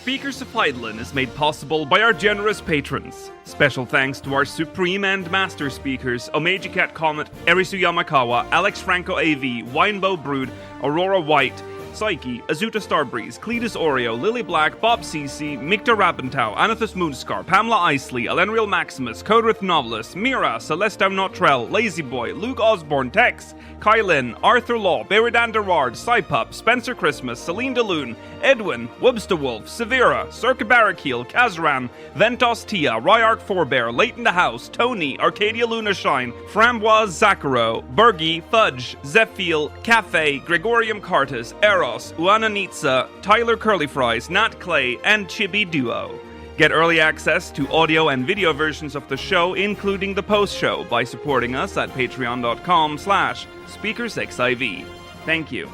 Speakers of Eidolon is made possible by our generous patrons. Special thanks to our supreme and master speakers, Omeji Cat Comet, Erisu Yamakawa, Alex Franco AV, Winebow Brood, Aurora White, Psyche, Azuta Starbreeze, Cletus Oreo, Lily Black, Bob CC, Mikta Rabentau, Anathus Moonscar, Pamela Isley, Elenriel Maximus, Codrith Novelist, Mira, Celeste Notrell, Lazy Boy, Luke Osborne, Tex, Kylin, Arthur Law, Beridan Derard, Cypup, Spencer Christmas, Celine DeLune, Edwin, Webster Wolf, Severa, Circa Barrakiel, Kazran, Ventos Tia, Ryark Forebear, Leighton the House, Tony, Arcadia Luna Shine, Framboise Zaccaro, Bergie, Fudge, Zephiel, Cafe, Gregorium Cartus, Eros, Uana Nitsa, Tyler Curly Fries, Nat Clay, and Chibi Duo. Get early access to audio and video versions of the show, including the post-show, by supporting us at patreon.com/SpeakersXIV. Thank you.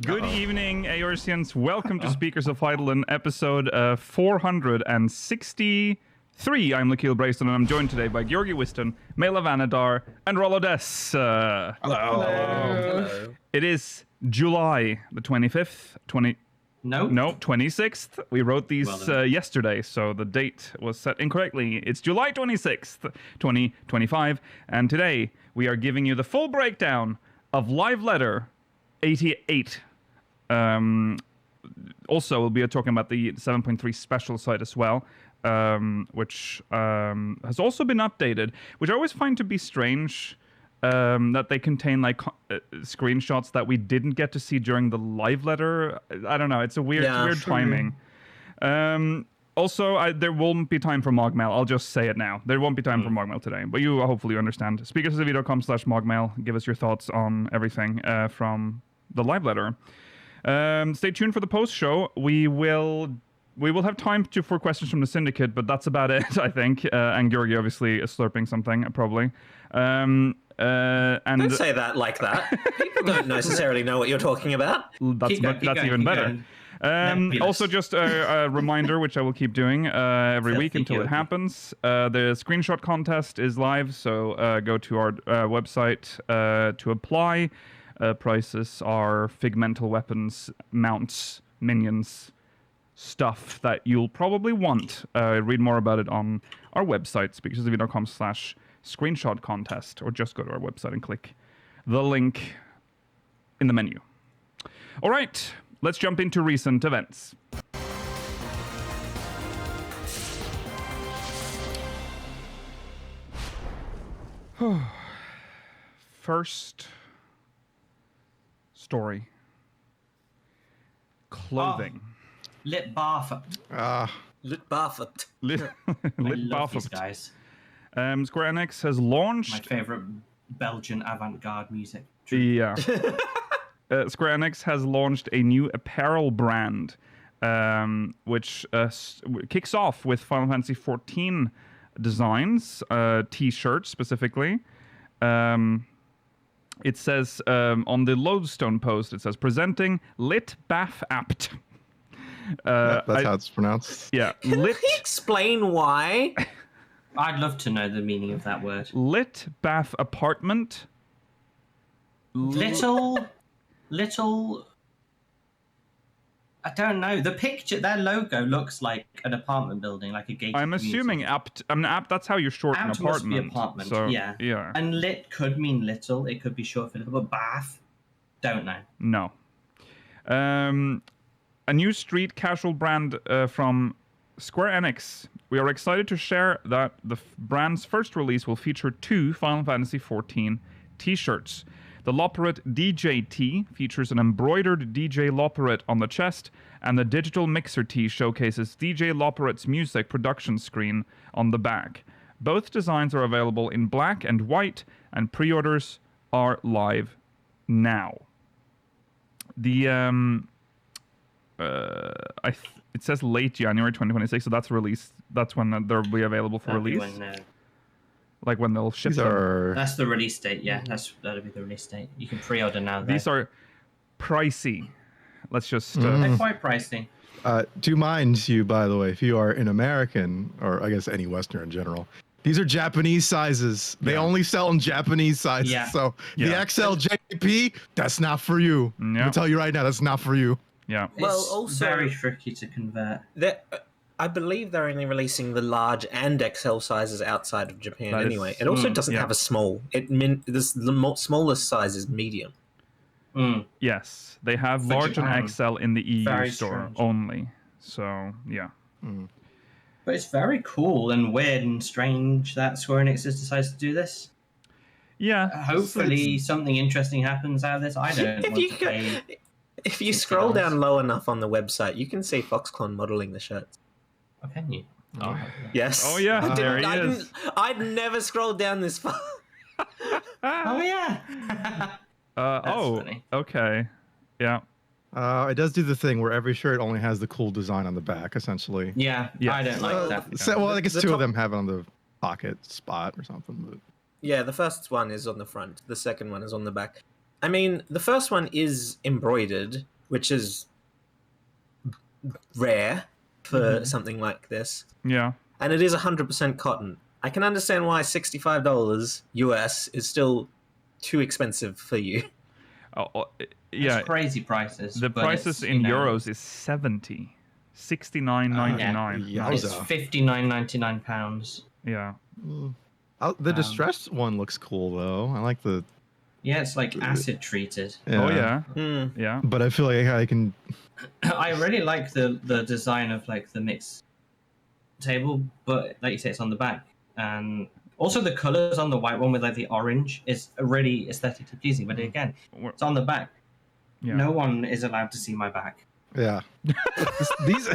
Good evening, Eorzeans. Welcome to Speakers of Eidolon, episode 463. I'm Lakil Brayston, and I'm joined today by Georgi Wiston, Mela Vanadar, and Rollo Des. Hello. Hello. It is July the 25th, 26th. We wrote these yesterday, so the date was set incorrectly. It's July 26th, 2025, and today we are giving you the full breakdown of Live Letter 88. Also, we'll be talking about the 7.3 special site as well, which has also been updated, which I always find to be strange, that they contain like screenshots that we didn't get to see during the live letter. I don't know. It's a weird timing. Also, there won't be time for Mogmail. I'll just say it now. There won't be time for Mogmail today, but you hopefully understand. Speakersofv.com/Mogmail. Give us your thoughts on everything from the live letter. Stay tuned for the post show. We will have time for questions from the syndicate, but that's about it, I think. And Georgi obviously is slurping something, probably. And don't say that like that. People don't necessarily know what you're talking about. That's even better. Also, just a reminder, which I will keep doing every week until it happens. The screenshot contest is live, so go to our website to apply. Prices are figmental weapons, mounts, minions, stuff that you'll probably want. Read more about it on our website, speakersofv.com/screenshot contest, or just go to our website and click the link in the menu. All right, let's jump into recent events. First story. Clothing. Lit Barfoot. Lit Barfoot. Lit Barfoot. Guys. Square Enix has launched... My favorite Belgian avant-garde music. Yeah. Square Enix has launched a new apparel brand, which kicks off with Final Fantasy XIV designs, t-shirts specifically. It says on the Lodestone post, it says, presenting Lit Bath Apt. That's how it's pronounced. Yeah. Can we explain why? I'd love to know the meaning of that word. Lit Bath Apartment. Little... I don't know. The picture, their logo looks like an apartment building, like a gated I'm assuming apt. That's how you shorten apt apartment. Must be apartment. So, yeah. And lit could mean little. It could be short for little. But bath, don't know. No. A new street casual brand from Square Enix. We are excited to share that the brand's first release will feature 2 Final Fantasy XIV t-shirts. The Loporrit DJ tee features an embroidered DJ Loporrit on the chest, and the digital mixer tee showcases DJ Loporrit's music production screen on the back. Both designs are available in black and white, and pre-orders are live now. The it says late January 2026, so that's released. That's when they'll be available for release. Like when they'll ship them. That's the release date, yeah. That'll be the release date. You can pre-order now. These are pricey. Let's just... They're quite pricey. To mind you, by the way, if you are an American, or I guess any Westerner in general, these are Japanese sizes. They only sell in Japanese sizes. Yeah. So the XL JP, that's not for you. I'm gonna tell you right now, that's not for you. Yeah. Well, It's also- very tricky to convert. I believe they're only releasing the large and XL sizes outside of Japan That is- anyway. It also doesn't have a small. The smallest size is medium. Yes, they have For large Japan. and XL in the EU Very store strange. only. So yeah. But it's very cool and weird and strange that Square Enix has decided to do this. Yeah. Hopefully something interesting happens out of this. I don't want to pay... If you scroll $60. down low enough on the website, you can see Foxconn modeling the shirts. Oh, can you? Oh, Yes. Oh yeah, I there he didn't- is. I'd never scrolled down this far. oh yeah. funny. Okay. Yeah. It does do the thing where every shirt only has the cool design on the back, essentially. Yeah, Yes. I don't like that. Well, I guess The two top- of them have it on the pocket spot or something. But Yeah, the first one is on the front. The second one is on the back. I mean, the first one is embroidered, which is rare for something like this. Yeah. And it is 100% cotton. I can understand why $65 US is still too expensive for you. Yeah. It's crazy prices. The but prices it's, in euros is 69.99. Yeah. It's Yowza. £59.99. Yeah. The distressed one looks cool though. I like the. Yeah, it's like acid treated. Oh yeah. Hmm. Yeah. But I feel like I can. I really like the design of like the mix table, but like you say, it's on the back, and also the colors on the white one with like the orange is really aesthetically pleasing. But again, it's on the back. Yeah. No one is allowed to see my back. Yeah. these.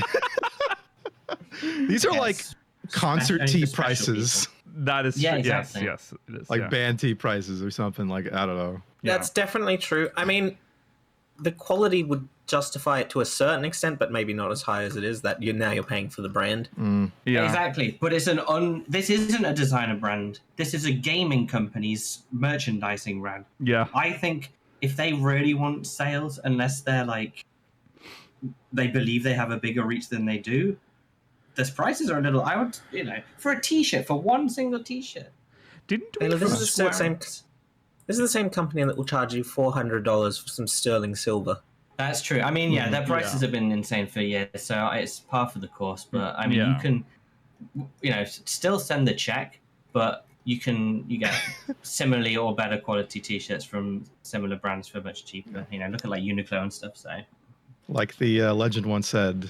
These are like Yes. concert Only tee for special prices, That is Yeah, true. exactly. Yes, it is. like yeah. band tee prices or something. Like I don't know. Yeah. That's definitely true. I mean, the quality would justify it to a certain extent, but maybe not as high as it is that you're paying for the brand. Yeah. Exactly, but it's this isn't a designer brand. This is a gaming company's merchandising brand. Yeah. I think if they really want sales, unless they're like they believe they have a bigger reach than they do, those prices are a little. I would, for a T-shirt, for one single T-shirt. Didn't we? This is the Square same. Enix. This is the same company that will charge you $400 for some sterling silver. That's true. I mean, yeah, their prices have been insane for years, so it's par for the course. But I mean, Yeah. you can, still send the check, but you get similarly or better quality T-shirts from similar brands for much cheaper. Look at like Uniqlo and stuff. So Like the legend once said,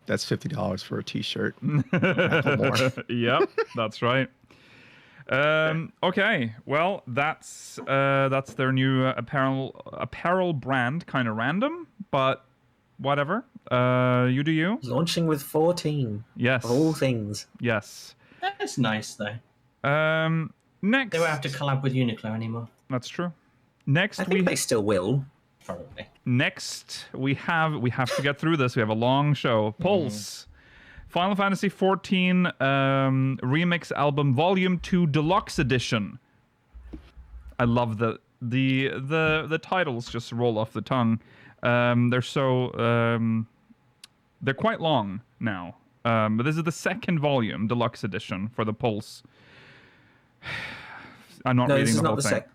that's $50 for a T-shirt. More. Yep, that's right. Okay, well, that's their new apparel brand. Kind of random, but whatever. You do you. Launching with 14. Yes. Of all things. Yes. that's nice though. Next. They won't have to collab with Uniqlo anymore. That's true. Next I think they still will. Probably. Next we have to get through this. We have a long show. Pulse. Final Fantasy XIV Remix Album Volume 2 Deluxe Edition. I love the titles just roll off the tongue. They're quite long now. But this is the second volume, Deluxe Edition, for the Pulse. I'm not No, reading this is the whole not the thing. second.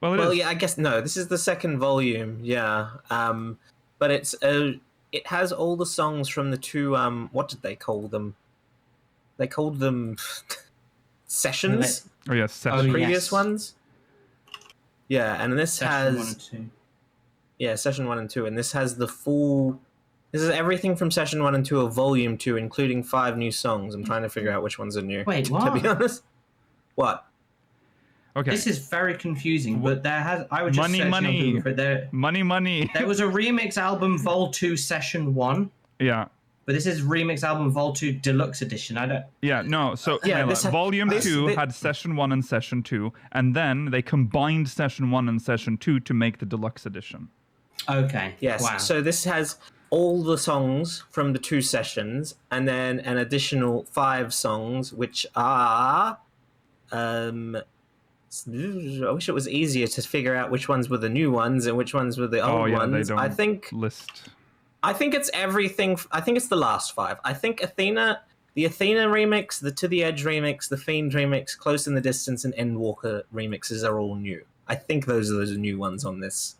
Well, it Well, is. yeah, I guess no. This is the second volume. Yeah, but it has all the songs from the two. What did they call them? They called them sessions. Oh yes, Oh, session. Previous yes. ones. Yeah, and this Session 1 has and 2. session 1 and 2, and this has the full. This is everything from session 1 and 2 of volume 2, including 5 new songs. I'm trying to figure out which ones are new. Wait, To what? be honest, what? Okay. This is very confusing, but I would just Money, search on money. Google for Money. there was a remix album Vol 2 Session 1, Yeah. but this is remix album Vol 2 Deluxe Edition. I don't. Yeah, no. So Yeah, Mela, this ha- Volume this- 2 thi- had Session 1 and Session 2, and then they combined Session 1 and Session 2 to make the Deluxe Edition. Okay. Yes. Wow. So this has all the songs from the 2 sessions, and then an additional 5 songs, which are. I wish it was easier to figure out which ones were the new ones and which ones were the old Oh yeah, ones. they don't I think list. I think it's everything. I think it's the last 5. I think Athena, the Athena remix, the To the Edge remix, the Fiend remix, Close in the Distance, and Endwalker remixes are all new. I think those are the new ones on this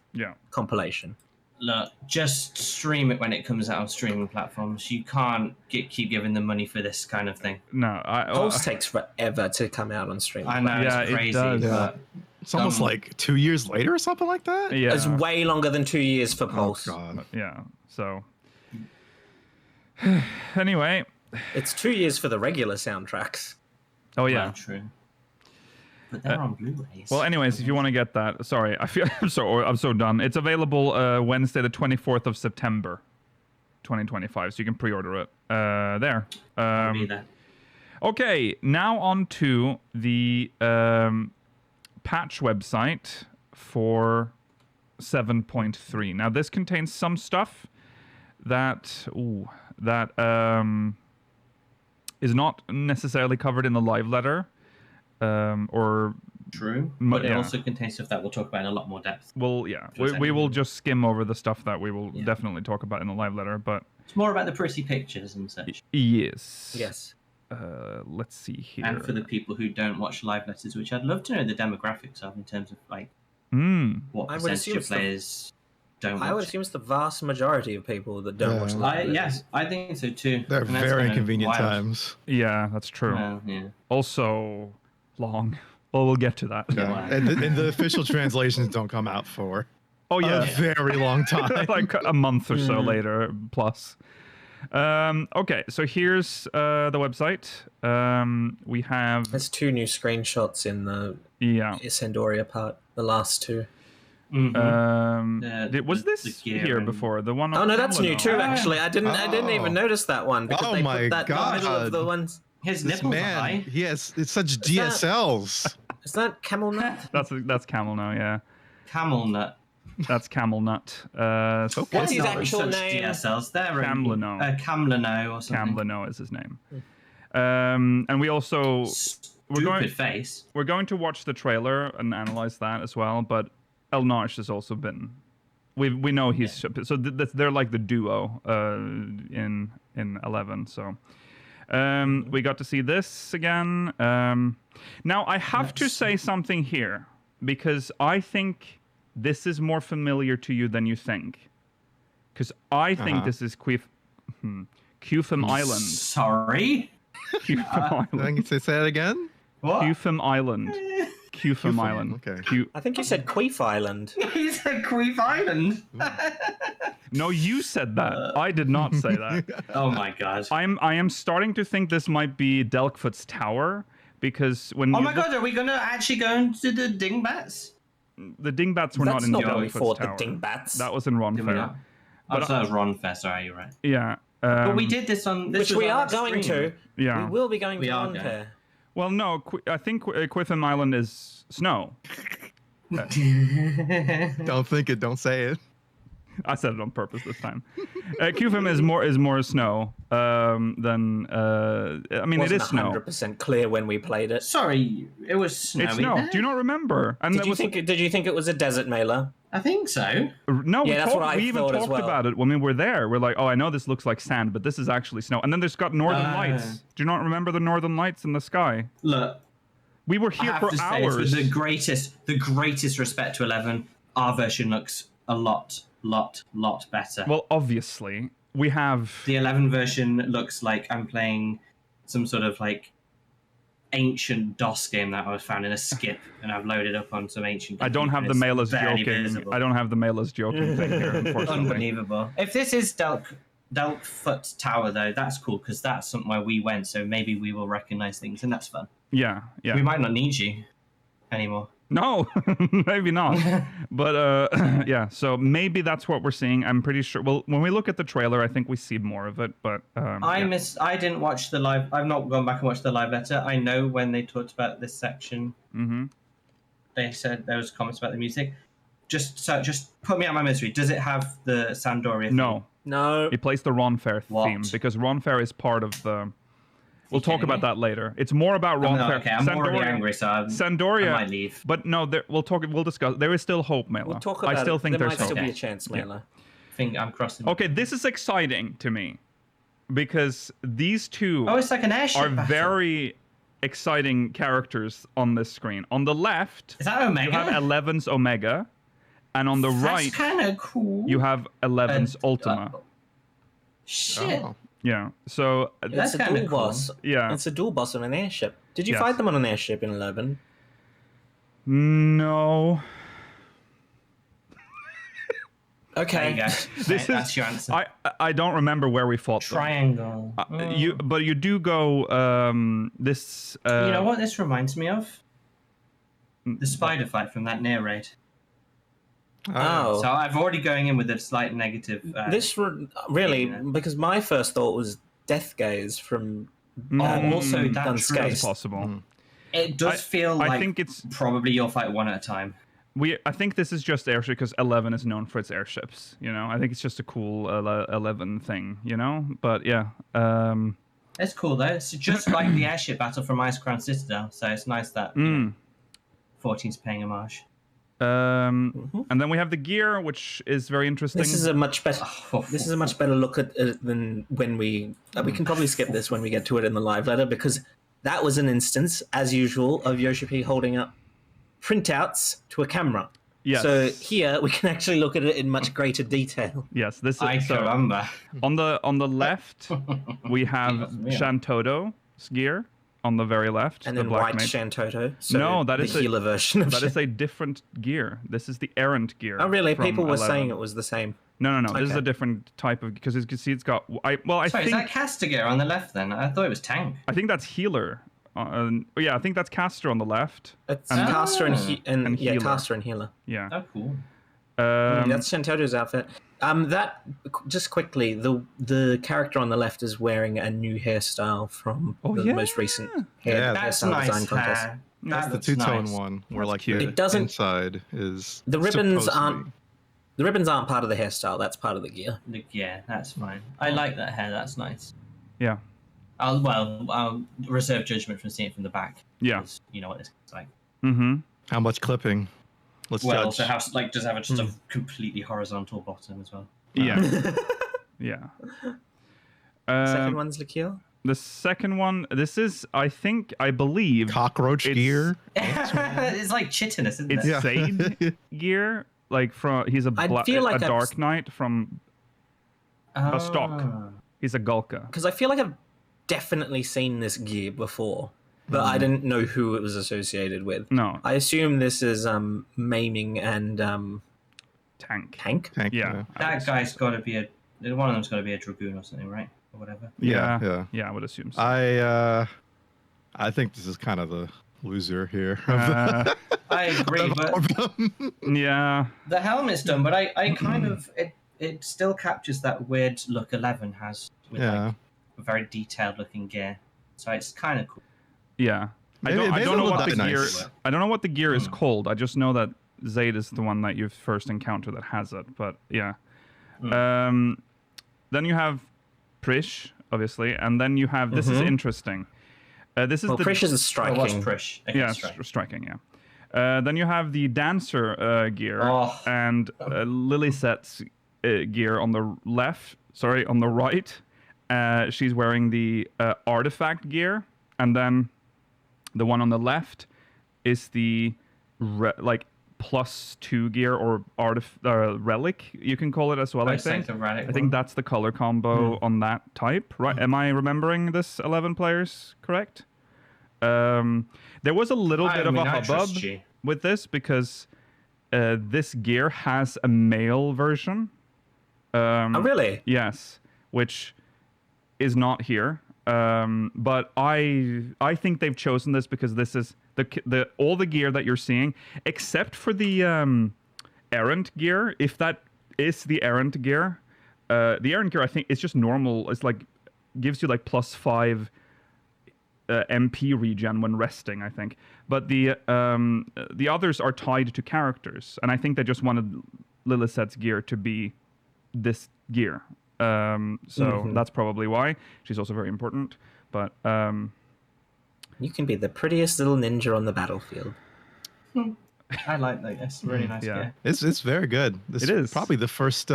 compilation. Look, just stream it when it comes out on streaming platforms. You can't keep giving them money for this kind of thing. No, Pulse takes forever to come out on streaming. I know, Yeah, it's it crazy. does. But It's almost like 2 years later or something like that. yeah, It's way longer than 2 years for Pulse. Oh god. yeah. So anyway, It's 2 years for the regular soundtracks. oh well, yeah. true. But they're on Blu-rays. Well, anyways, if you want to get that, sorry, I'm so done. It's available Wednesday, the 24th of September, 2025. So you can pre-order it there. I'll be there. Okay, now on to the patch website for 7.3. Now this contains some stuff that is not necessarily covered in the live letter. Or True, but it also contains stuff that we'll talk about in a lot more depth. well, yeah, we will just skim over the stuff that we will definitely talk about in the live letter. But It's more about the pretty pictures and such. yes, Yes. let's see here. And for the people who don't watch live letters, which I'd love to know the demographics of in terms of like what I would percentage assume of players don't watch. I would assume it's the vast majority of people that don't watch live. Yes, I think so too. They're And that's very kind of inconvenient wild. times. Yeah, that's true. Yeah. Also long. Well, we'll get to that. Yeah. And the official translations don't come out for Oh a yeah, very long time. like a month or so later plus. Okay, so here's the website. We have There's 2 new screenshots in the Sandoria part. The last 2. was this the gear here and- before? The one. Oh no, that's new too. Oh. Actually, I didn't even notice that one because Oh they my put that in the middle of the God. ones. His This nipples are man, high. yes, it's such DSLs. Is that camel nut? That's camel now. Yeah, Camel nut. that's camel nut. What's his Not actual such name? DSLs. They're Camlino. Camlino or something. Camlino is his name. And we also Stupid face. we're going to watch the trailer and analyze that as well. But El Nash has also been. We know he's so they're like the duo in 11. So we got to see this again. Now I have to say something here because I think this is more familiar to you than you think. Because I think this is Cufum Island. Sorry. Cufum I Island. think say that again. What? Cufum Island. Cufum Island. Okay. I think you said Queef Island. He said Queef Island. No, you said that. I did not say that. Oh my god. I am starting to think this might be Delkfoot's tower because when Oh you my god, are we gonna actually go into the dingbats? the Dingbats were That's not in not when we Delkfoot's fought tower. the Dingbats. That was in Ron Did we Fair. not? Oh, so that was Ron Fair, sorry, you're right. Yeah. But we did this on this Which was we on are that going stream. to. Yeah. We will be going We to are Ron going. Fair. Well, no, I think Quitham Island is snow. Don't think it. Don't say it. I said it on purpose this time. Cufum is more snow than. I mean, it is snow. 100% clear when we played it. Sorry, it was snowy. It's snow. there? Do you not remember? And Did you think it was a desert mailer? I think so. No, Yeah, that's what I we even thought as talked well. about it when we were there. We're like, oh, I know this looks like sand, but this is actually snow. And then there's got northern lights. Do you not remember the northern lights in the sky? Look, We were I here have for to say, hours. with the greatest respect to 11, our version looks a lot better. Well, obviously, we have. The 11 version looks like I'm playing some sort of like ancient DOS game that I was found in a skip, and I've loaded up on some ancient. I don't have the computer, and mailers it's barely joking. visible. I don't have the mailers joking thing here, unfortunately. Unbelievable. If this is Delkfoot Tower, though, that's cool because that's somewhere we went. So maybe we will recognize things, and that's fun. Yeah. We might not need you anymore. No, maybe not. But yeah, so maybe that's what we're seeing. I'm pretty sure. Well, when we look at the trailer, I think we see more of it. But I didn't watch the live. I've not gone back and watched the live letter. I know when they talked about this section, they said there was comments about the music. Just put me out of my misery. Does it have the Sandoria theme? No. It plays the Ron Fair What? theme because Ron Fair is part of the. We'll talk about that later. It's more about Ron Fair. Okay, I'm already angry, so Sandoria. I might leave. But no, we'll discuss. There is still hope, Mela. We'll talk about I still it. think there there's might hope. still be a chance, Mailer. think I'm crossing. Okay, this is exciting to me because these two Oh, it's like an airship are battle. very exciting characters on this screen. On the left, Is that Omega? you have 11's Omega, and on the right, That's kind of cool. you have 11's Ultima. Shit. Oh. Yeah. So That's It's a kinda dual cool. boss. yeah. It's a dual boss on an airship. Did you Yes. fight them on an airship in 11? No. There Okay. you go. This That's is your answer. I don't remember where we fought them. Triangle. But you do go this You know what this reminds me of? The spider fight from that near raid. Oh. So I've already going in with a slight negative. Really, Yeah. because my first thought was Death Gaze from also that Guns true. Gaze. It's possible. It does feel I like think it's probably you'll fight one at a time. I think this is just airship because 11 is known for its airships. You know, I think it's just a cool 11 thing. You know, but yeah. It's cool though. It's just like the airship battle from Ice Crown Citadel. So it's nice that 14's paying homage. And then we have the gear, which is very interesting. This is a much better. This is a much better look at it than when we can probably skip this when we get to it in the live letter, because that was an instance, as usual, of Yoshi P holding up printouts to a camera. Yes. So here we can actually look at it in much greater detail. Yes, this I is so remember. on the left we have Yeah. Shantoto's gear on the very left. And the then black white mage. Shantoto. So No, that the is a- healer version of That is a different gear. This is the errant gear. Oh really? from People were 11. saying it was the same. No. This is Okay. a different type of, because as you can see, it's got. I Sorry, is think that caster gear on the left then? I thought it was tank. that's healer. Yeah, I think that's caster on the left. It's And- caster and, and yeah, healer. caster and healer. Yeah. Oh, cool. That's Shantoto's outfit. That just quickly, the character on the left is wearing a new hairstyle from the most recent Yeah, That's hairstyle nice design contest. hair. That's That the looks two-tone nice. one, where like cute. the It doesn't- inside is The ribbons supposed to aren't be. the ribbons aren't part of the hairstyle. That's part of the gear. Yeah, that's fine. I like that hair. That's nice. Yeah. I'll reserve judgment from seeing it from the back. Yeah. 'Cause you know what this looks like. Mm-hmm. How much clipping? Let's Well, judge. also does have just a completely horizontal bottom as well. Yeah. Yeah. Second one's Lakil. The second one. This is, I believe, Cockroach it's- gear. It's like chitinous, isn't it's it? Yeah. Zaid gear. Like he's a I feel like a I've Dark Knight from a stock. Ah. He's a Gulka. Because I feel like I've definitely seen this gear before, but I didn't know who it was associated with. No, I assume this is maiming and tank. tank. Tank, Yeah. That guy's got to be one of them's got to be a dragoon or something, right? Or whatever. Yeah. Yeah, I would assume so. I think this is kind of the loser here. Uh, I agree, but yeah. the helmet's done. But I kind of it still captures that weird look 11 has with Yeah. like a very detailed looking gear. So it's kind of cool. Yeah. Maybe- I maybe don't know it'll what the look gear. nice. I don't know what the gear is called. I just know that Zaid is the one that you've first encountered that has it. But yeah. Then you have Prish, obviously, and then you have. This is interesting. This is Well, the Prish is a It was striking. Prish. Okay, yeah, strike. striking. Yeah. Then you have the dancer gear Oh. and Liliset's gear on the left. Sorry, on the right. She's wearing the artifact gear, and then the one on the left is the +2 gear or relic. You can call it as well. I think. I think that's the color combo on that type. Right? Am I remembering this 11 players correct? There was a little bit of a hubbub with this because this gear has a male version. Oh, really? Yes, which is not here. But I think they've chosen this because this is the all the gear that you're seeing, except for the errant gear. If that is the errant gear, the errant gear I think is just normal. It's like gives you like +5 MP regen when resting, I think. But the others are tied to characters, and I think they just wanted Liliset's gear to be this gear. So that's probably why. She's also very important. But You can be the prettiest little ninja on the battlefield. I like that. It's really nice. Yeah. Yeah. It's very good. This It is. probably the first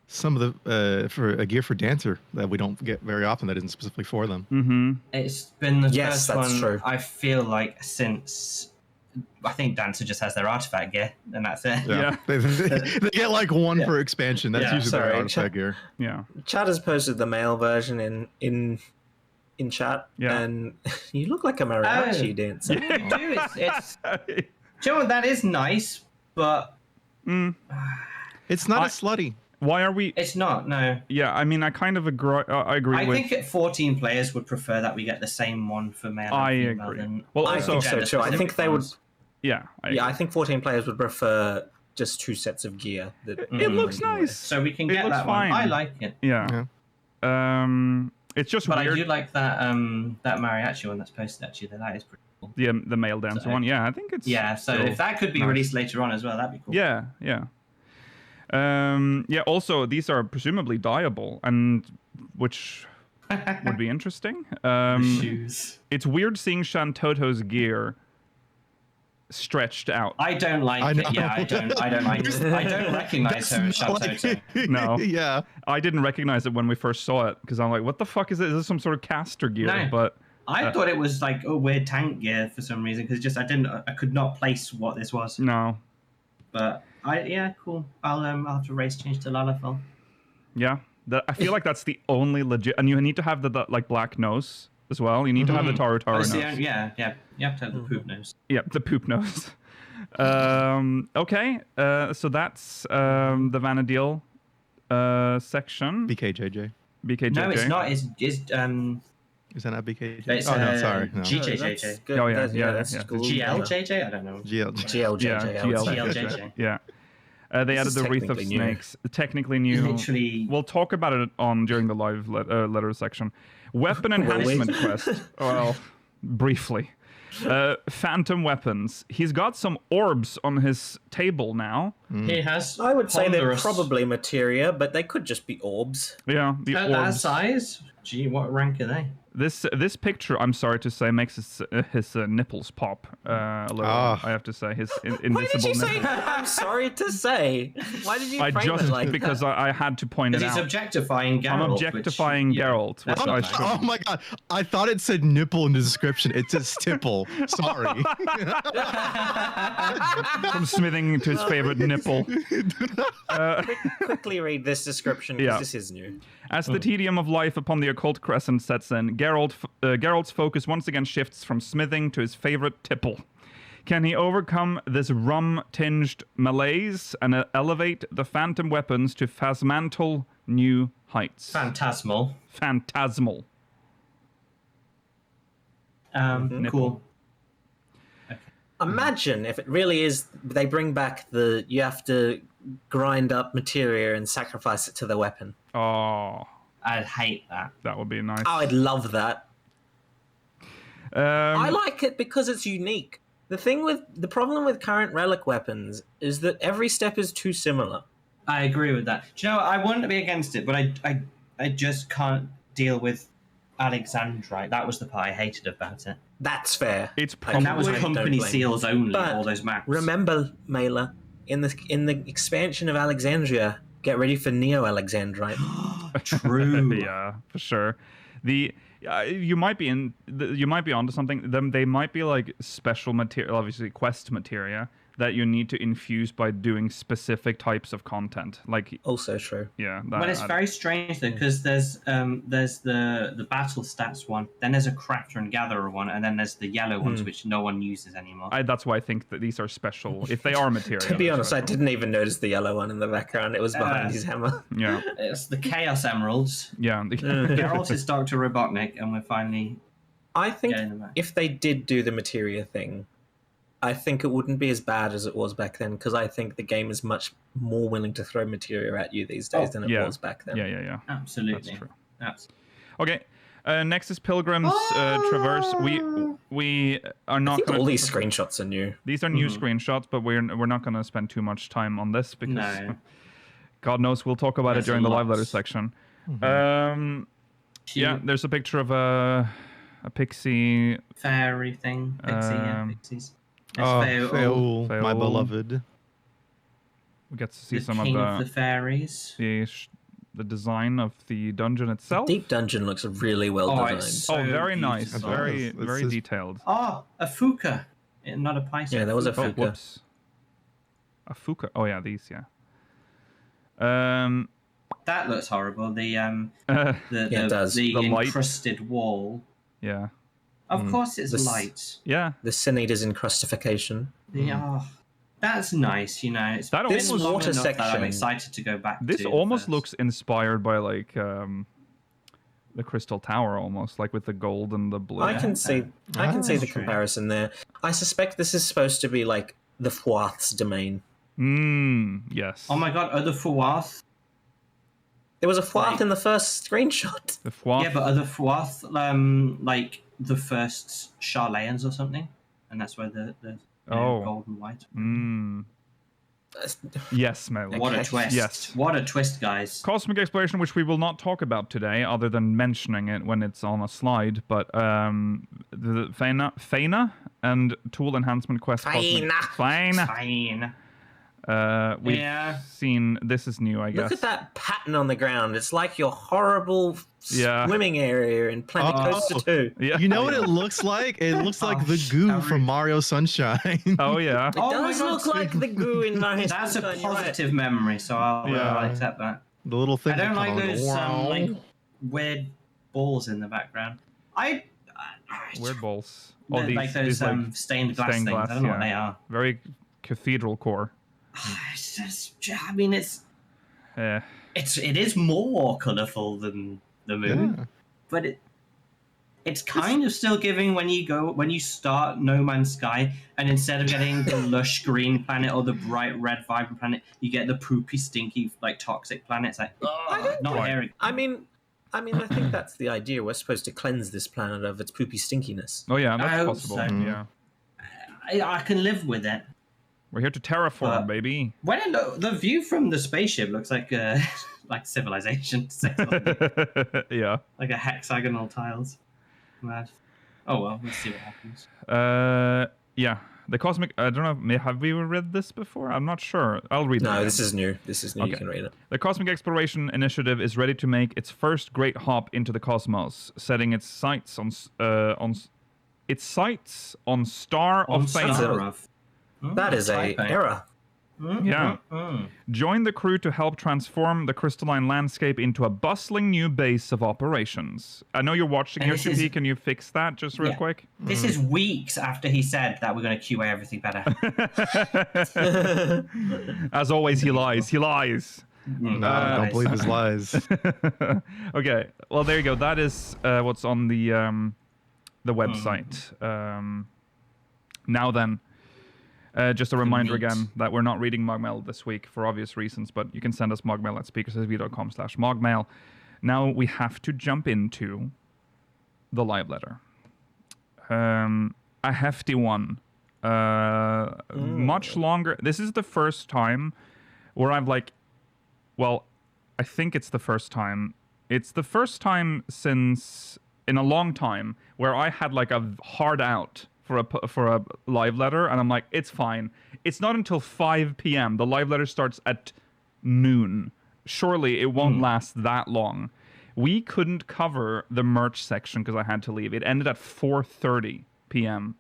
some of the for a gear for dancer that we don't get very often that isn't specifically for them. Mm-hmm. It's been the Yes, first that's one, true. I feel like, since... I think Dancer just has their artifact gear, and that's it. Yeah. They get like one Yeah. per expansion. That's Yeah, usually sorry, their artifact gear. Yeah. Chad has posted the male version in chat, Yeah. and you look like a mariachi dancer. You do, it's... Do you know what? That is nice, but It's not as slutty. Why are we? it's not, no. Yeah, I mean, I kind of agree. I agree I with. think at 14 players would prefer that we get the same one for male I and female agree. than Well, I also- think so too. I think they would. Yeah. Yeah, I think 14 players would prefer just 2 sets of gear. It looks nice. So we can It get looks that fine. one. I like it. Yeah. It's just But weird. I do like that that mariachi one that's posted, actually. That is pretty cool. the male dancer So- one. Yeah, I think it's. Yeah, so still if that could be nice. released later on as well, that'd be cool. Yeah. Yeah. Yeah. Also, these are presumably dyeable, and which would be interesting. Shoes. It's weird seeing Shantoto's gear stretched out. I don't like I it. know. Yeah, I don't like it. I don't recognize her as Not Shantoto. like- No. Yeah. I didn't recognize it when we first saw it because I'm like, what the fuck is it? Is this some sort of caster gear? No. But I thought it was like a weird tank gear for some reason because just I could not place what this was. no. But cool. I'll have to race change to Lalafell. Yeah. I feel like that's the only legit. And you need to have the like black nose as well. You need to have the Taru That's nose. the only- yeah. You have to have the poop nose. Yeah, the poop nose. Okay. So that's the Vanadil section. BKJJ. BKJJ. No, it's not. It's Is that not BKJJ? It's, oh no, sorry. No. GJJJ. Good. Oh, yeah, That's yeah. cool. GLJJ. I don't know. GL. Yeah, GLJJ. I would say. GLJJ. Yeah. They added is the Wreath of technically new. Snakes. Technically new. Literally. We'll talk about it during the live letter section. Weapon enhancement quest. Well, briefly. Phantom weapons. He's got some orbs on his table now. He has. I would say they're ponderous- probably materia, but they could just be orbs. Yeah, the At that orbs. size. Gee, what rank are they? This picture, I'm sorry to say, makes his nipples pop a little. Ah. I have to say his Why did invisible you say? nipples. I'm sorry to say. Why did you I frame just it like because that? I had to point it Because he's out. objectifying Geralt. I'm objectifying Geralt. that's which not I nice. struggle- Oh my god! I thought it said nipple in the description. It says stipple. Sorry. From smithing to his favorite nipple. Quickly read this description because Yeah. this is new. As the tedium of life upon the occult crescent sets in, Geralt's focus once again shifts from smithing to his favorite tipple. Can he overcome this rum-tinged malaise and elevate the phantom weapons to phasmantal new heights? Phantasmal. Phantasmal. Cool. Imagine if it really is. They bring back you have to grind up materia and sacrifice it to the weapon. Oh, I'd hate that. that would be nice. Oh, I'd love that. I Um, like it because it's unique. The problem with current relic weapons is that every step is too similar. I agree with that. Do you know, I wouldn't be against it, but I just can't deal with Alexandrite. That was the part I hated about it. That's fair. It's And that was Probably- company blame seals only, But all those maps. Remember, Mela, in the expansion of Alexandria, get ready for Neo Alexandrite. True. yeah, for sure. You might be onto something. They might be like special material, obviously quest materia that you need to infuse by doing specific types of content. Like, Also true. yeah, But it's very strange though, because there's the battle stats one, then there's a crafter and gatherer one, and then there's the yellow ones which no one uses anymore. That's why I think that these are special. If they are material, To be they're honest, I special. didn't even notice the yellow one in the background. It was behind his hammer. Yeah, It's the Chaos Emeralds. yeah. Geralt is Dr. Robotnik, and we're finally I think getting them back. if they did do the materia thing, I think it wouldn't be as bad as it was back then, because I think the game is much more willing to throw materia at you these days than it yeah. was back then. Yeah. Absolutely. That's true. Absolutely. Okay. Next is Pilgrim's Traverse. We are I not think going all these screenshots are new. These are new screenshots, but we're not going to spend too much time on this because No. God knows we'll talk about There's it during the live letter lots. section. Yeah, there's a picture of a pixie. Fairy thing. Pixie, yeah, pixies. It's Oh, Feol. Feol, my Feol. beloved. We get to see The some king of the fairies. the design of the dungeon itself. Deep dungeon looks really well designed. It's Oh, so very nice. beautiful. Very, It's very just- detailed. Oh, a fuka, not a paisa. Yeah, there was a Oh, fuka. whoops. A fuka. Oh, yeah, these, yeah. That looks horrible. The Yeah, it does. the The light. encrusted wall. Yeah. Of course, it's This- light. Yeah. The Senator's encrustification. That's nice. You know, it's That been almost- long water enough that I'm section- excited to go back. This to almost first. looks inspired by, like, the Crystal Tower, almost. Like, with the gold and the blue. I can see That's the true. comparison there. I suspect this is supposed to be like the Fwath's domain. Yes. Oh my god, other Fuath. There was a Fwath Like- in the first screenshot. The Fwath. Yeah, but other Fuath, like the first Charlayans or something, and that's where the Oh. gold and white. Yes, Mel. What a Okay. twist! Yes. What a twist, guys. Cosmic Exploration, which we will not talk about today, other than mentioning it when it's on a slide, but the Faina and Tool Enhancement Quest. Faina. Faina. Fine. We've Yeah. seen, this is new, I guess. Look at that pattern on the ground. It's like your horrible Yeah. swimming area in Planet Oh. Coaster 2. Yeah. You know what it looks like? It looks like Oh, the goo sorry. from Mario Sunshine. Oh, yeah. It Oh my does God, look like the goo in Mario That's a Sunshine, you're right. positive memory, so I'll Yeah. accept that. The little thing. I don't like those Wow. like weird balls in the background. Weird balls. Like those like, stained glass stained things. glass, I don't know what yeah. they are. very cathedral core. It's just, I mean, it Eh. is more colourful than the moon, Yeah. but it's kind of still giving when you start No Man's Sky, and instead of getting the lush green planet or the bright red vibrant planet, you get the poopy, stinky, like toxic planet. It's like, not quite. hearing. I mean, I think that's the idea. We're supposed to cleanse this planet of its poopy stinkiness. Oh, yeah, I that's hope possible. so. Yeah. I can live with it. We're here to terraform, But- baby. When the view from the spaceship looks like like civilization, Yeah. like a hexagonal tiles. Mad. Oh well, let's see what happens. Yeah. The cosmic. I don't know. Have we read this before? I'm not sure. I'll read it. No, again. this is new. This is new. You Okay. can read it. The Cosmic Exploration Initiative is ready to make its first great hop into the cosmos, setting its sights on Star of Fame. Starov. That is a typo. error. Yeah. Mm. Join the crew to help transform the crystalline landscape into a bustling new base of operations. I know you're watching And here, this is- Shapi. Can you fix that just real Yeah. quick? This is weeks after he said that we're going to QA everything better. As always, he lies. He lies. No, Nice. don't believe his lies. Okay. Well, there you go. That is what's on the website. Now then, just a reminder meat. again that we're not reading Mogmail this week for obvious reasons, but you can send us Mogmail at speakersv.com/Mogmail. Now we have to jump into the live letter. A hefty one. Much longer. This is the first time where I've well, I think it's the first time. It's the first time since in a long time where I had like a hard out for a live letter, and I'm like, it's fine. It's not until 5 p.m. The live letter starts at noon. Surely it won't last that long. We couldn't cover the merch section because I had to leave. It ended at 4:30 p.m.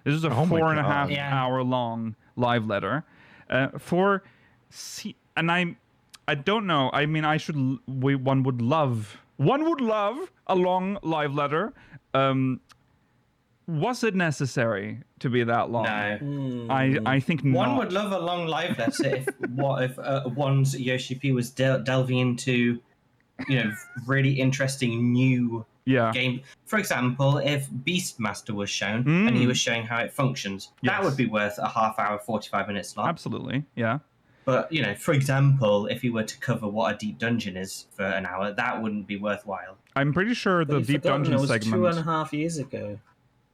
This is a Oh my 4.5 God. Yeah. hour long live letter. And I don't know. I mean, one would love a long live letter. Was it necessary to be that long? No. I think One not. would love a long live letter if one's Yoshi P was delving into, really interesting new Yeah. game. For example, if Beastmaster was shown and he was showing how it functions, that Yes. would be worth a half hour, 45-minute slot. Absolutely. Yeah. But, for example, if he were to cover what a deep dungeon is for an hour, that wouldn't be worthwhile. I'm pretty sure the You've deep forgotten dungeon it was segment. 2.5 years ago.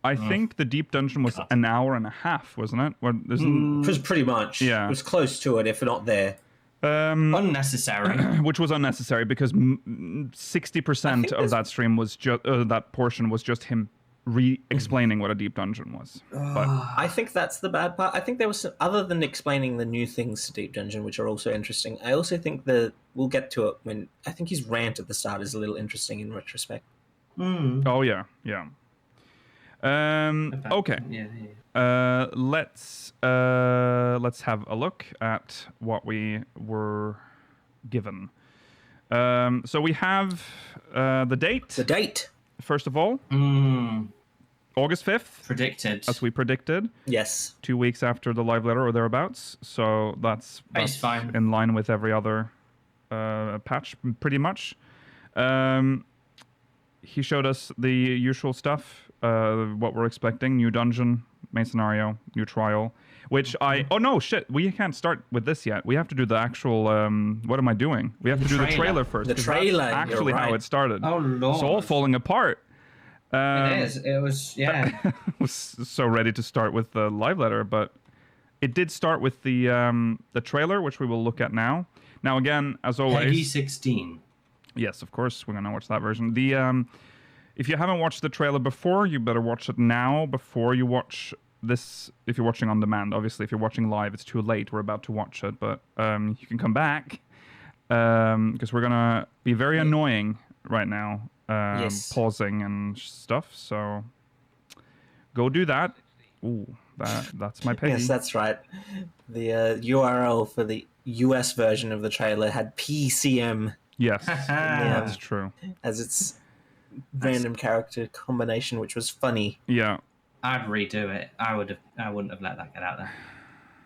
I think the deep dungeon was an hour and a half, wasn't it? Where there's It was pretty much. Yeah. It was close to it, if not there. Unnecessary. which was unnecessary because 60% of that stream was just that portion was just him re-explaining what a deep dungeon was. But I think that's the bad part. I think there was some, other than explaining the new things to Deep Dungeon, which are also interesting. I also think that we'll get to it when I think his rant at the start is a little interesting in retrospect. oh yeah. Okay. Let's have a look at what we were given. So we have the date. The date. First of all, August 5th. Predicted. As we predicted. Yes. 2 weeks after the live letter or thereabouts. So that's fine. in line with every other patch, pretty much. He showed us the usual stuff, what we're expecting. New dungeon, main scenario, new trial. Which oh no, shit, we can't start with this yet. We have to do the actual, what am I doing? We have to do the trailer first. The 'cause trailer, that's actually you're how right. it started. Oh, Lord. It's all falling apart. It is. It was, yeah. Was so ready to start with the live letter, but it did start with the trailer, which we will look at now. Now again, as always, Peggy 16. yes, of course, we're gonna watch that version. The if you haven't watched the trailer before, you better watch it now before you watch this. If you're watching on demand, obviously, if you're watching live, it's too late. We're about to watch it, but you can come back because we're gonna be very annoying right now. Yes. Pausing and stuff. So go do that. Ooh, that's my page. Yes, that's right. The URL for the US version of the trailer had PCM Yes, that's true. as its random character combination, which was funny. Yeah. I'd redo it. I wouldn't have let that get out there.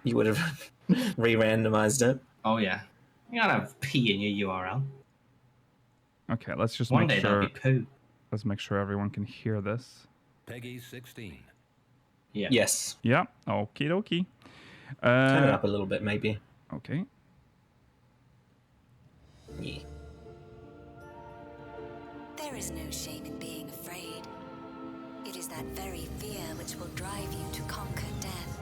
You would have re-randomized it. Oh yeah. You gotta have P in your URL. Okay, let's just One make day sure. that'll be poo. Let's make sure everyone can hear this. Peggy 16. Yeah. Yes. Yeah. Okie dokie. Turn it up a little bit, maybe. Okay. Yeah. There is no shame in being afraid. It is that very fear which will drive you to conquer death.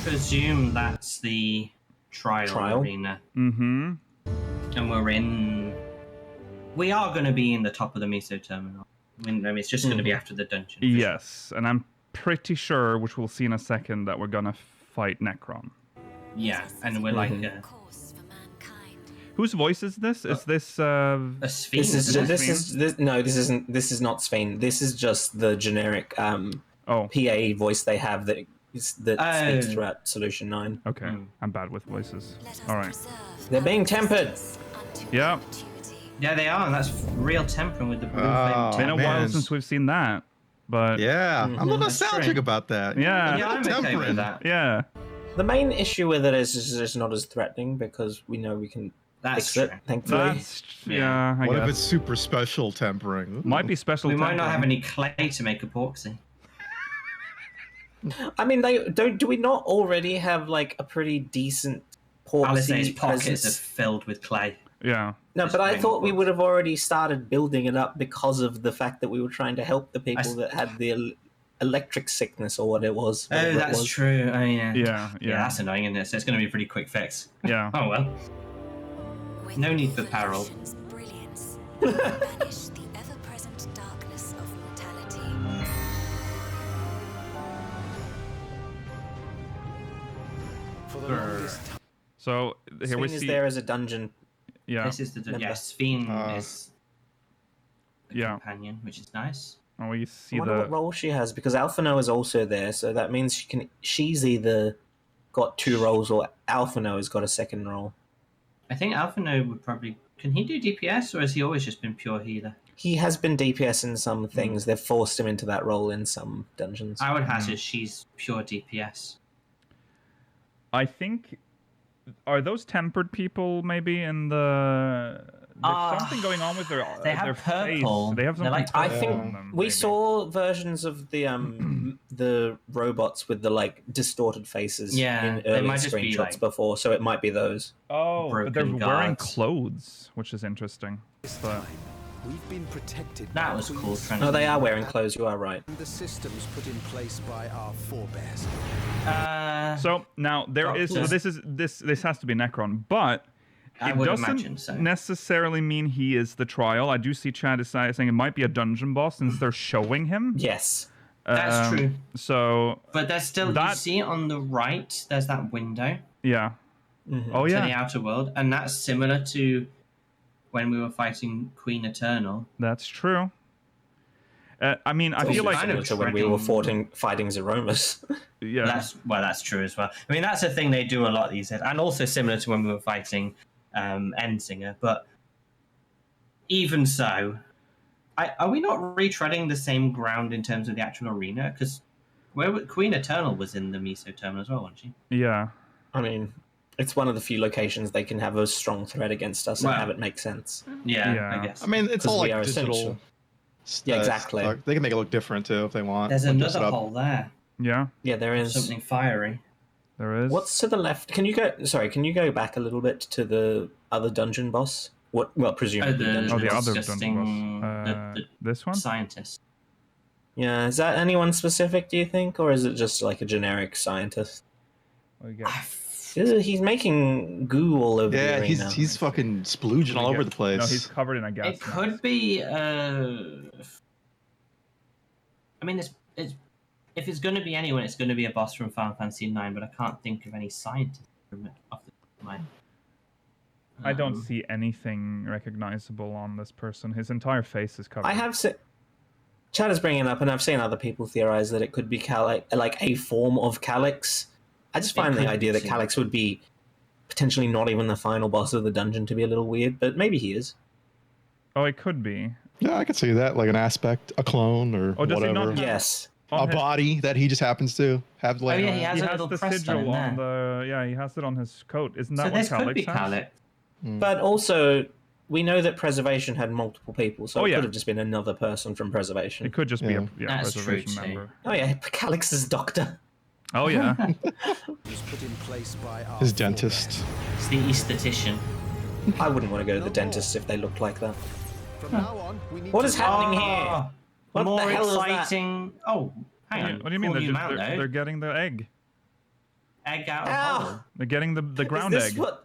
Presume that's the trial arena. Mm-hmm. And we are going to be in the top of the Miso terminal. I mean, it's just going to be after the dungeon. for Yes, and I'm pretty sure, which we'll see in a second, that we're gonna fight Necron. sure. Yeah, and we're like Course for mankind. Whose voice is this? Is this a sphere. This is not Sven. This is just the generic Oh, PA voice they have that speaks throughout Solution 9. okay. I'm bad with voices. Let us All right. preserve They're being tempered. unto Yeah. perpetuity. Yeah, they are. And that's real tempering with the blue Oh, Been a flame. while man. since we've seen that, but Yeah, I'm a little That's nostalgic true. about that. Yeah. Yeah, I'm okay Tempering. with that. yeah. The main issue with it is it's not as threatening because we know we can That's fix it, true. thankfully. That's yeah. I What if guess. it's super special tempering? Ooh. Might be special. We might not have tempering. any clay to make epoxy. I mean, do we not already have like a pretty decent Alice's portsy pockets are presence? filled with clay. Yeah. No, but I Just thought we bring would have already started building it up because of the fact that we were trying to help the people that had the electric sickness or what it was. Oh, whatever it that's was. true. Oh, yeah. Yeah. Yeah, that's annoying, isn't it? So it's going to be a pretty quick fix. Yeah. Oh, well. With No need for peril. evolution's brilliance, we banish the ever-present darkness of mortality. For the longest time. So here we Sven is see. there as a dungeon. Yeah. This is the... Remember. Yes, Fiend Ah. is the Yeah. companion, which is nice. And we I see wonder what the. role she has because Alphino is also there, so that means she's either got 2 roles or Alphino has got a second role. I think Alphino would probably... Can he do DPS, or has he always just been pure healer? He has been DPS in some things. They've forced him into that role in some dungeons. I would hazard she's pure DPS. I think. Are those tempered people maybe in the? There's something going on with their. they have their purple. Face. They have They're something. like I purple think on them, we maybe. saw versions of the robots with the like distorted faces Yeah, in they early might just be, screenshots like- before, so it might be those. Oh, but they're broken wearing guards. clothes, which is interesting. This But time, we've been protected That by was cool. queens Trying No, to they are wearing clothes. You are right. and the systems put in place by our forebears. so now there is. So Doctor. this has to be Necron, but I it would doesn't imagine so. necessarily mean he is the trial. I do see Chad is saying it might be a dungeon boss since they're showing him. Yes. That's true. So But there's still, you see on the right, there's that window yeah. Mm-hmm. Oh to yeah. the outer world, and that's similar to when we were fighting Queen Eternal. That's true. I mean, I feel like kind of to when we were fighting Zeromus. yeah. That's true as well. I mean, that's a thing they do a lot these days, and also similar to when we were fighting Endsinger. But even so, are we not retreading the same ground in terms of the actual arena? Because Queen Eternal was in the Miso terminal as well, wasn't she? Yeah. I mean, it's one of the few locations they can have a strong threat against us and have it make sense. Yeah, Yeah. I guess. I mean, it's all we like are digital. essential. Yeah, exactly. stuff. They can make it look different too if they want. There's Like, dress it another up. hole there. Yeah. Yeah, there is. Something fiery. There is. What's to the left? Can you go back a little bit to the other dungeon boss? Well, presumably the- dungeon the boss. other disgusting- dungeon boss? This one? Scientist. Yeah, is that anyone specific, do you think? Or is it just like a generic scientist? What do you get? He's making goo all over the Yeah, arena. he's fucking splooging all over the place. No, he's covered in a gas It could mask. be. I mean, it's if it's going to be anyone, it's going to be a boss from Final Fantasy IX. But I can't think of any scientists from it off the top of my head. I don't see anything recognizable on this person. His entire face is covered. I have seen. Chad is bringing it up, and I've seen other people theorize that it could be like a form of Calyx. I just find the could idea be, that yeah. Calyx would be potentially not even the final boss of the dungeon to be a little weird, but maybe he is. Oh, it could be. Yeah, I could see that, like an aspect, a clone, or Oh, does he whatever. not have- Yes. A On his- body that he just happens to have Oh laying yeah, on. he has He a has little the press button sigil on there. the. Yeah, he has it on his coat. Isn't that So what this could be Calyx has? Calyx. But also, we know that Preservation had multiple people, so Oh, it yeah. could have just been another person from Preservation. It could just be Yeah. a That's true, reservation too. member. Oh yeah, Calyx's doctor. Oh yeah. Was put in place by our His dentist. It's the aesthetician. I wouldn't want to go to the dentist if they looked like that. From now on, we need What to is happening here? Oh, What the more hell is that? exciting. Oh, hang on. What do you mean? Cool new They're, mount, they're, though. they're getting the egg. Egg out of Ow! hole. They're getting the ground Is this egg. what-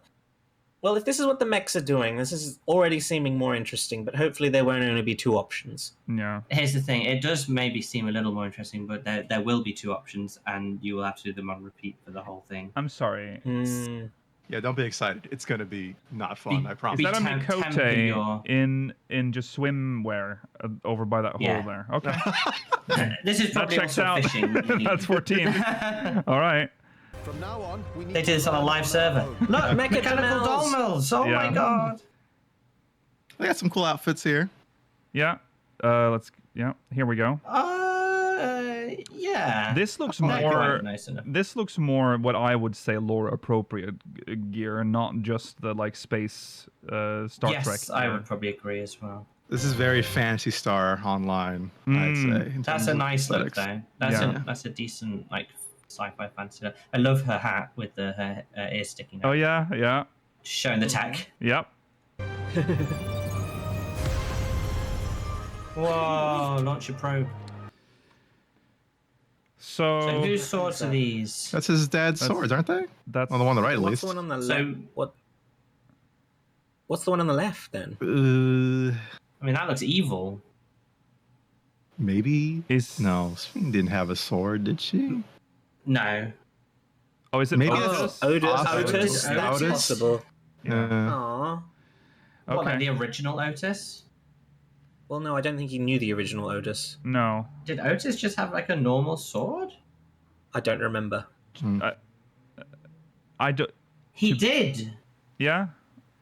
Well, if this is what the mechs are doing, this is already seeming more interesting, but hopefully there won't only be two options. Yeah. Here's the thing. It does maybe seem a little more interesting, but there will be two options, and you will have to do them on repeat for the whole thing. I'm sorry. Hmm. Yeah, don't be excited. It's gonna be not fun. I Is promise. Be that a temper Mikote your- in just swimwear over by that Yeah. hole there? Okay. This is That probably checks also out. fishing. That's 14. All right. From now on, we need They do this on a live server. Look, mechanical doll mills. Oh my Yeah. god. They got some cool outfits here. Yeah. Yeah. Here we go. Yeah. This looks That more. quite nice enough. This looks more what I would say lore appropriate gear, and not just the like space Star Trek. Yes, I gear. would probably agree as well. This is very Fantasy Star online, I'd say. in That's terms a of nice look, aesthetics. though. Yeah. That's a decent like sci-fi fantasy look. I love her hat with her ears sticking out, Oh yeah. Yeah. showing the tech. Yep. Whoa! Launch your probe. So, So whose swords are these? That's his dad's That's- swords, aren't they? that's Well, the one on the right, at What's least. the one on the So- left? What's the one on the left then? I mean, that looks evil. Maybe. is No, Sphinx didn't have a sword, did she? No. Oh, is it Maybe Otis? Otis. Otis. That's Otis. possible. Yeah. Aww. What, like the Okay. original Otis? Well, no, I don't think he knew the original Otis. No. Did Otis just have like a normal sword? I don't remember. I do. He did. Yeah.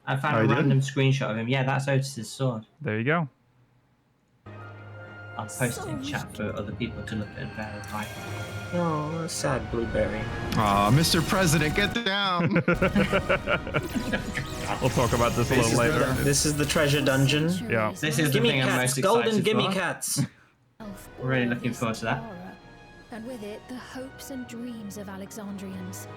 I found Oh, a he did? random screenshot of him. Yeah, that's Otis's sword. There you go. I'll post it in chat for other people to look at and verify. Oh, sad blueberry. Aw, Mr. President, get down! We'll talk about this a little later. This is the treasure dungeon. Yeah. This is the Gimme thing I'm cats, most golden excited gimme for. cats. Really looking forward to that. And with it, the hopes and dreams of Alexandrians.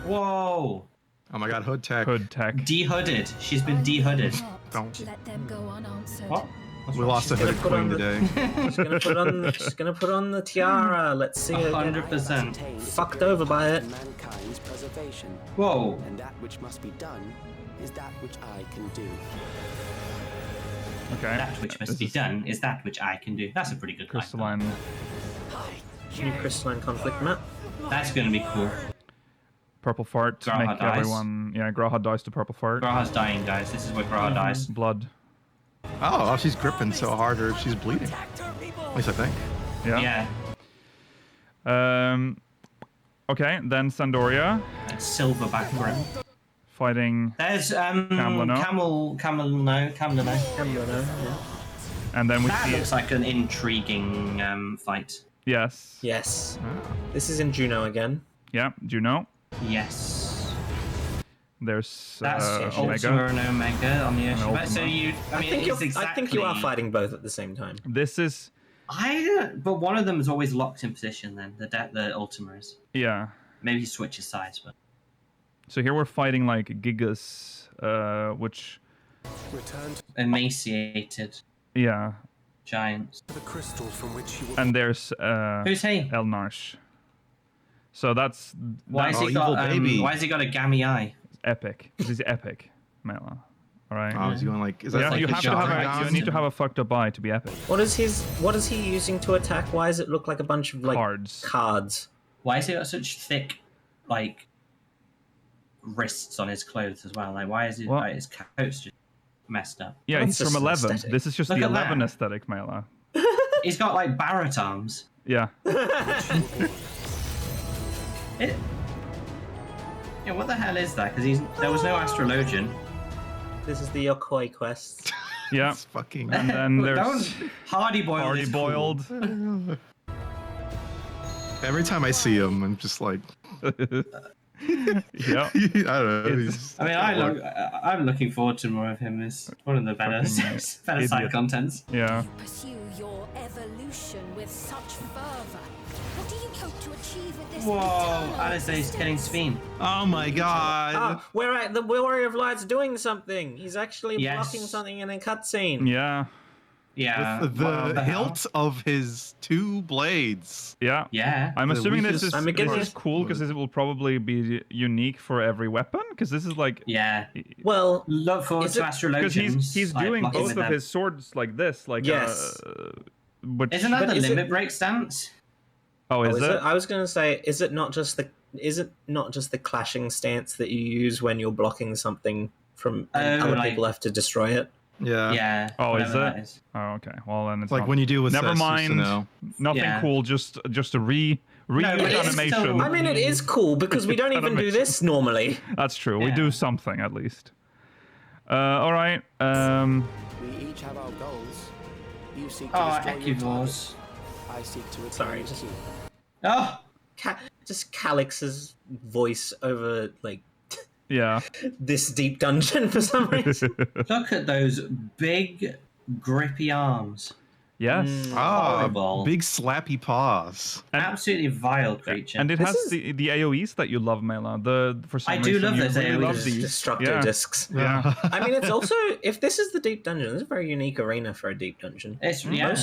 Whoa! Oh my god, hood tech. Hood tech. De-hooded. She's been de-hooded. Not Don't. let them go unanswered. What? We lost a She's gonna hooded put on queen the- today. She's gonna put on the tiara. Let's see her get 100%. fucked over by it. Mankind's preservation, Whoa. and that which must be done is that which I can do. Okay. That which must This be is done is that which I can do. That's a pretty good line. Crystalline. New crystalline conflict map. That's going to be cool. Purple fart. Graha Make dies. everyone. Yeah, Graha dies to purple fart. Graha's dying, guys. This is where Graha dies. Blood. Oh, she's gripping so hard, or she's bleeding. At least I think. Yeah. Yeah. Okay, then Sandoria That silverback grip. fighting, There's Camel, no? Camel no. and then we That see. looks like an intriguing fight. Yes. Yes. This is in Juno again. Yeah. Juno. Yes. There's That's Omega. Ultima and Omega on the Ocean. But so Ultima. you, I mean, it's exactly. I think you are fighting both at the same time. This is. I don't. But one of them is always locked in position. Then the Ultima is. Yeah. Maybe he switches sides, but. So here we're fighting like Gigas, which. Return to Emaciated Yeah. giants. the crystal from which you were And there's Who's he? Elnarsh. So that's Why has Oh, he got? evil baby. Why has he got a gammy eye? epic. This is epic, Mela. All right. Oh, is he going like? Is that Yeah, like you the have to have Sharingan? you need to have a fucked up eye to be epic. What is he using to attack? Why does it look like a bunch of like Cards. cards? Why has he got such thick, like, wrists on his clothes as well? Like, why is it Well- like, his coat's just messed up? Yeah, That's he's from just 11. aesthetic. This is just Look the at that. 11 aesthetic, Mela. He's got like Barrett arms. Yeah. It, yeah, what the hell is that? Because there was no astrologian. This is the Yokoi quest. Yeah. It's fucking. And then there's Hardy boiled. Hardy is cool. boiled. Every time I see him, I'm just like, Yeah. I don't know. It's- he's- I mean, I'm looking forward to more of him. It's one of the better, Fucking better side idiot. contents. Yeah. Pursue your evolution with such fervor. What do you hope to achieve with this? Whoa, eternal Alistair's killing existence? Speen. Oh my god. Oh, the Warrior of Light's doing something. He's actually Yes. blocking something in a cutscene. Yeah. Yeah. With the what hell? hilt of his two blades. Yeah. Yeah. I'm The assuming this weakest is, I'm this against- is cool because it will probably be unique for every weapon because this is like Yeah. Well, Look forward Is to it- because astrologians. he's like, doing blocking both with of them. his swords like this, like Yes. which, Isn't that But the is it- limit break stance? oh, is it? I was going to say, is it not just the clashing stance that you use when you're blocking something from and Oh, other like- people have to destroy it? Yeah. Yeah. Oh, is whatever that it? Oh, okay. Well, then it's It's like not- when you do with Never mind. Susanoo. Nothing Yeah. cool. Just a reuse but it is animation. still- I mean, it is cool because we don't even do this normally. That's true. We Yeah. do something at least. All right. We each have our goals. You seek to Oh, destroy your Equivores. target. I seek to return Sorry, the just- key. Oh, Just Calix's voice over like Yeah. this deep dungeon for some reason. look at those big, grippy arms. Yes. Ah, Horrible. big slappy paws. Absolutely vile creature. And it This has is- the AOE's that you love, Mela. For some I do reason, love you those really AOEs. love these. Destructo Yeah. discs. Yeah. I mean, it's also if this is the deep dungeon, it's a very unique arena for a deep dungeon. It's yeah.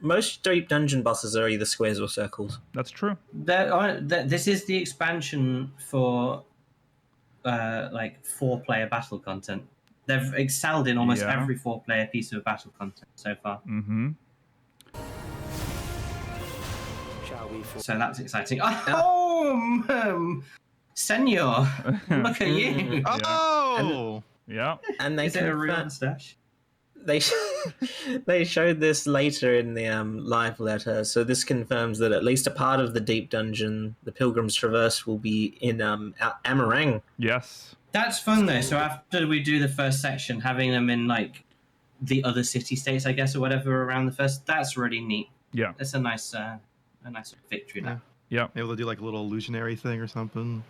Most deep dungeon bosses are either squares or circles. That's true. This is the expansion for like 4-player battle content. They've excelled in almost Yeah. every 4-player piece of battle content so far. Mm-hmm. Shall we for So that's exciting. Oh, Senor, look at you. Oh! Yeah. And they Is it a real confirm- mustache? they showed this later in the live letter, so this confirms that at least a part of the deep dungeon, the Pilgrim's Traverse, will be in Amarang. Yes. That's fun though. So after we do the first section, having them in like the other city states, I guess, or whatever around the first, that's really neat. Yeah. That's a nice victory. Yeah. Yeah. Able to do like a little illusionary thing or something.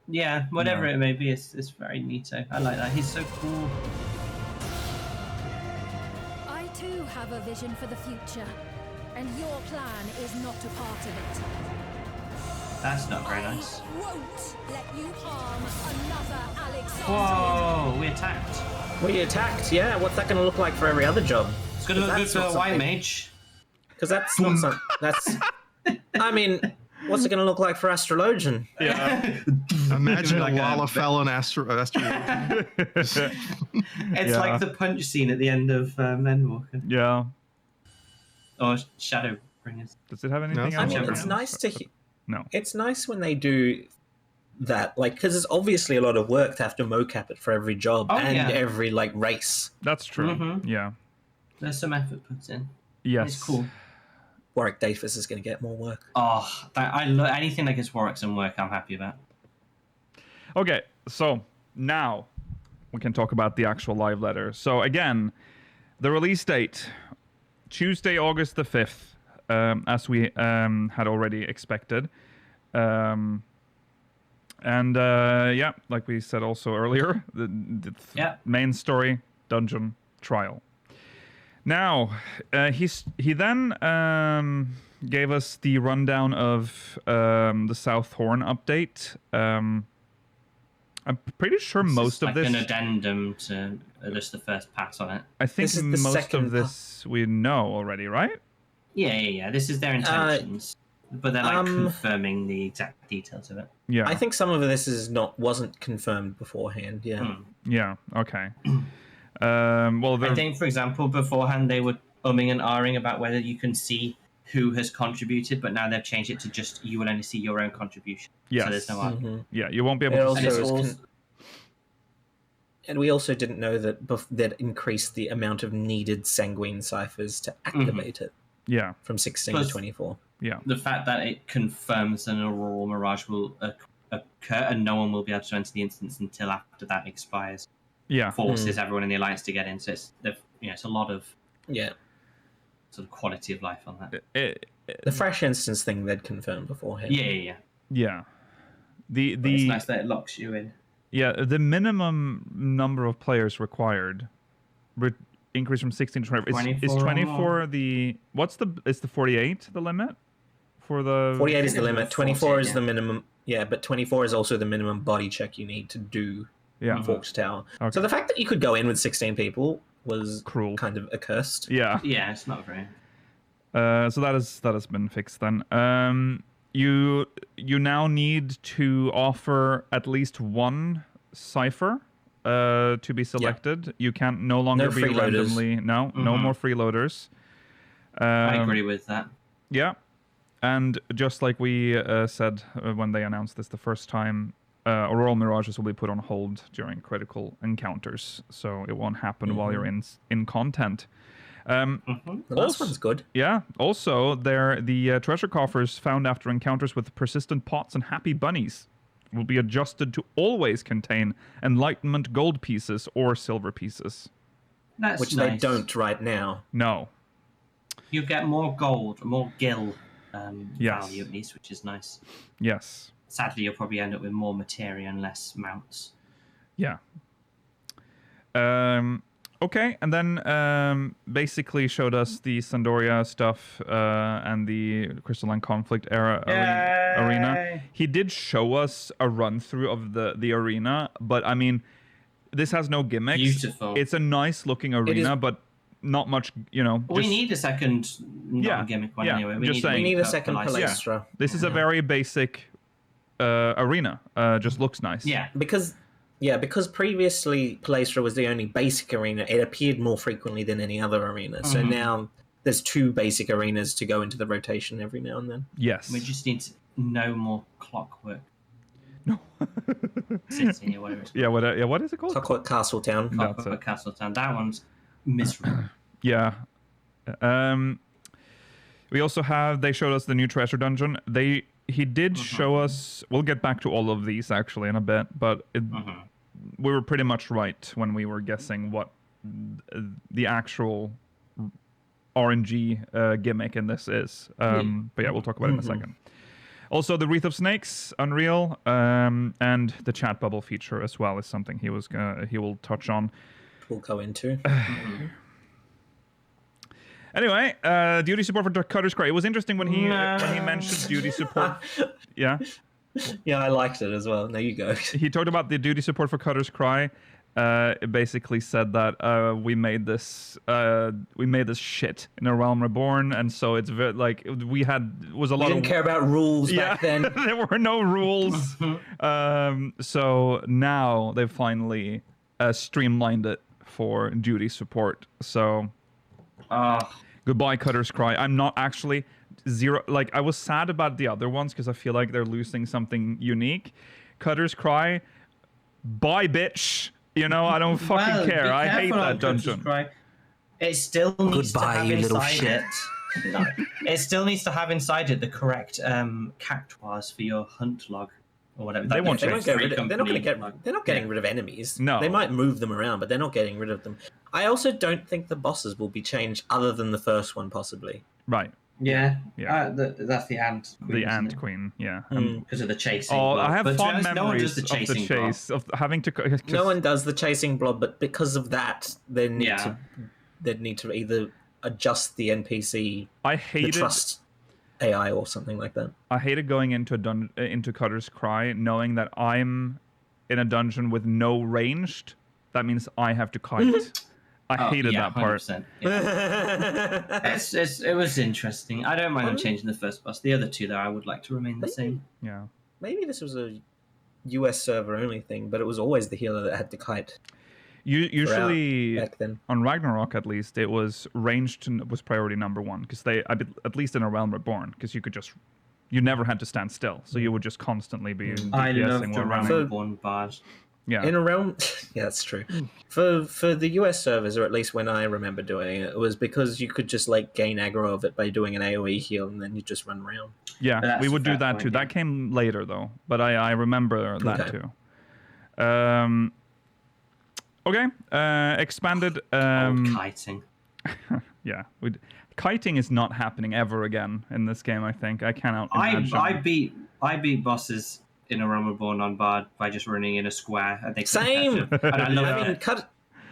Yeah, whatever Yeah. it may be, it's very neato. I like that. He's so cool. I too have a vision for the future, and your plan is not a part of it. That's not very nice. I won't let you harm another Alexandrian. Whoa, we attacked. We attacked, yeah. What's that going to look like for every other job? It's gonna look good That's for not a white something- mage. Because that's not some, that's. I mean, what's it going to look like for Astrologian? Yeah. Imagine Like a a- Lalafell It's Yeah. like the punch scene at the end of Menwalker. Yeah. Or Shadowbringers. Does it have anything it's I else? mean, Shadowbringers. it's nice to. No. It's nice when they do that, like, because it's obviously a lot of work to have to mocap it for every job Oh, and yeah. every like race. That's true. Mhm. Yeah. There's some effort put in. Yes. It's cool. Warwick Davis is going to get more work. Oh, I love anything that gets Warwick some work. I'm happy about. Okay, so now we can talk about the actual live letter. So again, the release date, Tuesday, August the 5th, as we had already expected. Yeah, like we said also earlier, the Yeah. main story, dungeon trial. Now, he then gave us the rundown of the South Horn update. I'm pretty sure most It's of like this. an addendum to at least the first pass on it. I think This is the most second of this we know already, right? Yeah. This is their intentions, but they're like confirming the exact details of it. Yeah. I think some of this wasn't confirmed beforehand. Yeah. Hmm. Yeah. Okay. Well, I they're think, for example, beforehand they were umming and ahhing about whether you can see who has contributed, but now they've changed it to just you will only see your own contribution. Yes. So there's no argument. Mhm. yeah. You won't be able It to also see. it's is all- And we also didn't know that that increased the amount of needed sanguine ciphers to activate it Yeah. from 16 Plus- to 24. Yeah. The fact that it confirms an Aurora Mirage will occur and no one will be able to enter the instance until after that expires. Yeah. Forces everyone in the alliance to get in. So it's a lot of Yeah. sort of quality of life on that. The fresh instance thing they'd confirmed beforehand. Yeah. Yeah. The But it's nice that it locks you in. Yeah, the minimum number of players required increase from 16 to 24. Is 24 or 24 the is the 48 the limit for the 48 is the it's limit. 40, 24 is yeah. the minimum. Yeah, but 24 is also the minimum body check you need to do Yeah. Forks Tower. Okay. So the fact that you could go in with 16 people was Cruel. kind of accursed. Yeah. Yeah, it's not very. So that has been fixed then. You now need to offer at least one cipher to be selected. You can't no longer No be freeloaders. randomly. No Mhm. more freeloaders. I agree with that. Yeah, and just like we said when they announced this the first time, Auroral Mirages will be put on hold during critical encounters, so it won't happen while you're in content. The last one's good. Yeah. Also, the treasure coffers found after encounters with persistent pots and happy bunnies will be adjusted to always contain enlightenment gold pieces or silver pieces. That's Which nice. they don't right now. No. You get more gold, more gil Yes. value at least, which is nice. Yes. Sadly, you'll probably end up with more materia and less mounts. Yeah. Okay, and then basically showed us the Sandoria stuff and the Crystalline Conflict era arena. He did show us a run through of the arena, but I mean, this has no gimmicks. Beautiful. It's a nice looking arena, but not much. We need a second non-gimmick one anyway. just saying. We need a purple second license. Palestra. This is a very basic arena. Just looks nice. Yeah. Because previously Palestra was the only basic arena, it appeared more frequently than any other arena. So now there's two basic arenas to go into the rotation every now and then. Yes. We just need no more clockwork. No. City or whatever it's called. What is it called? Clockwork Castletown. That's Clockwork it. Castletown. That one's miserable. Yeah. We also they showed us the new treasure dungeon. He did show us, we'll get back to all of these actually in a bit, but we were pretty much right when we were guessing what the actual RNG gimmick in this is. But yeah, we'll talk about it in a second. Also, the Wreath of Snakes, Unreal, and the chat bubble feature as well is something he will touch on. We'll go into. Anyway, duty support for Cutter's Cry. It was interesting when he mentioned duty support. Yeah, Yeah, I liked it as well. There you go. he talked about the duty support for Cutter's Cry, it basically said that we made this shit in A Realm Reborn, and so it's very like we was a lot We didn't of care about rules back then. there were no rules. So now they've finally streamlined it for duty support. So goodbye, Cutter's Cry. I'm not actually like I was sad about the other ones because I feel like they're losing something unique. Cutter's Cry, bye, bitch. You know, I don't fucking care. I hate that dungeon. It still needs Goodbye, to have you little inside shit. it. No, it still needs to have inside it the correct cactuars for your hunt log or whatever. They won't They won't get rid of, they're not going to company get. They're not getting rid of enemies. No. They might move them around, but they're not getting rid of them. I also don't think the bosses will be changed, other than the first one, possibly. Right. Yeah, Yeah. That's the ant. Queen, The Ant Queen, yeah. because of the chasing. Oh, blob. I have But to be fond honest, no one memories does of the chase, of having to... No one does the chasing blob, but because of that, they need Yeah. to. They need to either adjust the NPC, I the hated... trust AI, or something like that. I hated going into into Cutter's Cry knowing that I'm in a dungeon with no ranged. That means I have to kite. I hated that part. 100%, yeah. It was interesting. I don't mind them changing the first boss. The other two, though, I would like to remain the same. Yeah. Maybe this was a US server only thing, but it was always the healer that had to kite. Usually, back then. on Ragnarok at least, it was ranged was priority number one because at least in A Realm Reborn, because you never had to stand still, so you would just constantly be I DPSing love the while running. Realm Reborn bars. Yeah. In a realm, yeah, that's true. For the US servers, or at least when I remember doing it, it was because you could just like gain aggro of it by doing an AOE heal, and then you just run around. Yeah, That's we a would do fair that point, too. yeah. That came later though, but I remember that Okay. too. Okay, expanded. Kiting. Yeah, kiting is not happening ever again in this game. I think I cannot imagine. I beat bosses in A Realm Reborn on Bard by just running in a square. And they couldn't Same. catch 'em. And I love I mean, it.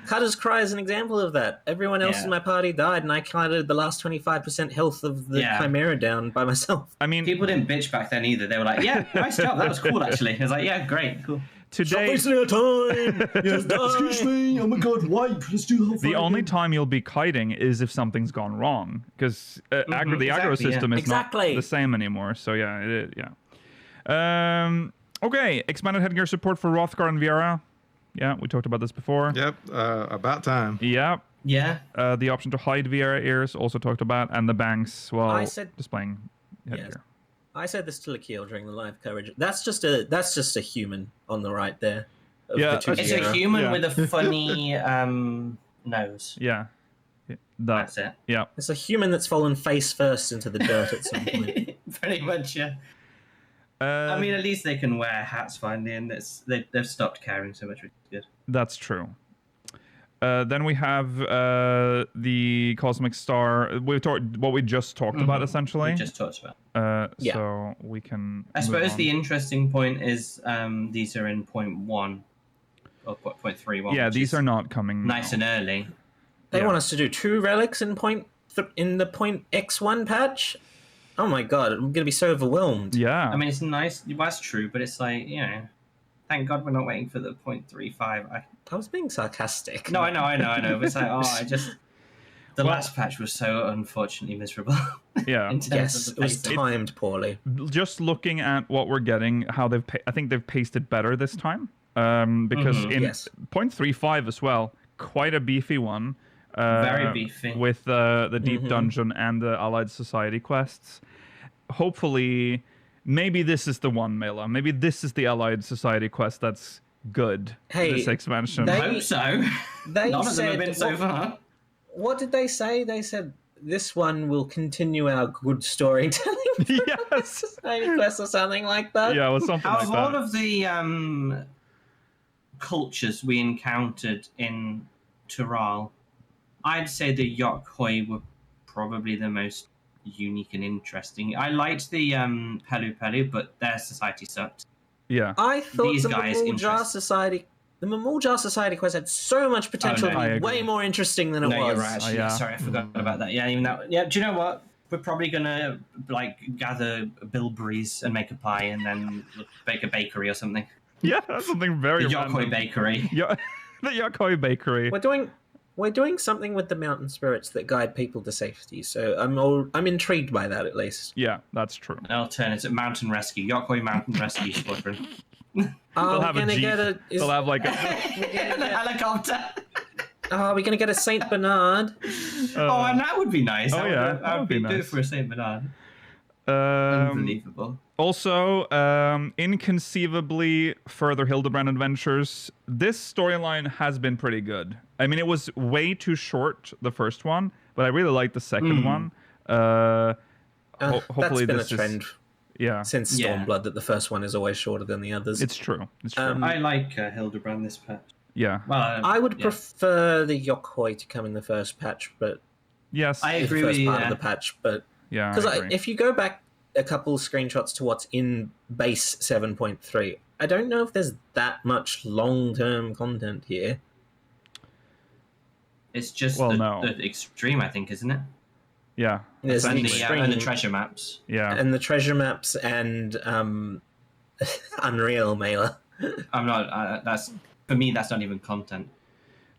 Cutter's Cry is an example of that. Everyone else Yeah. in my party died, and I kited the last 25% health of the Yeah. Chimera down by myself. I mean, People didn't bitch back then either. They were like, "Yeah, nice job. That was cool, actually." I was like, "Yeah, great, cool." today our time. Just die. me. Oh my god, wipe. Let's do the only time you'll be kiting is if something's gone wrong, because the aggro exactly, yeah. system is Exactly. not the same anymore. So yeah, yeah. Okay, expanded headgear support for Hrothgar and Viera. Yeah, we talked about this before. Yep, about time. Yeah. Yeah. The option to hide Viera ears also talked about, and the banks while I said- displaying headgear. Yes. I said this to Lakil during the live coverage. That's just a human on the right there. of Yeah, the two It's Viera. a human Yeah. with a funny nose. Yeah. That's it. Yeah. It's a human that's fallen face first into the dirt at some point. Pretty much, yeah. I mean, at least they can wear hats finally, and they've stopped caring so much, which is good. That's true. Then we have the Cosmic Star. What we just talked about, essentially. We just talked about. Yeah. So we can. I move suppose on. the interesting point is these are in 0.1 or 0.31. Yeah, which these is are not coming. nice now. and early. They Yeah. want us to do 2 relics in in the point X1 patch. Oh my god, I'm gonna be so overwhelmed. Yeah. I mean, it's nice. Well, that's true, but it's like, thank God we're not waiting for the 0.35. I was being sarcastic. No, I know. But it's like, the Well- last patch was so unfortunately miserable. Yeah. in terms Yes, of it the was pacing. timed poorly. Just looking at what we're getting, how I think they've paced it better this time. Because in Yes. 0.35 as well, quite a beefy one. Very beefy. With the Deep Dungeon and the Allied Society quests. Hopefully, maybe this is the one, Mela. Maybe this is the Allied Society quest that's good. Hey, this expansion. I hope so. They None of them said have been so far. What did they say? They said this one will continue our good storytelling. Yes. Society quest or something like that. Yeah, it was something Out like of all that. of the cultures we encountered in Tural, I'd say the Yokhoi were probably the most unique and interesting. I liked the Pelu Pelu, but their society sucked. Yeah. I thought These the guys Mamul Jar interesting. Society, the Mamul Jar Society quest had so much potential no, I to be agree. way more interesting than it No, was. you're right. Actually, yeah. Sorry, I forgot about that. Yeah, even that. Yeah, do you know what? We're probably gonna gather bilberries and make a pie, and then bake a bakery or something. Yeah, that's something very The random. Yokhoi bakery. Yeah. The Yakoi Bakery. We're doing something with the mountain spirits that guide people to safety. So I'm intrigued by that at least. Yeah, that's true. An alternative mountain rescue, Yokoi Mountain Rescue Squadron. They'll have a jeep. They'll have like a... Helicopter. Oh, we're gonna get a Saint Bernard. Oh, and that would be nice. Oh, yeah, that would be do it nice. for a Saint Bernard. Unbelievable. Also, inconceivably further Hildebrand adventures. This storyline has been pretty good. I mean, it was way too short, the first one, but I really liked the second one. Hopefully that's been this a trend since Yeah. Stormblood that the first one is always shorter than the others. It's true. It's true. I like Hildebrand this patch. Yeah. Well, I would prefer the Yokoi to come in the first patch, but Yes. I the agree first with you. part of the patch. But Yeah. because I agree. if you go back a couple screenshots to what's in base 7.3, I don't know if there's that much long-term content here. It's just Well, the, no. the extreme, I think, isn't it? Yeah. There's an And extreme, and the treasure maps. Yeah. and the treasure maps and Unreal Mailer. I'm not. That's for me. That's not even content.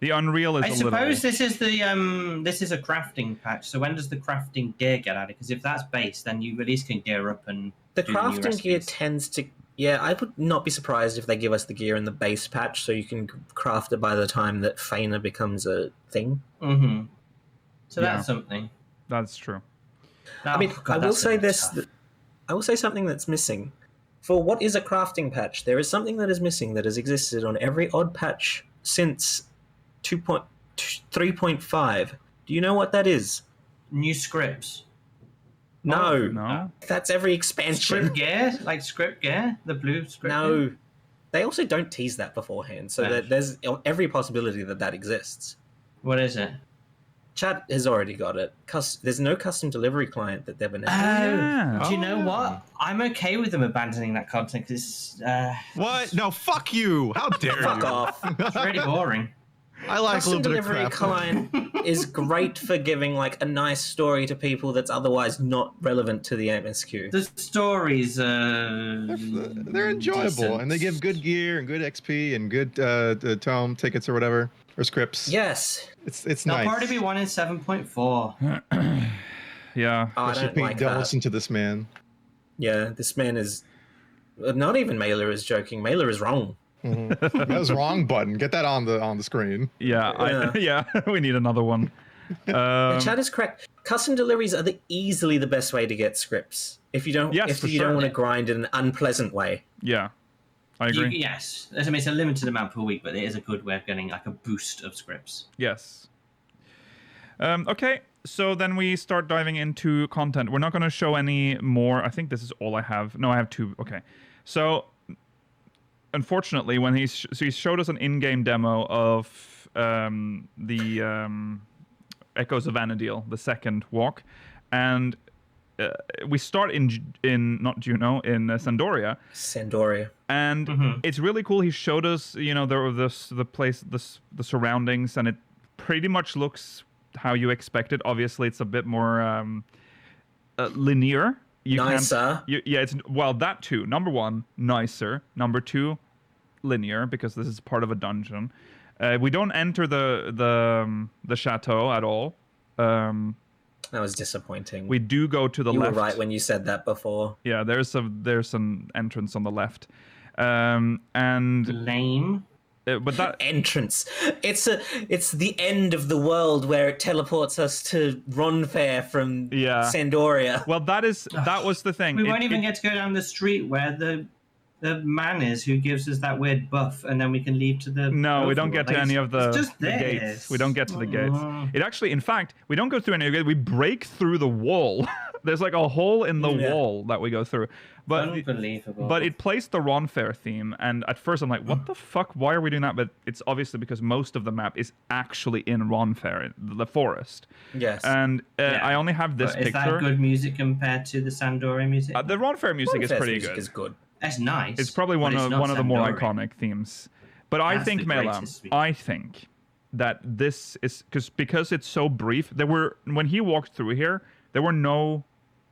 The Unreal is I a little... suppose this is the this is a crafting patch. So when does the crafting gear get added? Because if that's base, then you at least can gear up and The do new crafting gear recipes. tends to... Yeah, I would not be surprised if they give us the gear in the base patch so you can craft it by the time that Feina becomes a thing. Mm-hmm. So Yeah. that's something. That's true. I mean, God, I will that's say gonna be this. tough. I will say something that's missing. For what is a crafting patch, there is something that is missing that has existed on every odd patch since 3.5. Do you know what that is? New scripts. No. No? That's every expansion. Script gear? Like script gear? The blue script gear? No. They also don't tease that beforehand, so that there's every possibility that that exists. What is it? Chat has already got it. There's no custom delivery client that they've enabled. Yeah. Do you know what? I'm okay with them abandoning that content because What? No, fuck you! How dare you? Fuck off. it's really boring. I like a Custom little bit of delivery crap. client is great for giving like a nice story to people that's otherwise not relevant to the MSQ. The stories They're enjoyable, decent. and they give good gear and good XP and good tome tickets or whatever, or scripts. Yes. It's They'll nice. probably be one in 7.4. Yeah. Oh, I Especially don't Pete, like don't that. listen to this man. Yeah, this man is... Not even Mailer is joking. Mailer is wrong. That was wrong button. Get that on the screen. Yeah. Yeah. We need another one. The chat is correct. Custom deliveries are easily the best way to get scripts. If you don't, Yes, for if you sure. don't want to grind in an unpleasant way. Yeah. I agree. Yes. I mean, it's a limited amount per week, but it is a good way of getting like a boost of scripts. Yes. Okay, so then we start diving into content. We're not going to show any more. I think this is all I have. No, I have two. Okay. So, unfortunately, when he showed us an in-game demo of the Echoes of Vana'diel, the second walk, and we start in not Juno, in Sandoria. Sandoria. And it's really cool. He showed us, the place, the surroundings, and it pretty much looks how you expected. Obviously, it's a bit more linear. Nicer. It's that too. Number one, nicer. Number two, linear, because this is part of a dungeon. We don't enter the chateau at all. That was disappointing. We do go to the you left. were right when you said that before. Yeah, there's an entrance on the left, and Lame. but that Entrance. It's the end of the world where it teleports us to Ronfair from Sandoria. well, that was the thing. We won't even get to go down the street where the man is who gives us that weird buff, and then we can leave to the... No, we don't get to any of the it's just gates. this. We don't get to the gates. It actually, in fact, we don't go through any of the gates. We break through the wall. There's like a hole in the wall that we go through. But Unbelievable. But it plays the Ron Fair theme, and at first I'm like, what the fuck? Why are we doing that? But it's obviously because most of the map is actually in Ron Fair, the forest. Yes. And I only have this But is picture. that good music compared to the Sandoria music? The Ron Fair music is Ronfair's pretty music good. is good. That's nice. It's probably but one it's of not the more Sandoria. iconic themes. But I That's think, the Mela, greatest music. I think that this is because it's so brief. When he walked through here, there were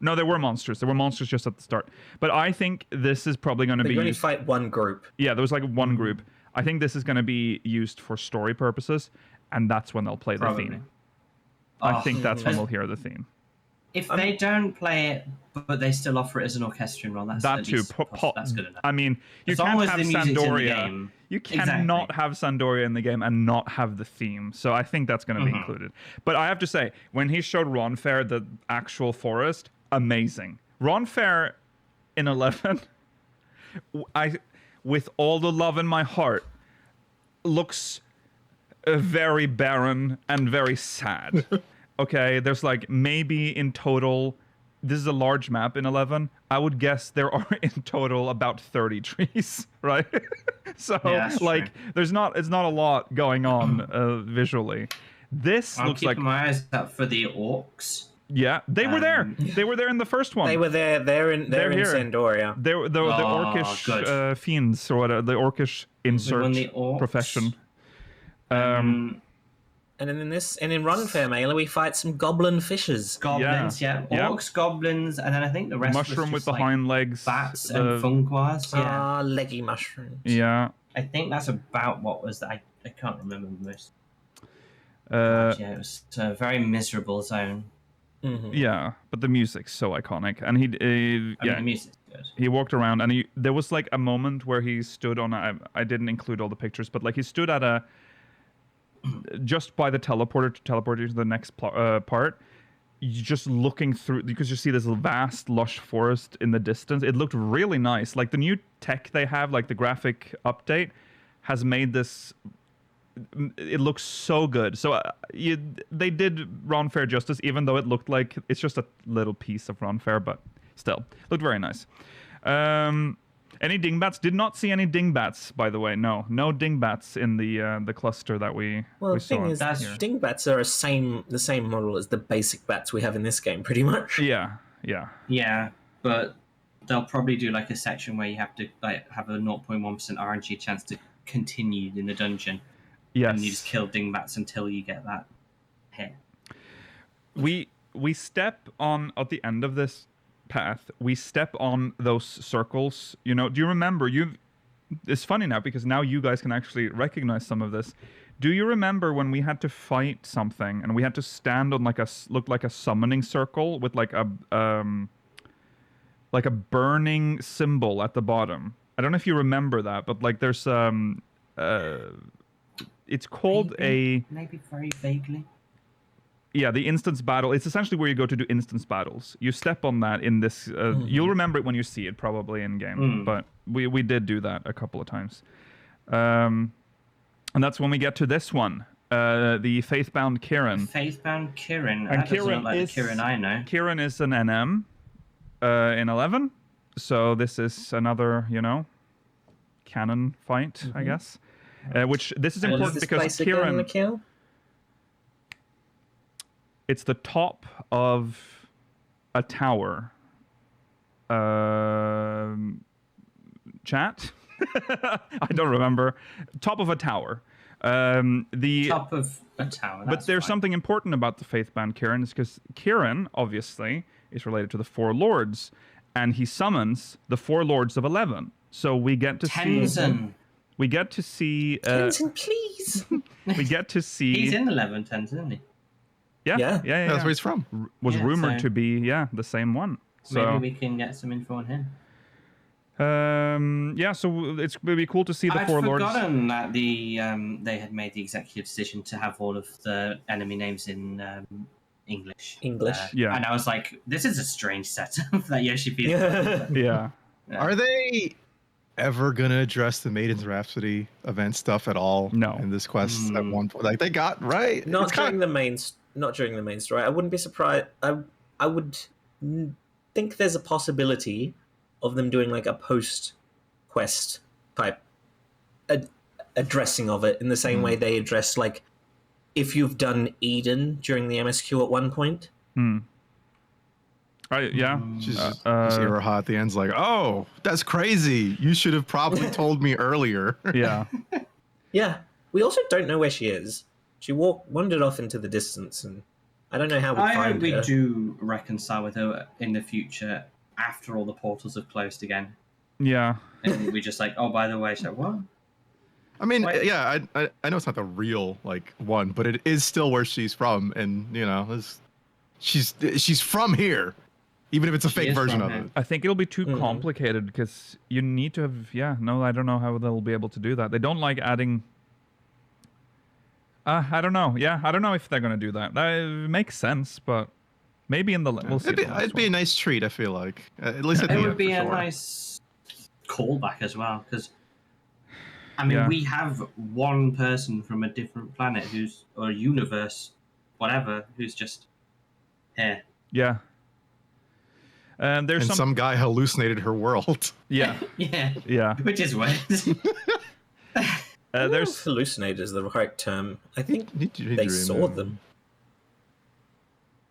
there were monsters. There were monsters just at the start. But I think this is probably going to But be you only fight one group. Yeah, there was like one group. I think this is going to be used for story purposes, and that's when they'll play the Probably. theme. I Oh, think that's when we'll hear the theme. If they don't play it, but they still offer it as an orchestrion role, that's That at too. least that's good enough. I mean, you As long can't as have the music's in the Sandoria. game. You cannot have Sandoria in the game and not have the theme. So I think that's going to be included. But I have to say, when he showed Ron Fair the actual forest, amazing. Ron Fair in 11, with all the love in my heart, looks very barren and very sad. Okay, there's like maybe in total, this is a large map in 11. I would guess there are in total about 30 trees, right? So like it's not a lot going on visually. This looks like my eyes out for the orcs. Yeah, they were there. They were there in the first one. They were there. They're in here. Sandoria. They're the orcish fiends or whatever, the orcish insert profession. And then in Run Fair Mailer, we fight some goblin fishes. Goblins, yeah. Orcs, goblins, and then I think the rest mushroom was with the hind legs. Bats and funguas, yeah. Leggy mushrooms. Yeah. I think that's about what was that. I can't remember most. It was a very miserable zone. Mm-hmm. Yeah, but the music's so iconic, and he the music's good. He walked around, and there was like a moment where he stood on. I didn't include all the pictures, but like he stood at a just by the teleporter to teleport you to the next part. Just looking through, because you see this vast lush forest in the distance. It looked really nice. Like the new tech they have, like the graphic update, has made this. It looks so good. So they did Ron Fair justice, even though it looked like it's just a little piece of Ron Fair, but still looked very nice. Any dingbats? Did not see any dingbats, by the way. No dingbats in the cluster that we Well, the saw. thing is, dingbats are the same model as the basic bats we have in this game, pretty much. Yeah. Yeah, but they'll probably do like a section where you have to like have a 0.1% RNG chance to continue in the dungeon. Yes. And you just kill dingbats until you get that hit. We step on at the end of this path. We step on those circles. You know, do you remember? It's funny now because now you guys can actually recognize some of this. Do you remember when we had to fight something and we had to stand on looked like a summoning circle with like a burning symbol at the bottom? I don't know if you remember that, but like there's it's called maybe very vaguely. Yeah, the instance battle. It's essentially where you go to do instance battles. You step on that in this. You'll remember it when you see it, probably in game. But we did do that a couple of times, and that's when we get to this one, the Faithbound Kirin. Faithbound Kirin. And that doesn't look like the Kirin I know. Kirin is an NM in 11, so this is another canon fight, I guess. Which this is important because Kirin. It's the top of a tower. Chat? I don't remember. Top of a tower. Top of a tower. But there's something important about the Faithbound Kirin, is because Kirin, obviously, is related to the Four Lords, and he summons the Four Lords of 11. So we get to Tenzin. We get to see. Tenzin, please. We get to see. He's in 11, Tenzin, isn't he? Yeah. That's where he's from. Was rumored to be the same one. So maybe we can get some info on him. So it's going to be cool to see the Four Lords. I'd forgotten that they had made the executive decision to have all of the enemy names in English. Yeah. And I was like, this is a strange setup that Yoshi P. Yeah. Are they ever gonna address the Maiden's Rhapsody event stuff at all? No. In this quest at one point, like they got right. Not during the main story. I wouldn't be surprised. I would think there's a possibility of them doing like a post quest type addressing of it in the same way they address like if you've done Eden during the MSQ at one point. Just Iroha at the end's like, oh, that's crazy. You should have probably told me earlier. Yeah. Yeah. We also don't know where she is. She wandered off into the distance, and I don't know how we find her. I hope we do reconcile with her in the future after all the portals have closed again. Yeah. And we just like, oh, by the way, so what? I mean, Right. yeah, I know it's not the real like one, but it is still where she's from, and she's from here, even if it's a She fake is version from of here. it. I think it'll be too complicated because you need to have. Yeah, no, I don't know how they'll be able to do that. They don't like adding. I don't know. Yeah, I don't know if they're gonna do that. That makes sense, but maybe in the we'll see. It'd be a nice treat. I feel like at least at the It end, would be for a sure. nice callback as well, because I mean, Yeah. we have one person from a different planet or universe, whatever, who's just here. Yeah. There's And some guy hallucinated her world. Yeah. Yeah, Yeah. which is weird. There's hallucinate is the right term. I think He they dreamed saw it. them.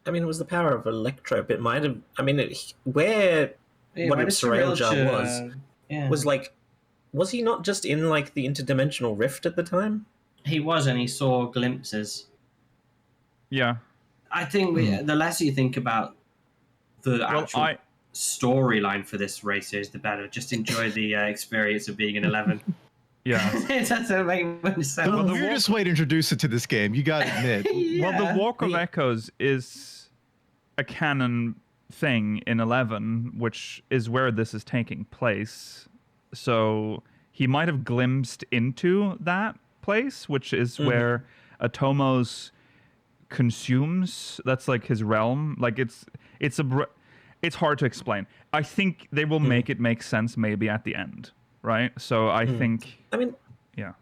I mean, it was the power of Electro. It might have. I mean, where Yeah, what but if it's real Sorelja to- was yeah. was like, was he not just in like the interdimensional rift at the time? He was, and he saw glimpses. yeah. I think the less you think about the Well, actual storyline for this race series, the better. Just enjoy the experience of being an 11. Yeah. It doesn't make much sense. Well, the The weirdest way to introduce it to this game, you gotta admit. Well, Yeah. the Walk of Echoes is a canon thing in 11, which is where this is taking place. So he might have glimpsed into that place, which is where Atomos consumes. That's like his realm. Like it's hard to explain. I think they will make it make sense maybe at the end, right? So I think, I mean, yeah.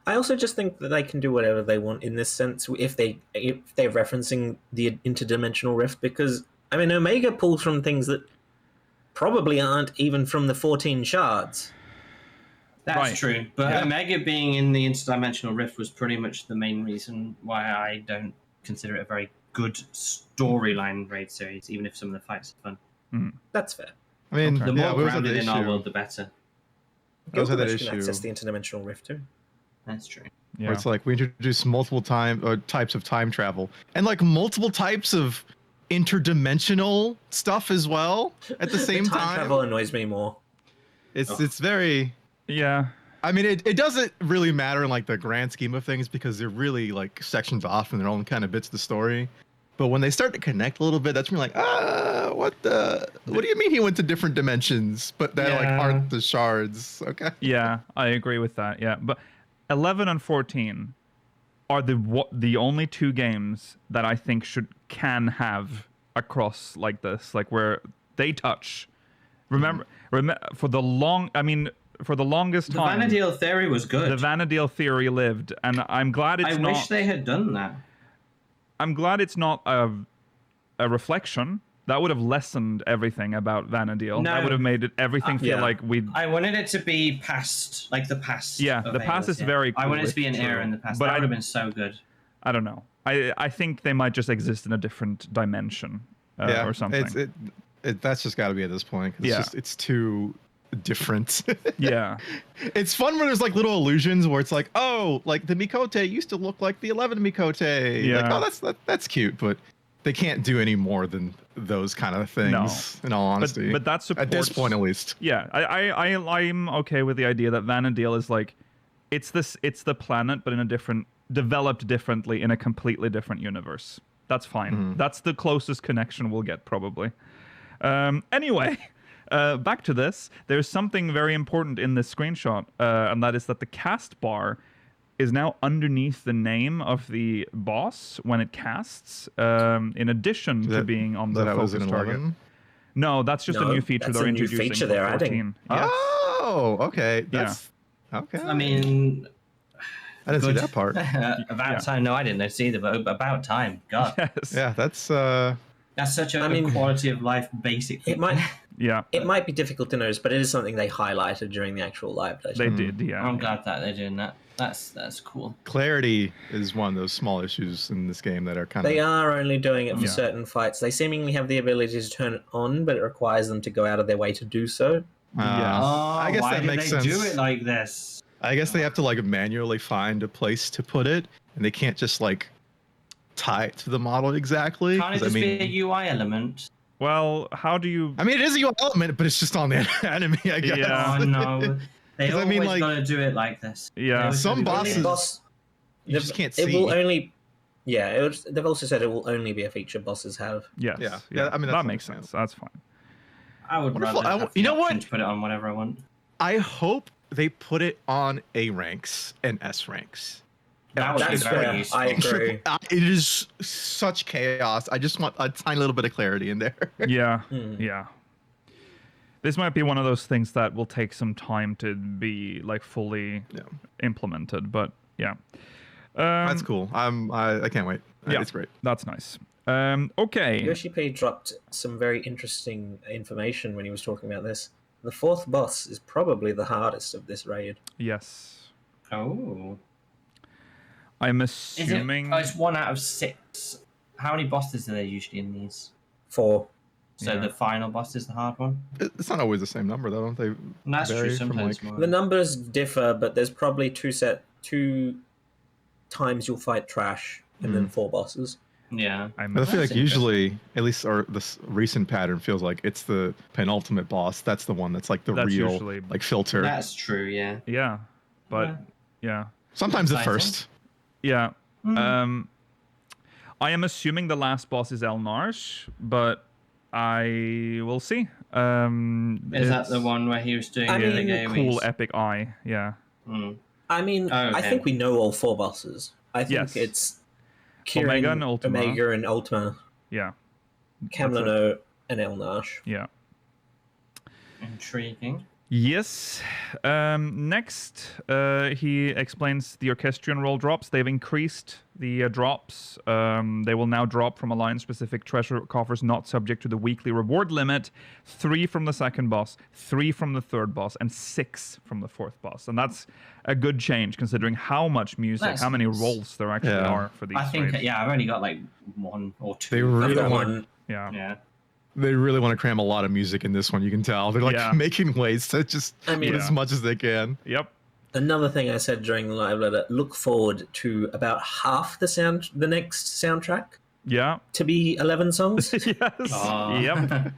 I also just think that they can do whatever they want in this sense if they're referencing the interdimensional rift, because I mean, Omega pulls from things that probably aren't even from the 14 shards. That's Right. true. But Yeah. Omega being in the interdimensional rift was pretty much the main reason why I don't consider it a very good storyline raid series, even if some of the fights are fun. That's fair. I mean, The yeah, more we always had grounded the in our issue. world, the better. We always had that Gilgamesh can access issue the interdimensional rift too. That's true. Yeah. where it's like we introduced multiple types of time travel and like multiple types of interdimensional stuff as well at the same time time. travel annoys me more. It's very. Yeah. I mean, it doesn't really matter in like the grand scheme of things because they're really like sections off in their own kind of bits of the story. But when they start to connect a little bit, that's when you're like, what do you mean he went to different dimensions, but that like Yeah. aren't the shards? Okay. Yeah, I agree with that. Yeah, but 11 and 14 are the only two games that I think can have a cross like this, like where they touch. Remember for the longest The time, Vanadil theory was good. the Vanadil theory lived, and I'm glad it's I not. wish they had done that. I'm glad it's not a reflection. That would have lessened everything about Vanadil. No. That would have made everything feel Yeah. like we'd. I wanted it to be past, like the past. Yeah, of the past Ayla's, is very I cool, wanted it to be an it's era true. in the past. But That I- would have been so good. I don't know. I think they might just exist in a different dimension or something. That's just got to be at this point. 'Cause Yeah. it's too different. Yeah. It's fun when there's like little illusions where it's like, oh, like the Mikote used to look like the 11 Mikote. Yeah. Like, oh, that's cute, but they can't do any more than those kind of things. In all honesty, But that supports. at this point, at least. Yeah, I'm okay with the idea that Vanadil is like, it's the planet, but developed differently in a completely different universe. That's fine. That's the closest connection we'll get probably. Anyway. Back to this, there's something very important in this screenshot, and that is that the cast bar is now underneath the name of the boss when it casts, in addition to being on the was focus in target. 11? No, that's just a No, new feature that's they're a new introducing feature for they're 14. adding. Yes. Oh, okay. That's okay. I mean, I didn't see good. that part. About time. No, I didn't notice either. But about time. God, Yes. Yeah, that's that's such a quality of life basic thing. It might Yeah. it might be difficult to notice, but it is something they highlighted during the actual live They session. did, yeah. I'm glad that they're doing that. That's cool. clarity is one of those small issues in this game that are kind of. They are only doing it for Yeah. certain fights. They seemingly have the ability to turn it on, but it requires them to go out of their way to do so. Yeah. Oh, I guess why that did makes they sense. do it like this? I guess they have to like manually find a place to put it, and they can't just like tie it to the model exactly. Can't it 'cause, just be a UI element? Well, how do you... I mean, it is a UI element, but it's just on the enemy, I guess. Yeah. Oh no. They 'Cause I always mean, like- gotta do it like this. Yeah. They always Some gotta do it. bosses- You just can't It see. will only. Yeah, they've also said it will only be a feature bosses have. Yes. Yeah, I mean, that that's makes sense. That's fine. I would Wonderful. rather have You the know what? option to put it on whatever I want. I hope they put it on A ranks and S ranks. That would be That's very fair. useful. I agree. It is such chaos. I just want a tiny little bit of clarity in there. Yeah. Yeah. This might be one of those things that will take some time to be like fully implemented, but yeah. That's cool. I can't wait. Yeah, It's great. That's nice. Okay. Yoshi P dropped some very interesting information when he was talking about this. The fourth boss is probably the hardest of this raid. Yes. Oh. I'm Is assuming. it? Oh, it's 1 out of 6. How many bosses are there usually in these? 4. So Yeah. the final boss is the hard one? It's not always the same number, though, don't they? That's vary true. from, Sometimes like- more. The numbers differ, but there's probably two times you'll fight Trash and then 4 bosses. Yeah. I'm, But I feel That's like usually, at least or this recent pattern feels like it's the penultimate boss. That's the one that's like the That's real usually- like filter. That's true, yeah. yeah. But yeah. Sometimes the Exciting. first. Yeah. Hmm. I am assuming the last boss is El Narsh, but I will see. Is that it's the one where he was doing I the mean, game? cool epic eye? Yeah. Mm. I mean, Oh, I okay. think we know all 4 bosses. I think Yes. it's Kirin, Omega and Ultima. Omega and Ultima, Yeah. Kamlano, and Elnash. Yeah. Intriguing. Yes. Next, he explains the orchestrion roll drops. They've increased the drops. They will now drop from Alliance-specific treasure coffers not subject to the weekly reward limit. 3 from the second boss, 3 from the third boss, and 6 from the fourth boss. And that's a good change considering how much music, That's how many nice. rolls there actually Yeah. are for these I think, raids. yeah, I've only got like 1 or 2. They I've really got want. one. Yeah. Yeah. They really want to cram a lot of music in this one. You can tell they're like Yeah. making ways to just I mean- put as much as they can. Yep. Another thing I said during the live letter: look forward to about half the next soundtrack Yeah. to be 11 songs. Yes.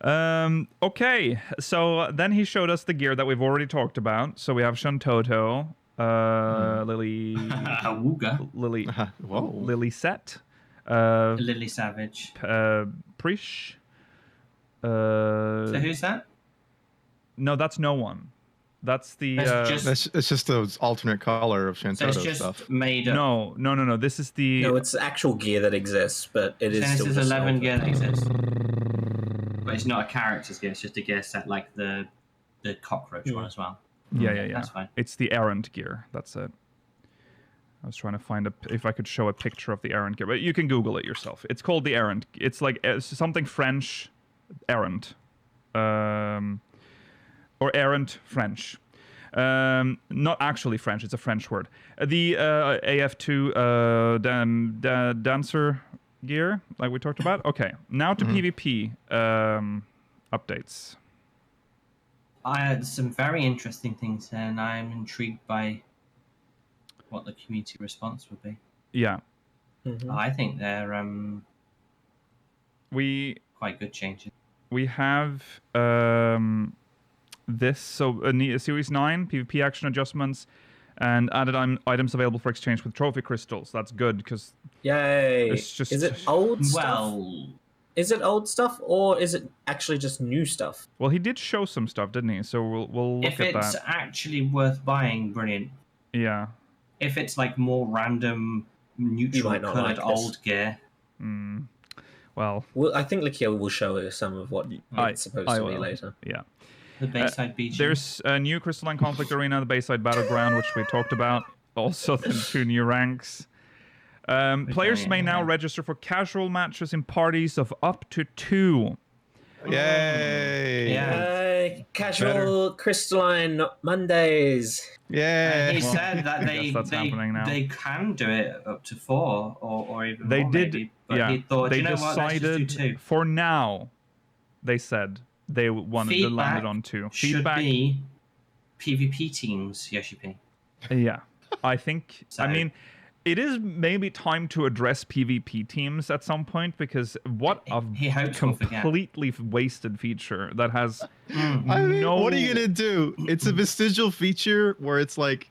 Yep. Okay, so then he showed us the gear that we've already talked about. So we have Shantoto, Lily, Wooga. Whoa. Lily Set, Lily Savage. Prish. So who's that? No, that's no one. That's the. That's just- It's just those alternate color of So it's Shantoto just stuff. made up. No. This is the. No, it's actual gear that exists, but it is This still is just 11 sold. gear that exists. But it's not a character's gear, it's just a gear set like the cockroach one as well. Yeah. That's fine. It's the errant gear. That's it. I was trying to find if I could show a picture of the errant gear, but you can Google it yourself. It's called the errant. It's like something French, errant, or errant French. Not actually French. It's a French word. The AF2 dancer gear, like we talked about. Okay, now to PvP updates. I had some very interesting things here, and I'm intrigued by what the community response would be. Yeah, I think they're we quite good changes. we have this. So a Series 9 PvP action adjustments and added items available for exchange with trophy crystals. That's good because Yay! It's just- Is it old stuff? Well, Is it old stuff or is it actually just new stuff? well, he did show some stuff, didn't he? So we'll look if at it's that. actually worth buying, brilliant. Yeah. If it's like more random, neutral might not coloured like this. old gear, Well, Well, I think Likio will show us some of what it's supposed to be will. later. Yeah. the Bayside BG. There's a new Crystalline Conflict Arena, the Bayside Battleground, which we talked about. Also, the 2 new ranks. Players may now register for casual matches in parties of up to 2. Yay! Yeah. Casual crystalline Mondays. Yeah. He said that I guess that's happening now. they can do it up to 4 or even They more did, maybe, but yeah. he thought, They you know what, let's just do decided 2. for now. They said they wanted to land it on 2. should be PvP teams, Yoshi P. Yeah, I think. I So- mean, It is maybe time to address PvP teams at some point, because what a He hopes we'll forget. completely wasted feature that has I mean, no... what are you gonna do? It's a vestigial feature where it's like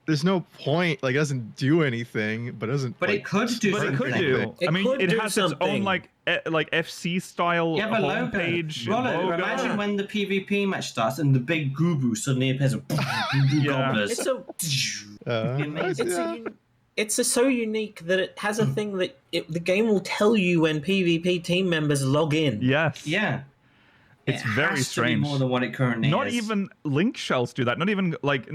there's no point, like it doesn't do anything, but doesn't. But like, it could do But it could something. do. I mean, could it do has its something. own like FC style Yeah, but logo. homepage. Rollo, logo. imagine when the PvP match starts and the big Gubu suddenly appears with gobblers. It's a Amazing. it's so unique that it has a thing that the game will tell you when PvP team members log in. Yes. Yeah. It's It very has strange. To be more than what it currently Not is. even link shells do that. Not even like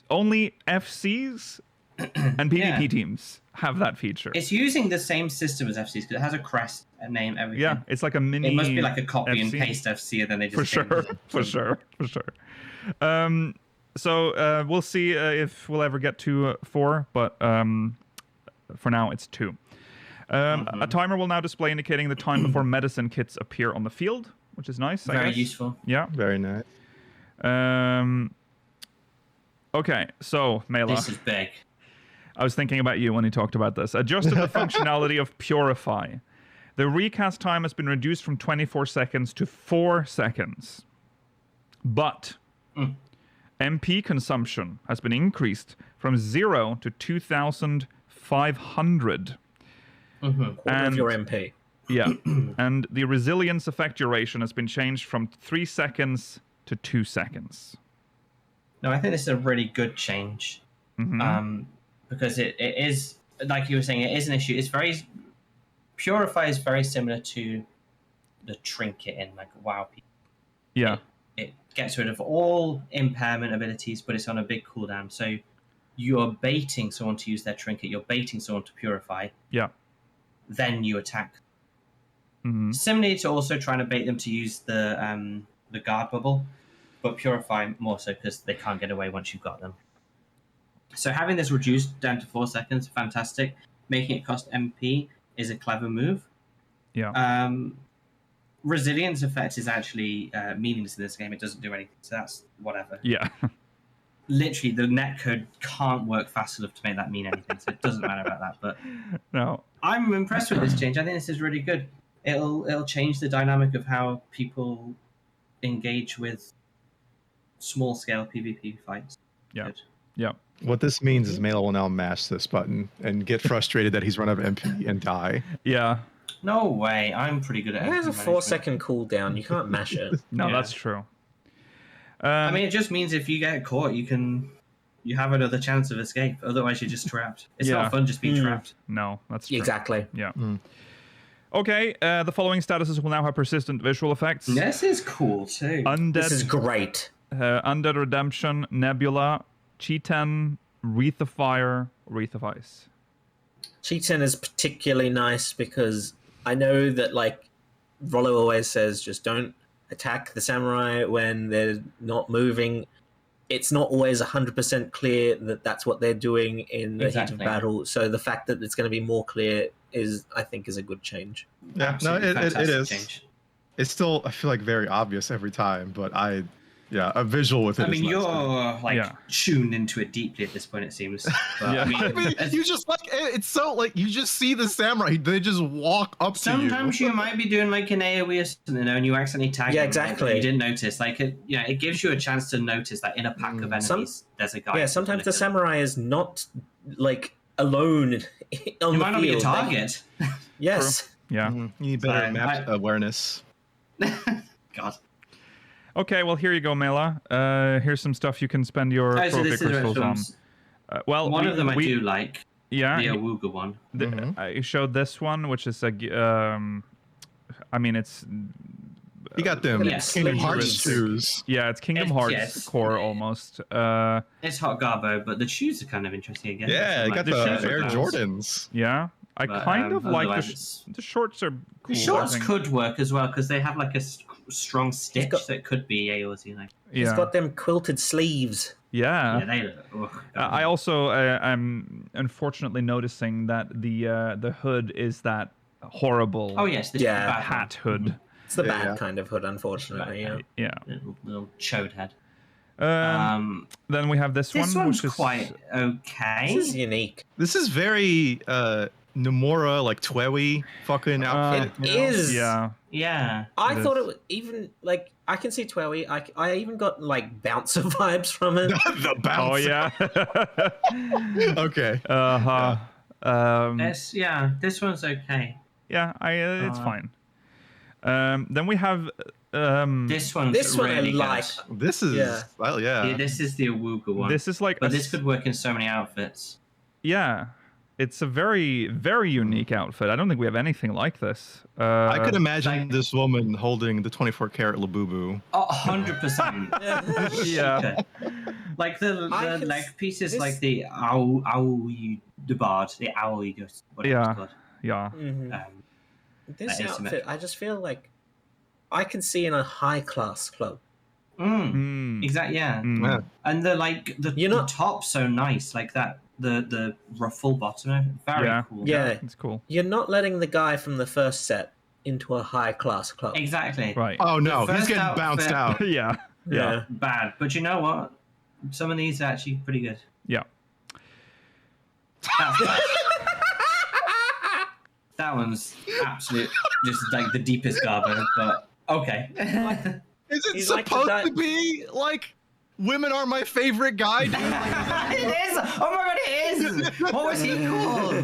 only FCs and PvP Yeah. teams have that feature. It's using the same system as FC's because it has a crest, a name, everything. Yeah, it's like a mini. It must be like a copy and FC. paste FC, and then they just For sure, for sure. So we'll see if we'll ever get to 4, but for now it's 2. A timer will now display indicating the time before medicine kits appear on the field, which is nice. I Very guess. useful. Yeah. Very nice. Okay, so Mela, This is big. I was thinking about you when he talked about this. Adjusted the functionality of Purify. The recast time has been reduced from 24 seconds to 4 seconds. But MP consumption has been increased from 0 to 2,500. Quarter of your MP. Yeah. And the resilience effect duration has been changed from 3 seconds to 2 seconds. No, I think this is a really good change. Because it is, like you were saying, it is an issue. It's very... Purify is very similar to the trinket in like WoW. Yeah. It gets rid of all impairment abilities, but it's on a big cooldown. So you're baiting someone to use their trinket. You're baiting someone to purify. Yeah. Then you attack. Similarly to also trying to bait them to use the guard bubble, but purify more so because they can't get away once you've got them. So having this reduced down to 4 seconds, fantastic. Making it cost MP is a clever move. Yeah. Resilience effect is actually meaningless in this game. It doesn't do anything, so that's whatever. Yeah. Literally, the netcode can't work fast enough to make that mean anything, so it doesn't matter about that. But No. I'm impressed with this change. I think this is really good. It'll change the dynamic of how people engage with small scale PvP fights. Yeah. Good. Yeah. What this means is Mela will now mash this button and get frustrated that he's run out of MP and die. Yeah. No way. I'm pretty good at It has a MP 4 management. second cooldown. You can't mash it. No, Yeah. that's true. I mean, it just means if you get caught, you have another chance of escape. Otherwise, you're just trapped. It's Yeah. not fun just being trapped. No, that's true. Exactly. Yeah. Okay, the following statuses will now have persistent visual effects. This is cool too. This is Undead, great. Undead Redemption, Nebula, Cheetan, Wreath of Fire, Wreath of Ice. Cheetan is particularly nice because I know that, like, Rollo always says, just don't attack the samurai when they're not moving. It's not always 100% clear that that's what they're doing in the heat Exactly. of battle. So the fact that it's going to be more clear I think is a good change. Yeah, Absolutely it fantastic is. change. It's still, I feel like, very obvious every time, but a visual with it. I mean, is you're nice. like Yeah. tuned into it deeply at this point. It seems. But, Yeah. I mean, I mean, you just like it's so like you just see the samurai. They just walk up sometimes to you. you might be doing like an AOE or something, and you accidentally tag. Yeah, them, exactly. and you didn't notice. Like, it gives you a chance to notice that in a pack of enemies, there's a guy. Yeah, sometimes the samurai is not, like, alone on You the might not be a field. target. Yes. Yeah. You need better Sorry, map awareness. God. Okay, well, here you go, Mela. Here's some stuff you can spend your Oh, so trophy this is crystals on. films. Well, One we- of them I we- do like. Yeah. The Awuga one. I showed this one, which is a. I mean, it's. You got them Yes. Kingdom Hearts Sleeves. shoes. Yeah, it's Kingdom It's- Hearts yes. core almost. It's hot garbo, but the shoes are kind of interesting again. Yeah, you Like, got the shoes the are Air nice. Jordans. Yeah, I But, kind of like otherwise the shorts are cool. The shorts I think. could work as well because they have like a strong stitch, got- so it could be AOC. Like, He's Yeah, got them quilted sleeves. yeah. yeah, they look. Ugh, I also am unfortunately noticing that the hood is that horrible oh yes, this Yeah. bad hat hood. It's the Yeah. bad kind of hood, unfortunately. Yeah. Yeah. little chode head. Then we have this This one, one's which is quite okay. This is unique. This is very Nomura, like Twewy fucking outfit. It you know? is. yeah. Yeah. I It thought is. it was even like I can see Twewy. I even got like bouncer vibes from it. The bounce. Oh yeah. Okay. Uh-huh. This one's okay. Yeah, it's fine. Then we have This one's This one really I good. like. This is. Yeah. Well, yeah. Yeah, this is the Awuga one. this is like but a this could work in so many outfits. yeah. It's a very, very unique outfit. I don't think we have anything like this. I could imagine like- this woman holding the 24-karat Labubu. Oh, 100%. Yeah. Like the I can leg s- pieces, this- like the owl the bard, the owl whatever Yeah. it's called. Yeah. Mhm. This That is outfit, I just feel like I can see in a high class club. Mm. Exactly. Yeah. Mm. Yeah. And the You're not- top's so nice, like that the ruffle bottom, very Yeah. cool. Yeah, It's cool. you're not letting the guy from the first set into a high class club. Exactly. Right. Oh no, The he's first getting bounced outfit- out. Yeah. Yeah. Bad, but you know what? Some of these are actually pretty good. Yeah. That's bad. That one's absolute, just like the deepest garbage. But okay. Is it He's like the supposed guy- to be like women are my favorite guy? Dude? It is. Oh my god, it is. What was he called?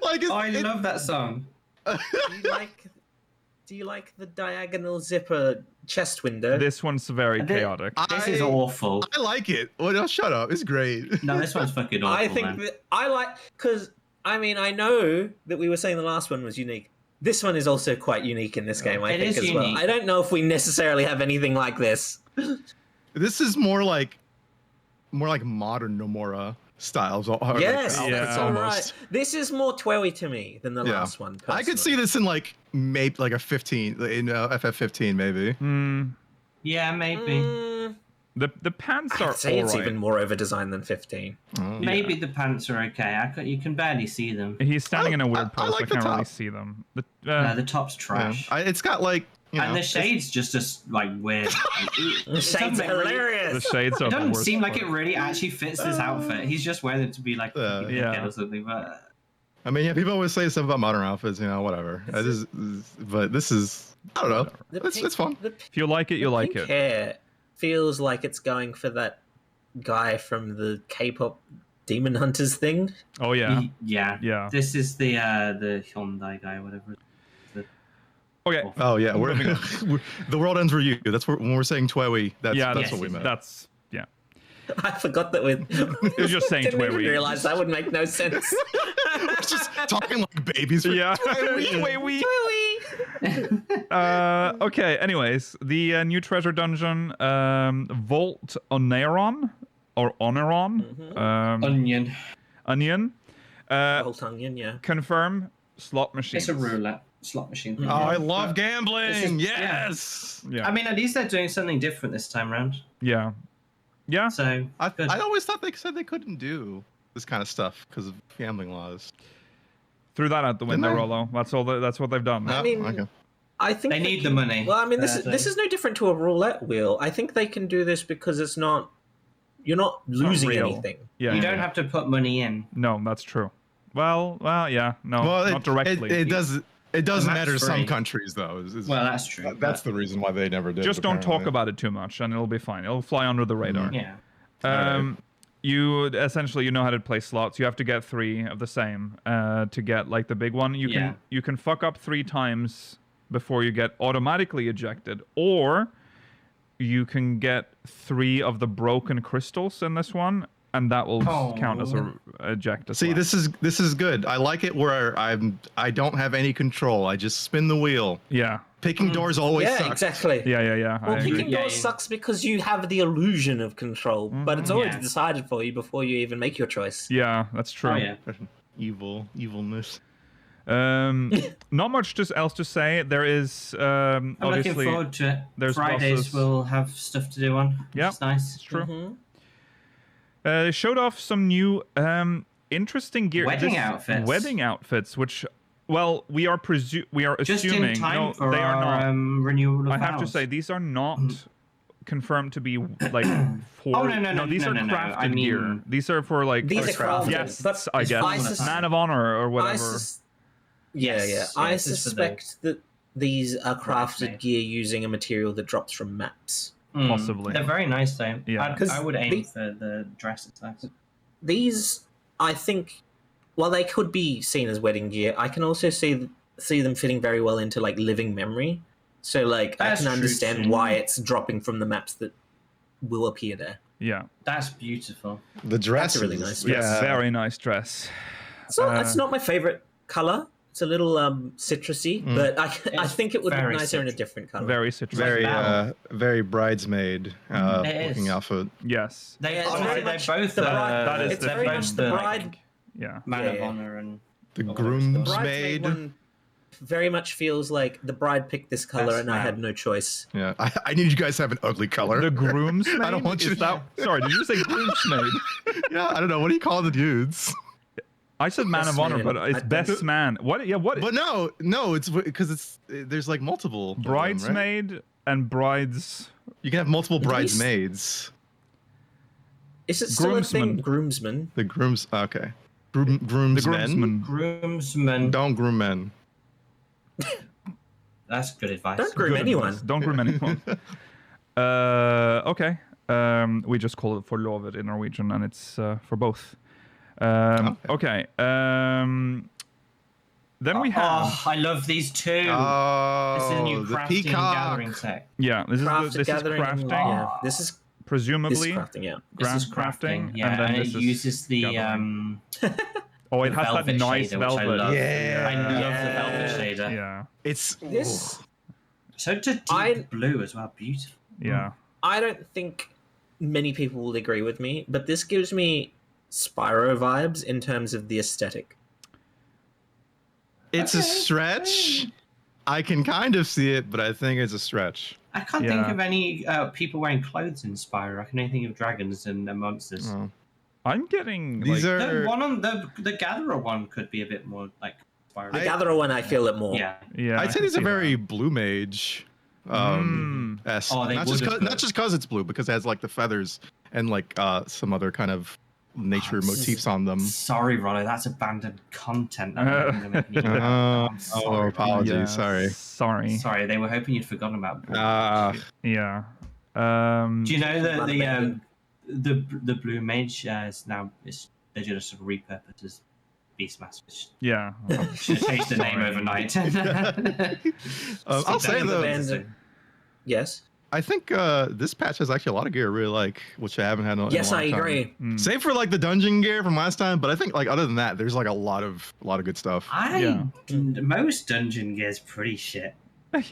Like, Oh, I love that song. Do you like the diagonal zipper chest window? This one's very chaotic. This is awful. I like it. Well, no, shut up. It's great. No, this one's fucking awful. I think man. that I like because I mean I know that we were saying the last one was unique. This one is also quite unique in this game. I It think is as well. unique. I don't know if we necessarily have anything like this. This is more like modern Nomura styles. Yes, like, Yeah. that's it's all almost. right. This is more Twewy to me than the Yeah. last one. I could see personally. this in like maybe like a 15 in FF15 maybe. Mm. Yeah, maybe. Mm, The pants are I'd say it's alright. even more over designed than 15. Oh. Maybe the pants are okay. You can barely see them. He's standing in a weird I pose. I, like the can't really top. see them. The, No, the top's Yeah. trash. It's got like you know, And the shade's just like weird. The shade's the hilarious. shades are It the doesn't worst seem like part. it really actually fits this outfit. He's just wearing it to be like a Yeah. kid or something. But I mean, yeah, people always say stuff about modern outfits, you know, whatever. But this is, I don't know. It's fun. If you like it, you like pink it. hair feels like it's going for that guy from the K-pop Demon Hunters thing. Oh yeah. yeah. Yeah. This is the Hyundai guy, or whatever. Okay. Oh yeah, the world ends for you. That's when we're saying Twewy. That's Yes, what we meant. That's yeah. I forgot that we was just saying didn't even Twewy. realize that would make no sense. We're just talking like babies. Yeah. Twewy. Okay. Anyways, the new treasure dungeon, Vault Oneron or Oneron, Onion. Onion. Whole onion, yeah. Confirm slot machines. It's a roulette slot machine. Oh, I love This gambling. is- Yes. Yeah. I mean, at least they're doing something different this time around. Yeah. Yeah. So good. I always thought they said they couldn't do this kind of stuff because of gambling laws. Threw that out the window, they? Rollo. That's all. That's what they've done. I Oh, mean, okay. I think They need the money. Well, I mean, this Sadly. is no different to a roulette wheel. I think they can do this because it's not. You're not losing real. anything. Yeah. You yeah, don't yeah. have to put money in. No, that's true. Well, yeah. No, Well, not directly. It does. It doesn't And that's matter to some free. countries though. Well, that's true. That's the reason why they never did. Just don't talk apparently. about it too much, and it'll be fine. It'll fly under the radar. Yeah. You essentially know how to play slots. You have to get 3 of the same to get like the big one. Yeah. You can fuck up 3 times before you get automatically ejected, or you can get 3 of the broken crystals in this one, and that will count as a eject as See, well. this is good. I like it where I don't have any control. I just spin the wheel. Yeah. Picking doors always Yeah, sucks. exactly. Yeah. I Well, agree. picking Yeah, doors yeah. sucks because you have the illusion of control, but it's already Yeah. decided for you before you even make your choice. Yeah, that's true. Oh yeah. Evilness. Not much else to say. There is I'm obviously looking forward to it. there's Fridays bosses. we'll have stuff to do on. Yeah, It's nice. it's true. Mhm. They showed off some new interesting gear. Wedding outfits. Wedding outfits, which we are Just assuming in time no, for they are our not. renewal of I have to vows. say these are not confirmed to be like for. Oh, no, these are no. crafted I mean, gear. These are for like These are crafted, guests, but I it's guess. fine. Man of honor or whatever. Yes, I this is for the- suspect that these are crafted Bridesmaid. gear using a material that drops from maps. Possibly. They're very nice though. Yeah. I would aim for the dresses. These, I think, while they could be seen as wedding gear, I can also see them fitting very well into like living memory. So like That's I can true, understand too. why it's dropping from the maps that will appear there. Yeah. That's beautiful. The dress That's a really is- nice Yes. dress. Very nice dress. So that's not my favorite color. It's a little citrusy, but I It's think it would look very nicer in a citrusy. different color. Very citrus. very bridesmaid It looking is. outfit. Yes. They, Yeah, it's honestly, very they're much both the bride- that is it's the very thing. much the bride. like, Yeah. man Yeah, of yeah. honor and The all that Bridesmaid groomsmaid. one very much feels like the bride picked this color That's and I had right. no choice. Yeah, I need you guys to have an ugly color. The groomsmaid. I don't want you Is to- that... Sorry, did you say groomsmaid? Yeah, I don't know. What do you call the dudes? I said man Best of honor, man. but it's I- best man. What? Yeah. What? But no, it's because there's like multiple of them, right? Bridesmaid and brides. You can have multiple At least- bridesmaids. Is it still a thing? Groomsman. Groomsman. The grooms. Okay. Groomsmen. The groomsman. groomsmen. Don't groom men. That's good advice. Don't groom Good anyone. advice. Don't groom anyone. Okay. We just call it forlovet in Norwegian, and it's for both. Okay. Then we have. Oh, I love these two. Oh, This is a new the crafting peacock. gathering set. Yeah. This Crafted is gathering. crafting. Yeah, this is Presumably. crafting. Yeah. This is crafting, crafting, yeah, and then and this it is uses the gathering. Oh, it the has that velvet nice shader, which I velvet. love. Yeah. I love Yeah. the velvet shader. Yeah. It's This So to deep I- blue as well, beautiful. Yeah. I don't think many people will agree with me, but this gives me Spyro vibes in terms of the aesthetic. It's a stretch. I can kind of see it, but I think it's a stretch. I can't Yeah. think of any people wearing clothes in Spyro. I can only think of dragons and monsters. Oh. I'm getting. These like, The are one on the Gatherer one could be a bit more like Spyro. The Gatherer one, I feel it more. Yeah. Yeah. I I'd say can these are see very that. blue mage. esque. Oh, they not would've just because it's blue, because it has like the feathers and like some other kind of nature this is- motifs on them. Sorry, Rollo, that's abandoned content. I'm making you do that. Oh, I'm sorry, oh, Rollo. apologies. Yeah, Sorry. Sorry. Sorry, they were hoping you'd forgotten about. Yeah. Do you know that Maybe. the blue mage they're just sort of repurposed as Beastmasters. Yeah. Should have changed the name Sorry. overnight. I'll say Definitely though, banned. Yes. I think this patch has actually a lot of gear I really like, which I haven't had in Yes, a long I time. agree. Same for like the dungeon gear from last time, but I think like other than that, there's like a lot of good stuff. Most dungeon gear is pretty shit.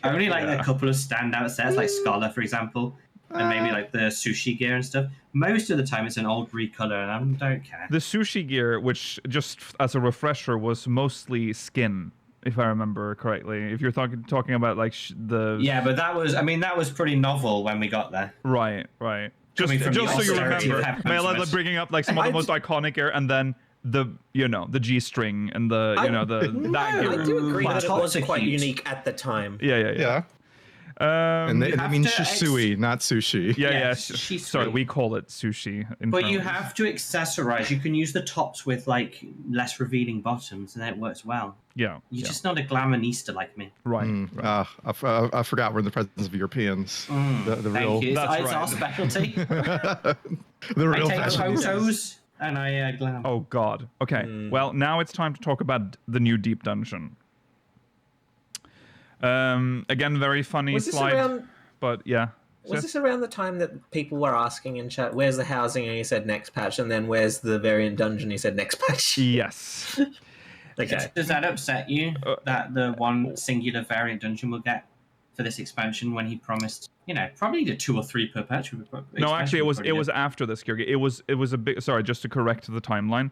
Only like a couple of standout sets, like Scholar, for example, and maybe like the sushi gear and stuff. Most of the time, it's an old recolor, and I don't care. The sushi gear, which just as a refresher was mostly skin, if I remember correctly. If you're talking about like Yeah, but that was pretty novel when we got there. Right. Just Coming from so the you austerity remember, of Mela Christmas. bringing up like some of the most iconic gear, and then the G string and the that I gear. do agree that it was Toxic quite heat. unique at the time. Yeah. And they have mean to shisui, not sushi. Yeah. Yes, she's Sorry, sweet. we call it sushi. But you internally. have to accessorize. You can use the tops with like less revealing bottoms, and that works well. Yeah. You're just not a glamourista like me. Right. I forgot we're in the presence of Europeans. The real, Thank you. That's It's our right. specialty. the I real take fashion. photos and I glam. Oh God. Okay. Well, now it's time to talk about the new deep dungeon. Again, very funny Was this slide, around? but yeah. Was this around the time that people were asking in chat, "Where's the housing?" and he said next patch, and then "Where's the variant dungeon?" he said next patch. Yes. Okay. Does that upset you that the one singular variant dungeon will get for this expansion when he promised, probably the 2 or 3 per patch? No, actually, it was after this, Kyrgyz. It was a bit. Sorry, just to correct the timeline.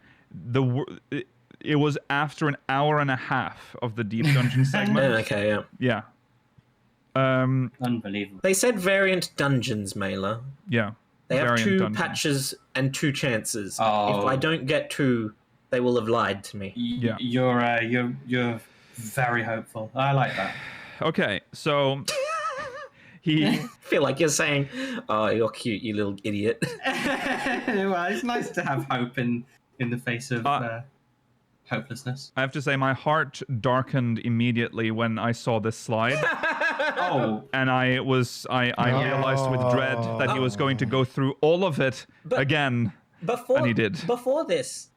It was after an hour and a half of the deep dungeon segment. Okay, yeah. Yeah. Unbelievable. They said variant dungeons, Mela. Yeah. They have Variant 2 dungeon. patches and 2 chances. Oh. If I don't get 2, they will have lied to me. Yeah. You're very hopeful. I like that. Okay, so he I feel like you're saying, "Oh, you're cute, you little idiot." Well, it's nice to have hope in the face of hopelessness. I have to say my heart darkened immediately when I saw this slide. Oh, And I realized with dread that he was going to go through all of it again. And he did. Before this,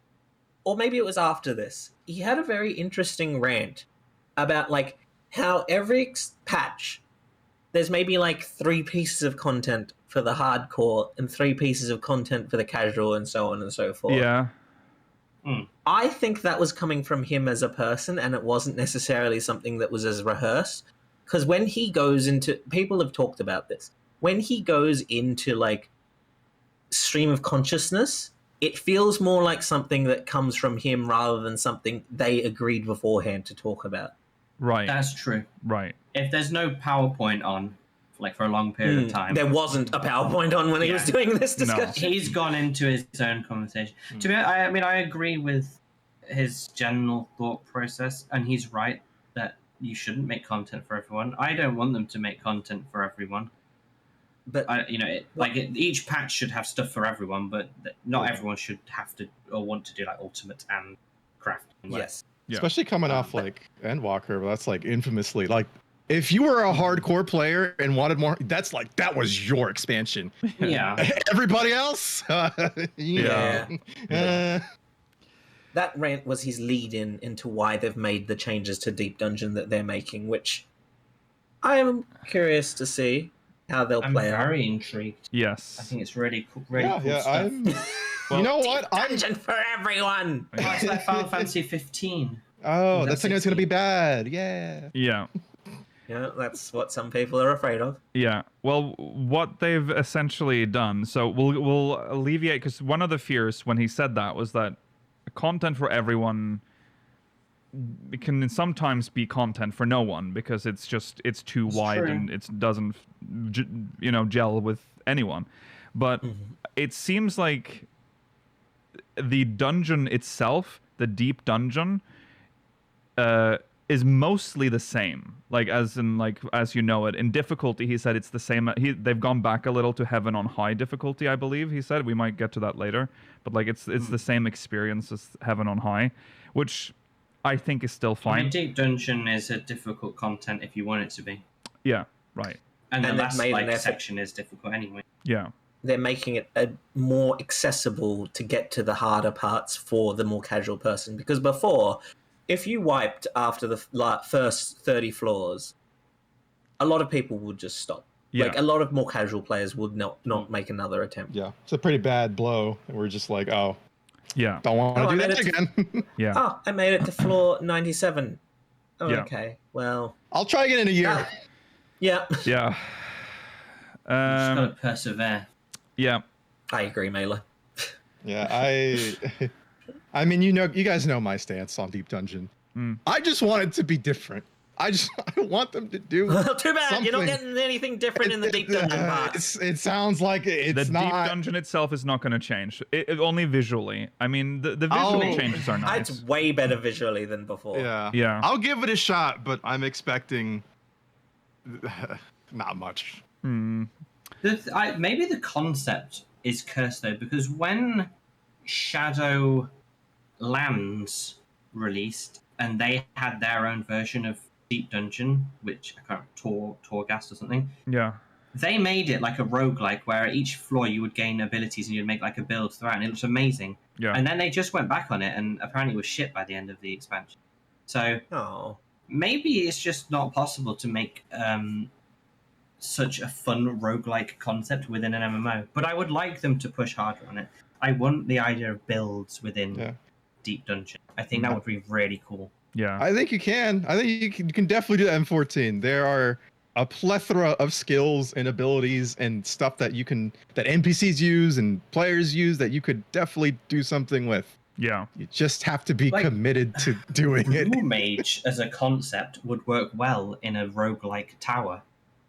or maybe it was after this, he had a very interesting rant about like how every patch there's maybe like 3 pieces of content for the hardcore and 3 pieces of content for the casual and so on and so forth. Yeah. I think that was coming from him as a person, and it wasn't necessarily something that was as rehearsed. Because when he goes into... People have talked about this. When he goes into, like, stream of consciousness, it feels more like something that comes from him rather than something they agreed beforehand to talk about. Right. that's true. Right. If there's no PowerPoint on, like for a long period of time, There wasn't a PowerPoint on when he was doing this discussion. he's gone into his own conversation. To be, I mean, I agree with his general thought process, and he's right that you shouldn't make content for everyone. I don't want them to make content for everyone. But Each patch should have stuff for everyone, but not everyone should have to or want to do like ultimate and craft. yes. Yeah. Especially coming off like Endwalker, but that's like infamously like if you were a hardcore player and wanted more, that was your expansion. Yeah. Everybody else, Yeah. That rant was his lead-in into why they've made the changes to Deep Dungeon that they're making, which I am curious to see how they'll I'm play out. very intrigued. Yes. I think it's really cool. Really cool stuff. I'm. You know what? Dungeon for everyone! Oh, it's like Final Fantasy 15. Oh, that's something that's gonna be 16. bad. Yeah. Yeah. Yeah, that's what some people are afraid of. Yeah. Well, what they've essentially done, so we'll alleviate, because one of the fears when he said that was that content for everyone can sometimes be content for no one because it's too wide true. and it doesn't gel with anyone. But it seems like the dungeon itself, the deep dungeon, is mostly the same. Like as you know it in difficulty, he said it's the same. They've gone back a little to Heaven on High difficulty, I believe. He said we might get to that later, but like it's the same experience as Heaven on High, which I think is still I fine. mean, Deep Dungeon is a difficult content if you want it to be, Yeah. Right. and the And they've last made an effort. section is difficult anyway. Yeah. They're making it more accessible to get to the harder parts for the more casual person. Because before, if you wiped after the first 30 floors, a lot of people would just stop. Yeah. Like, a lot of more casual players would not make another attempt. Yeah. It's a pretty bad blow. And we're just like, oh, Yeah. don't want to Oh, do I that made it again. Yeah. Oh, I made it to floor 97. Oh, Yeah. okay. Well, I'll try again in a year. yeah. Yeah. Just gotta persevere. Yeah. I agree, Mela. Yeah, I mean, you guys know my stance on Deep Dungeon. I just want it to be different. I want them to do. Well, too bad. You're not something. getting anything different in the Deep Dungeon part. It sounds like it's The not. deep dungeon itself is not going to change. It only visually. I mean, the visual changes are nice. It's way better visually than before. Yeah. Yeah. I'll give it a shot, but I'm expecting not much. Maybe the concept is cursed though, because when Shadow Lands released and they had their own version of Deep Dungeon, which I can't Torghast or something, Yeah. they made it like a roguelike where at each floor you would gain abilities and you'd make like a build throughout, and it looks amazing. Yeah. And then they just went back on it, and apparently it was shit by the end of the expansion. So Oh. maybe it's just not possible to make such a fun roguelike concept within an MMO. But I would like them to push harder on it. I want the idea of builds within Deep Dungeon. I think that would be really cool. Yeah. I think you can. I think you can definitely do that in 14. There are a plethora of skills and abilities and stuff that NPCs use and players use that you could definitely do something with. Yeah. You just have to be Like, committed to doing it. Blue Mage as a concept would work well in a roguelike tower.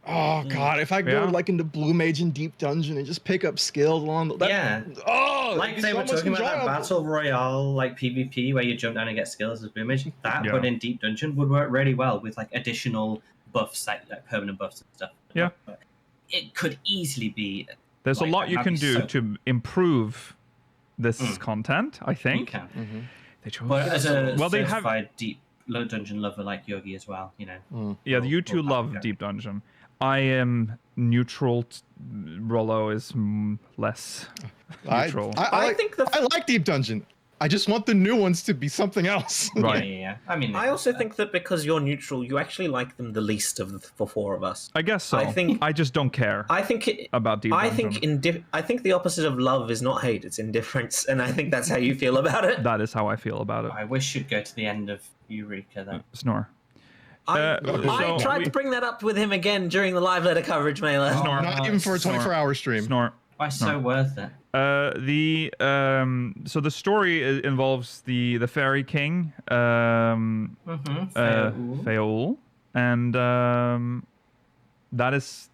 Oh god, if I go like into Blue Mage and Deep Dungeon and just pick up skills along the Like they were talking about that battle royale, like PvP, where you jump down and get skills as Blue Mage. That, but in Deep Dungeon, would work really well with like additional buffs, like permanent buffs and stuff. Yeah. it could easily be. There's a like lot that. you That'd can be do so- to improve this content, I You think. can. They chose But as a well, they have certified deep dungeon lover like Yogi as well, you know. yeah, we'll- you two we'll love back it. Deep Dungeon. I am neutral. Rollo is less neutral. I think the- I like Deep Dungeon. I just want the new ones to be something else. Right. Yeah. I mean, I also think that because you're neutral, you actually like them the least of the four of us. I guess so. I think- I just don't care I think it, about Deep I Dungeon. think I think the opposite of love is not hate; it's indifference, and I think that's how you feel about it. That is how I feel about it. I wish you'd go to the end of Eureka though. Snore. I so tried we- to bring that up with him again during the live letter coverage, Mailer. Snore. Not even for a 24-hour stream. Snore. Why so worth it? So the story involves the fairy king, Feol, and that is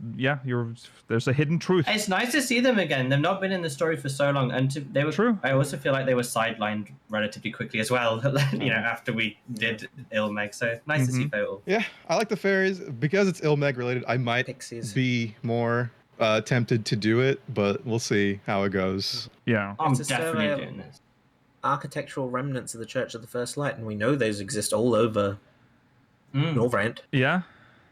there's a hidden truth. It's nice to see them again. They've not been in the story for so long, and they were. True. I also feel like they were sidelined relatively quickly as well. You know, after we did Ilmeg, so it's nice to see Fatal. Yeah, I like the fairies because it's Ilmeg related. I might Pixies. be more tempted to do it, but we'll see how it goes. Yeah. I'm It's a survey definitely of- doing this. Architectural remnants of the Church of the First Light, and we know those exist all over Norvrant. Yeah,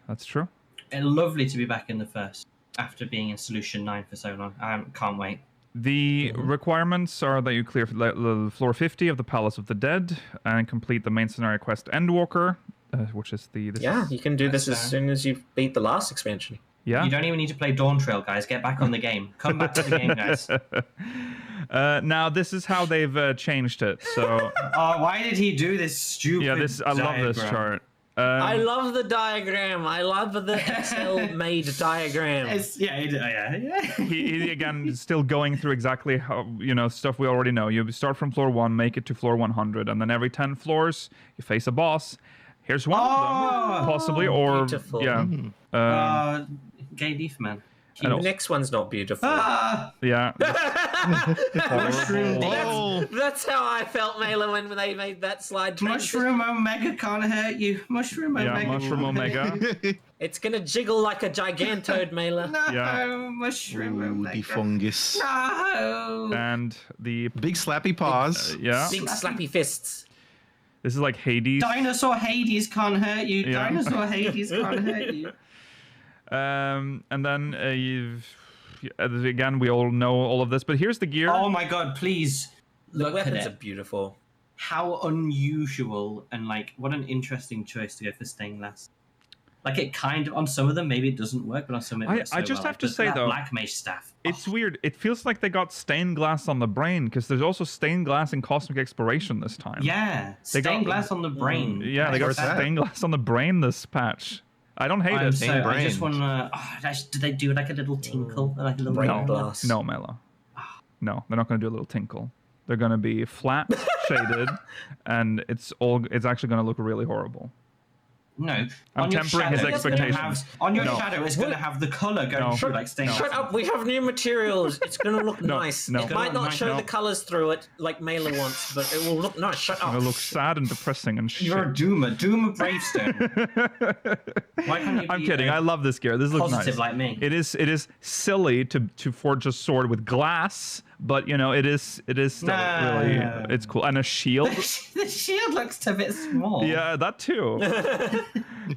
that's true. Lovely to be back in the first after being in Solution 9 for so long. I can't wait. The requirements are that you clear floor 50 of the Palace of the Dead and complete the main scenario quest Endwalker, which is You can do this as fair. soon as you beat the last expansion. Yeah. You don't even need to play Dawn Trail, guys. Get back on the game. Come back to the game, guys. Now this is how they've changed it. So Oh, why did he do this stupid? yeah, I love this diagram? chart. I love the diagram. I love the Excel-made diagram. Yeah. He again is still going through exactly how stuff we already know. You start from floor 1, make it to floor 100, and then every 10 floors you face a boss. Here's one of them, possibly, or Beautiful. yeah, Gay Leaf Man. I The don't- next one's not beautiful. yeah. Mushroom That's how I felt, Mailer, when they made that slide. transition. Mushroom Omega can't hurt you. Mushroom Yeah, Omega. Mushroom Omega. It's gonna jiggle like a gigantoad, Mailer. No, Yeah. Mushroom Ooh, Omega. the fungus. No. And the Big slappy paws. yeah, Big slappy fists. this is like Hades. Dinosaur Hades can't hurt you. Yeah. Dinosaur Hades can't hurt you. And then again, we all know all of this, but here's the gear. Oh my god, please The look at weapons it. are beautiful. How unusual and like what an interesting choice to go for stained glass. Like it kind of on some of them maybe it doesn't work, but on some it works I so just well. have to Like, say, that though, Black Mage staff. It's weird. It feels like they got stained glass on the brain because there's also stained glass in Cosmic Exploration this time. Yeah, They stained got- glass on the brain. Yeah, they got Where's that? stained glass on the brain this patch. I don't hate I'm it. so, I just brains. want to. Do they do like a little tinkle, like a little Brain No, glass. no, Mela. No, they're not going to do a little tinkle. They're going to be flat, shaded, and it's actually going to look really horrible. No, I'm on your tempering his shadow, it's gonna expectations. on your No. shadow, it's going to have the color going No. through like stained glass. Shut up, we have new materials. It's gonna look No, nice. no. It might not show No. the colours through it like Mailer wants, but it will look nice. Shut up. It looks sad and depressing and shit. You're a doomer, Doomer Bravestone. Why can't you I'm be, kidding. I love this gear. This looks positive nice. like me? It is silly to forge a sword with glass, but it is still No. really it's cool. And a shield. The shield looks a bit small. Yeah, that too.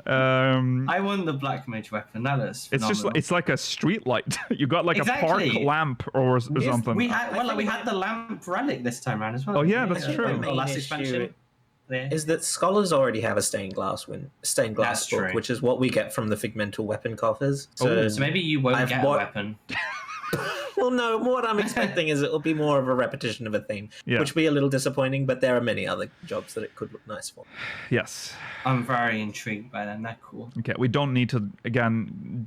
I won the black mage weapon. That is It's just phenomenal. it's like a street light. You got like a Exactly. park lamp or something. We had the lamp relic this time around as well. Oh, yeah, didn't that's we? true. Oh, The main last issue expansion. Yeah. Is that scholars already have a stained glass That's book, true. which is what we get from the Figmental weapon coffers. So, So maybe you won't I've get a wa- weapon. well, no. What I'm expecting is it'll be more of a repetition of a theme, Yeah. which will be a little disappointing. But there are many other jobs that it could look nice for. Yes. I'm very intrigued by them. They're cool. Okay. We don't need to again.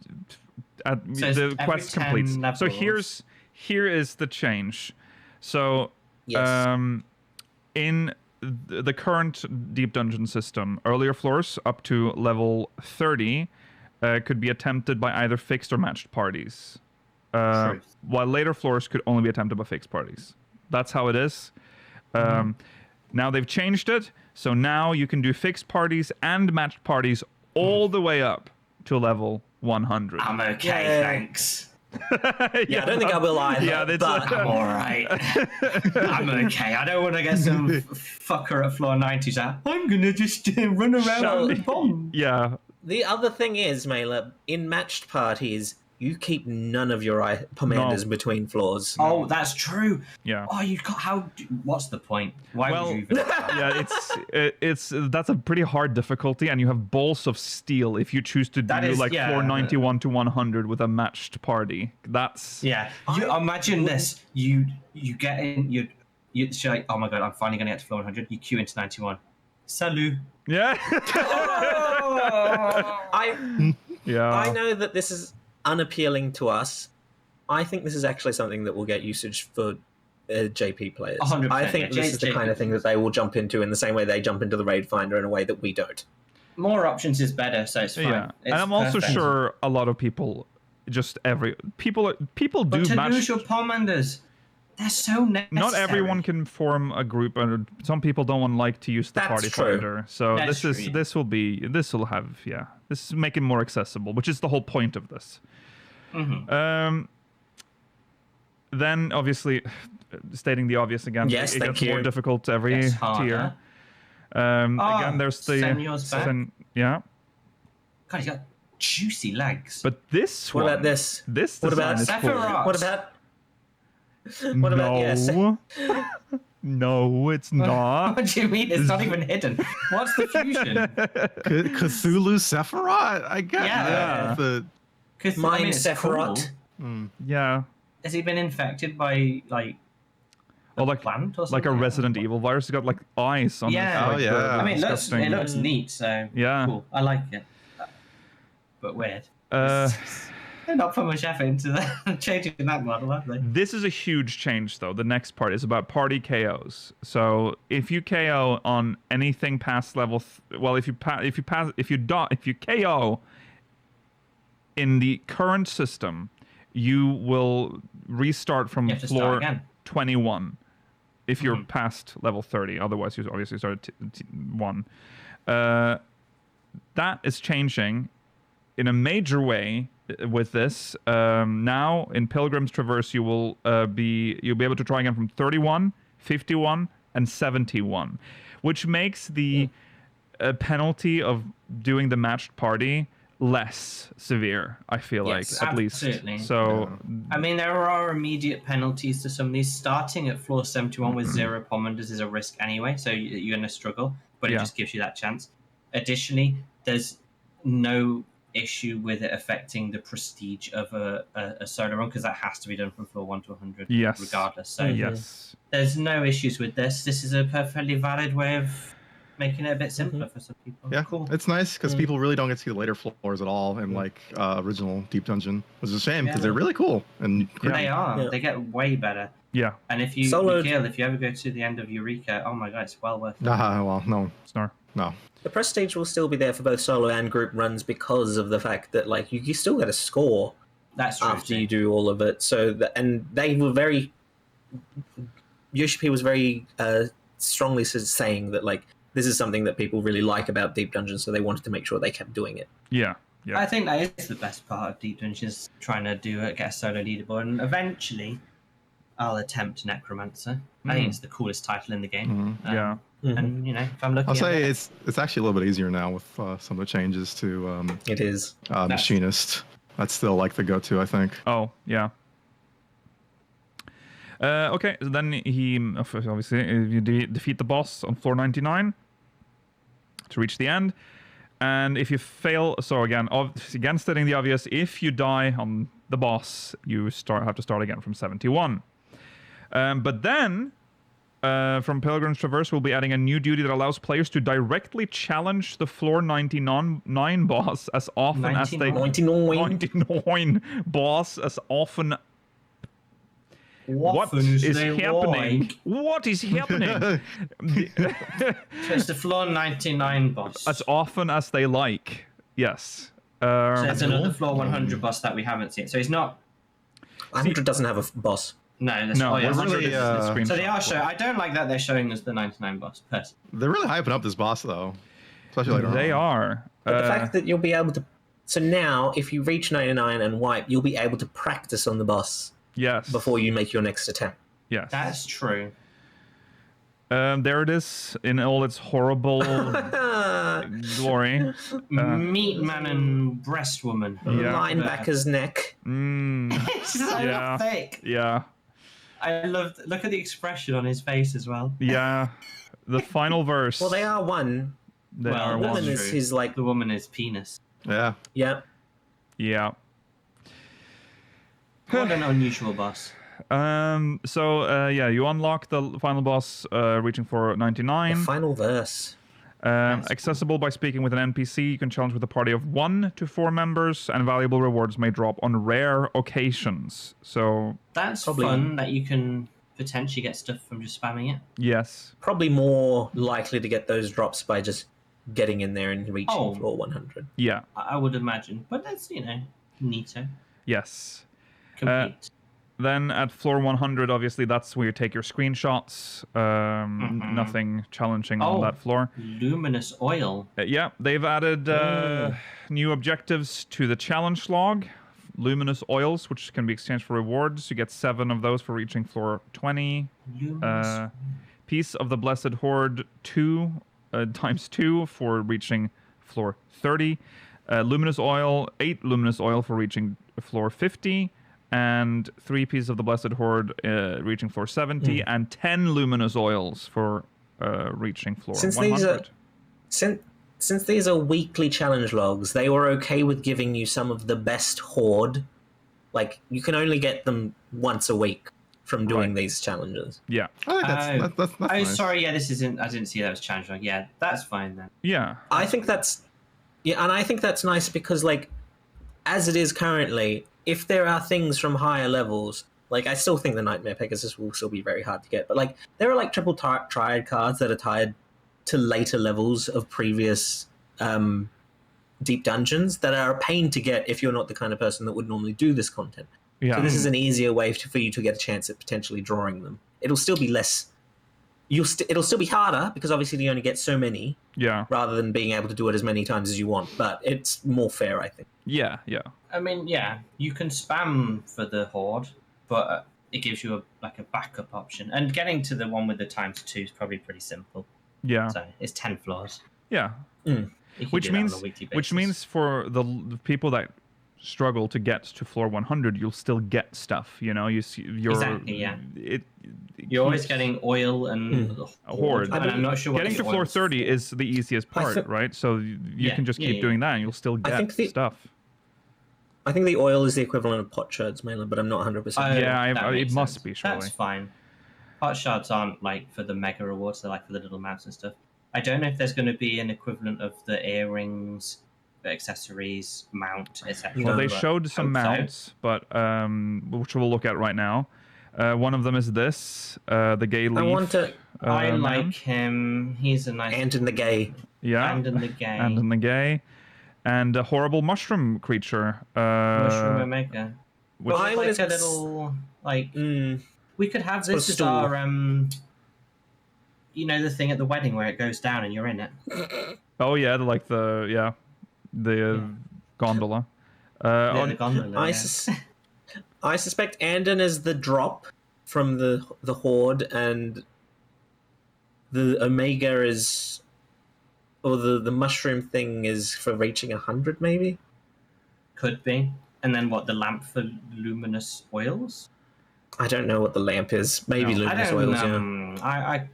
So it's The every quest 10 completes. So levels. here is the change. So Yes. in the current Deep Dungeon system, earlier floors up to level 30 could be attempted by either fixed or matched parties, Truth. while later floors could only be attempted by fixed parties. That's how it is. Now they've changed it, so now you can do fixed parties and matched parties all the way up to level 100. I'm okay, thanks. Yeah, I don't think I will either. Yeah, that's but I'm alright. I'm okay. I don't want to get some fucker at floor 90 who's like, I'm gonna just run around on the bomb. Yeah. the other thing is, Mela, in matched parties, you keep none of your commanders between floors. Oh, that's true. Yeah. Oh, you got what's the point? Why Well, would you even? yeah, it's that's a pretty hard difficulty, and you have balls of steel if you choose to That do is- like yeah. floor 91 to 100 with a matched party. That's Yeah. You imagine this. You get in. You say, like, oh my god, I'm finally gonna get to floor 100. You queue into 91. Salut. yeah, I yeah. know that this is unappealing to us. I think this is actually something that will get usage for JP players. 100%, I think yeah, this is the JP kind of thing that they will jump into in the same way they jump into the Raid Finder in a way that we don't. More options is better, so it's fine. Yeah, It's and I'm also perfect. sure a lot of people, people But do to match. lose your commanders, they're so necessary. Not everyone can form a group, and some people don't like to use the That's party true. finder. So That's this true, yeah. this will have this is make it more accessible, which is the whole point of this. Mhm. Then obviously, stating the obvious again, Yes, it thank gets more you. difficult every Gets tier. harder. Again, there's the Senyor's back. yeah, God, he's got juicy legs. but this What one, about this? This What design about is cool. Sephiroth? What about... What about... Yes. No, no, it's not. What do you mean? It's not even hidden. What's the fusion? Cthulhu Sephiroth, I guess. Yeah. The, Because Mine it's Sephiroth. cool. Yeah. Has he been infected by like Or like plant or like a something? Resident Evil virus. It's got like eyes on Yeah. it. Oh, like, yeah. I mean, disgusting. it looks neat, so Yeah. cool. I like it, but weird. Uh, They're not put much effort into changing that model, have they? This is a huge change, though. The next part is about party KOs. So if you KO on anything past level, if you KO in the current system, you will restart from You have to start floor again. 21. If you're past level 30, otherwise you obviously start at 1. That is changing in a major way with this. Now in Pilgrim's Traverse, you'll be able to try again from 31, 51, and 71, which makes the penalty of doing the matched party less severe. I feel Yes, like at absolutely. least. So I mean, there are immediate penalties to some of these. Starting at floor 71 with 0 commanders is a risk anyway, so you're going to struggle, but it Yeah. just gives you that chance. Additionally, there's no issue with it affecting the prestige of a solo run, because that has to be done from floor 1 to 100 Yes. regardless. So yes. there's no issues with this. This is a perfectly valid way of making it a bit simpler for some people. yeah, Cool. it's nice because people really don't get to see the later floors at all in like original Deep Dungeon, which is a shame because Yeah. they're really cool and They are. Yeah. They get way better. Yeah. And if you, Solo- Mikhail, if you ever go to the end of Eureka, oh my god, it's well worth it. well, no, Snore. no. The prestige will still be there for both solo and group runs because of the fact that like you still get a score That's true. after you do all of it. So and they were very Yoshi was very strongly saying that like this is something that people really like about Deep Dungeon, so they wanted to make sure they kept doing it. Yeah. Yeah. I think that is the best part of Deep Dungeon, is trying to do it, get a solo leaderboard, and eventually I'll attempt Necromancer. I think it's the coolest title in the game. Yeah. And you know, if I'm looking I'll at say it, it's actually a little bit easier now with some of the changes to It is. Machinist. That's still like the go-to, I think. Oh, yeah. Okay, so then he obviously you defeat the boss on floor 99 to reach the end, and if you fail, so again stating the obvious, if you die on the boss, you have to start again from 71. But then from Pilgrim's Traverse, we'll be adding a new duty that allows players to directly challenge the floor 99 boss as often as they 99 boss as often. What is happening? What is happening? So it's the floor 99 boss. As often as they like. Yes. So it's another floor 100 boss that we haven't seen. So he's not. 100 doesn't have a boss. No, that's No, oh, yeah, we're 100 really, is the screenshot. So they are screenshot. showing. I don't like that they're showing us the 99 boss. Personally. They're really hyping up this boss though, especially later on. They are. But the fact that you'll be able to So now, if you reach 99 and wipe, you'll be able to practice on the boss Yes. before you make your next attempt. Yes. That's true. There it is in all its horrible glory. Meat man and breast woman. Yeah. Linebacker's neck. It's so Yeah. thick. Yeah. I love. Look at the expression on his face as well. Yeah. The final verse. Well, they are one. They Well, are that's Woman one. is his, like... The woman is penis. Yeah. Yeah. Yeah. What an unusual boss. Yeah, you unlock the final boss, reaching for 99. The final verse. Accessible by speaking with an NPC. You can challenge with a party of 1 to 4 members, and valuable rewards may drop on rare occasions. So That's Probably- fun that you can potentially get stuff from just spamming it. yes, Probably more likely to get those drops by just getting in there and reaching Oh. floor 100. yeah, I would imagine. But that's, neato. yes. Complete. Then at floor 100, obviously that's where you take your screenshots. Nothing challenging on Oh. that floor. Luminous oil. Yeah, they've added new objectives to the challenge log. Luminous oils, which can be exchanged for rewards. You get 7 of those for reaching floor 20. Luminous. Piece of the Blessed Horde 2 times 2 for reaching floor 30. Luminous oil, 8 luminous oil for reaching floor 50. And 3 pieces of the Blessed Horde reaching floor 70. And 10 luminous oils for reaching floor Since 100. Since these are weekly challenge logs, they were okay with giving you some of the best horde. Like, you can only get them once a week from doing Right. these challenges. Yeah. I think that's Oh, nice. sorry. Yeah, this isn't. I didn't see that was challenge log. Yeah, that's fine then. Yeah. I think that's and I think that's nice because, like, as it is currently, if there are things from higher levels, like, I still think the Nightmare Pegasus will still be very hard to get, but, like, there are, like, triple triad cards that are tied to later levels of previous deep dungeons that are a pain to get if you're not the kind of person that would normally do this content. Yeah. So this is an easier way for you to get a chance at potentially drawing them. It'll still be less. It'll still be harder because obviously you only get so many, Yeah. rather than being able to do it as many times as you want. But it's more fair, I think. Yeah. Yeah. I mean, yeah, you can spam for the horde, but it gives you a backup option. And getting to the one with the ×2 is probably pretty simple. Yeah. So it's 10 floors. Yeah. You can Which do that on means a weekly which basis. means for the people that struggle to get to floor 100, you'll still get stuff. You're Exactly, yeah. It You're always keeps- getting oil and a horde. And I'm not sure what Getting the to floor oil's 30 for. is the easiest part, think- right? So you Yeah, can just keep yeah. doing that, and you'll still I get think the- stuff. I think the oil is the equivalent of pot shards, mainly, but I'm not 100%. Oh, Yeah, that it makes must sense. be, surely. That's fine. Pot shards aren't like for the mega rewards; they're like for the little mounts and stuff. I don't know if there's going to be an equivalent of the earrings, the accessories, mount, etc. Well, they but showed some hope so. mounts, but which we'll look at right now. One of them is this, the gay leaf. I want to. I man. like him. He's a nice And in the gay. Yeah, and in the game. and in the gay, and a horrible mushroom creature. Mushroom Omega. which- But I like was- a little like Mm, we could have Sort of this as stool. our the thing at the wedding where it goes down and you're in it. Oh yeah, the gondola. Yeah, the gondola, I, yeah. I suspect Andon is the drop from the horde, and the Omega is, or the mushroom thing is for reaching 100, maybe. Could be. And then what? The lamp for luminous oils? I don't know what the lamp is. Maybe No. I luminous don't. oils.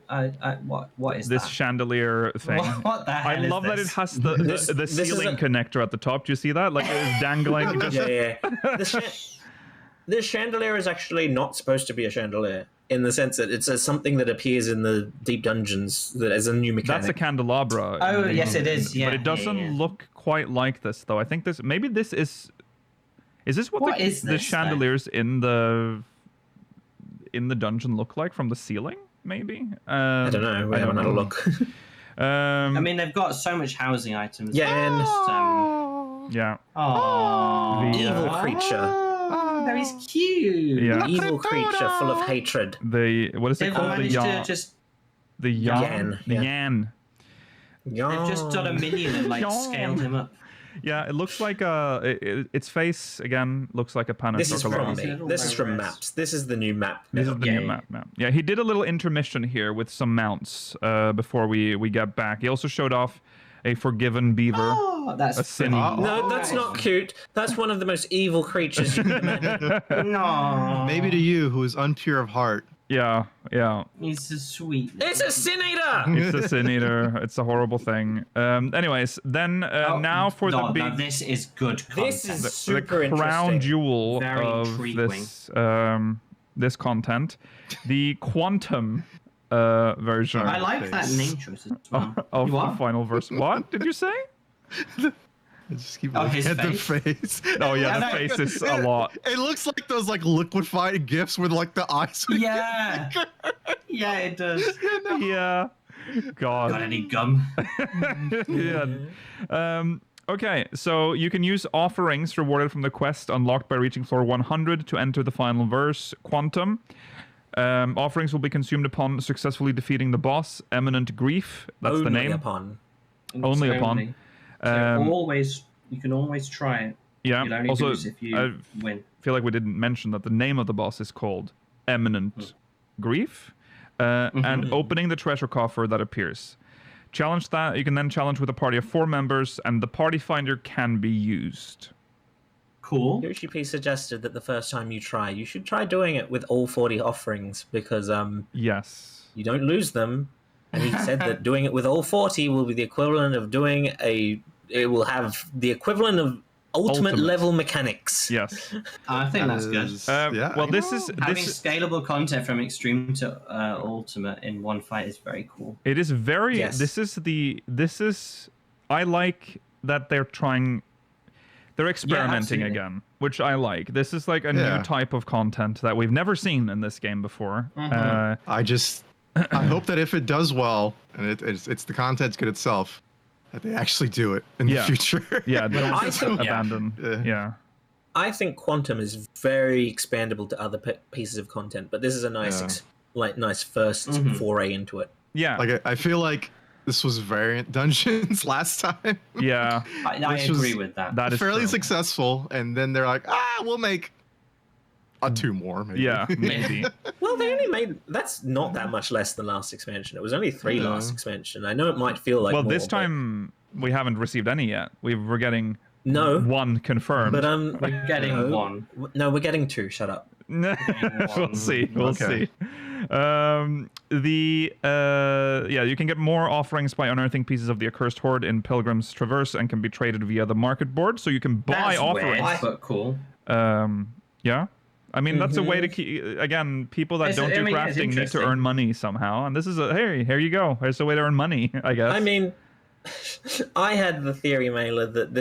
Yeah. What is This that? chandelier thing. What the hell I is love that it this? has This- the this is ceiling a- connector at the top. Do you see that? Like it's dangling. Just, Yeah. This chandelier is actually not supposed to be a chandelier, in the sense that it's something that appears in the deep dungeons that as a new mechanic. That's a candelabra. Oh, yes, it is, yeah, but it doesn't yeah. look quite like this, though. I think this is. Is this what, What the, is the this, chandeliers in the dungeon look like from the ceiling? Maybe. I don't know. We haven't had a look. I mean, they've got so much housing items. Yeah, and- Yeah. Oh, The, Evil creature. no, he's cute. Yeah. Evil creature full of hatred. The what is it They've called? managed to just. The yan. Yan, The yeah. yan. They've just done a minion and like Yawn. scaled him up. Yeah, it looks like its face again looks like a pan. This is from It's a me. little This is from virus. maps. This is the new map. This is the Yeah, new yeah. map. Yeah, he did a little intermission here with some mounts before we get back. He also showed off a forgiven beaver. Oh, that's A sin. No, that's not cute. That's one of the most evil creatures you can imagine. No. Maybe to you, who is unpure of heart. Yeah, yeah. He's a sweet. It's a sin eater! It's a sin eater. It's a horrible thing. Anyways, then now for the big. No, this is good content. This is the super crown interesting. jewel Very of intriguing. this content, the quantum version I like that name choice as well. of the What? final verse. What did you say? I just keep Oh, looking his at the face? face. Oh yeah, the no. face is a lot. It looks like those like liquefied gifs with like the eyes. Yeah. Yeah, it does. Yeah. Got God. any gum? Yeah. Okay, so you can use offerings rewarded from the quest unlocked by reaching floor 100 to enter the final verse, Quantum. Offerings will be consumed upon successfully defeating the boss, Eminent Grief. That's Only the name. upon. Only upon. You can always try it. Yeah. You'll only Also, lose if you I win. feel like we didn't mention that the name of the boss is called Eminent Grief, and opening the treasure coffer that appears. Challenge that. You can then challenge with a party of 4 members, and the party finder can be used. Cool. Yoshi P suggested that the first time you try, you should try doing it with all 40 offerings because Yes. you don't lose them. And he said that doing it with all 40 will be the equivalent of doing it will have the equivalent of ultimate level mechanics. Yes. I think that's good. Yeah. Well, this is Having scalable content from extreme to ultimate in one fight is very cool. it is very. Yes. This is. I like that they're trying. They're experimenting absolutely. again, which I like. This is like a new Yeah. type of content that we've never seen in this game before. I hope that if it does well and it's the content's good itself, that they actually do it in the Yeah. future. Yeah, I think- abandon. Yeah. I think Quantum is very expandable to other pieces of content, but this is a nice, Yeah. nice first foray into it. Yeah. Like I feel like this was variant dungeons last time. Yeah. I Which was- agree with that. That is fairly true. successful, and then they're like, we'll make 2 more. Maybe. Yeah, maybe. Well, they only made that's not that much less than last expansion. It was only 3 last expansion. I know it might feel like Well, more, this but we haven't received any yet. We're getting no, 1 confirmed. but We're getting no. one. No, we're getting 2. Shut up. We'll see. We'll Okay. see. You can get more offerings by unearthing pieces of the accursed hoard in Pilgrim's Traverse and can be traded via the market board. So you can buy That's offerings. weird, but cool. Yeah. I mean, that's a way to keep. Again, people that don't do it's crafting need to interesting. earn money somehow, and this is here you go. There's a way to earn money, I guess. I mean, I had the theory, Mailer, that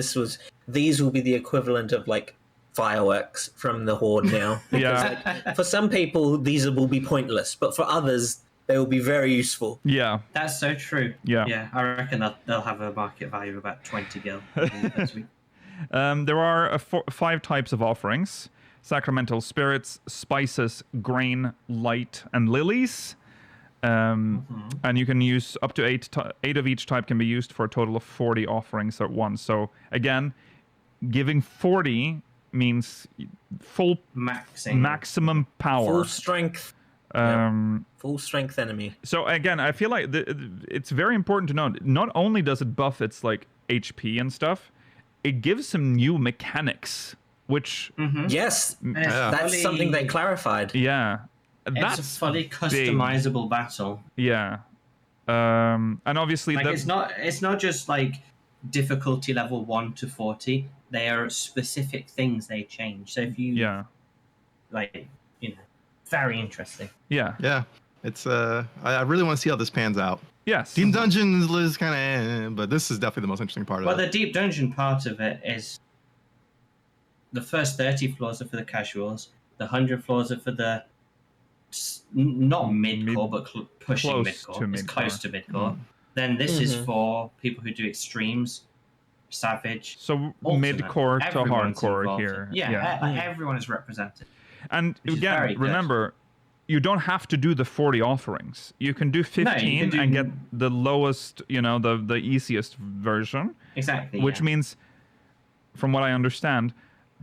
these will be the equivalent of like fireworks from the horde now. Because, Yeah. like, for some people, these will be pointless, but for others, they will be very useful. Yeah. That's so true. Yeah. Yeah, I reckon they'll have a market value of about 20 gil. Next week. There are 5 types of offerings: sacramental spirits, spices, grain, light, and lilies. And you can use up to 8 of each type can be used for a total of 40 offerings at once. So again, giving 40 means full maximum power. Full strength. Full strength enemy. So again, I feel like it's very important to note. Not only does it buff its like HP and stuff, it gives some new mechanics, which Yes, Yeah. that's something they clarified. yeah, that's It's a fully big. customizable battle. Yeah, and obviously Like it's not just like difficulty level 1 to 40. They are specific things they change. So if you very interesting. Yeah. Yeah. It's I really want to see how this pans out. Yes. Deep Dungeon is kind of, but this is definitely the most interesting part Well, of the it. deep dungeon part of it is the first 30 floors are for the casuals. The 100 floors are for the not mid-core, but pushing close mid-core. to It's mid-core. close to mid-core. Then this is for people who do extremes, savage. So ultimate. mid-core to Everyone's hardcore involved. here. Yeah, everyone is represented. And Which is very again, good. remember, you don't have to do the 40 offerings. You can do 15 do- and get the lowest, the easiest version. Exactly. Which yeah. means from what I understand,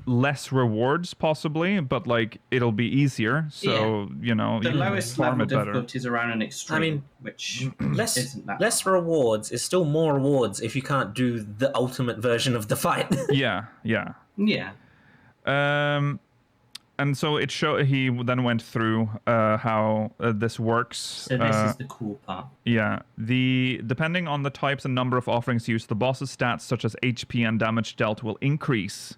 less rewards possibly, but like it'll be easier. So you know, the you can lowest farm level it better. difficulty is around an extreme, I mean, which less isn't that less rewards is still more rewards if you can't do the ultimate version of the fight. Yeah. Yeah. And so he then went through how this works. So this is the cool part. Yeah. Depending on the types and number of offerings used, the boss's stats such as HP and damage dealt will increase.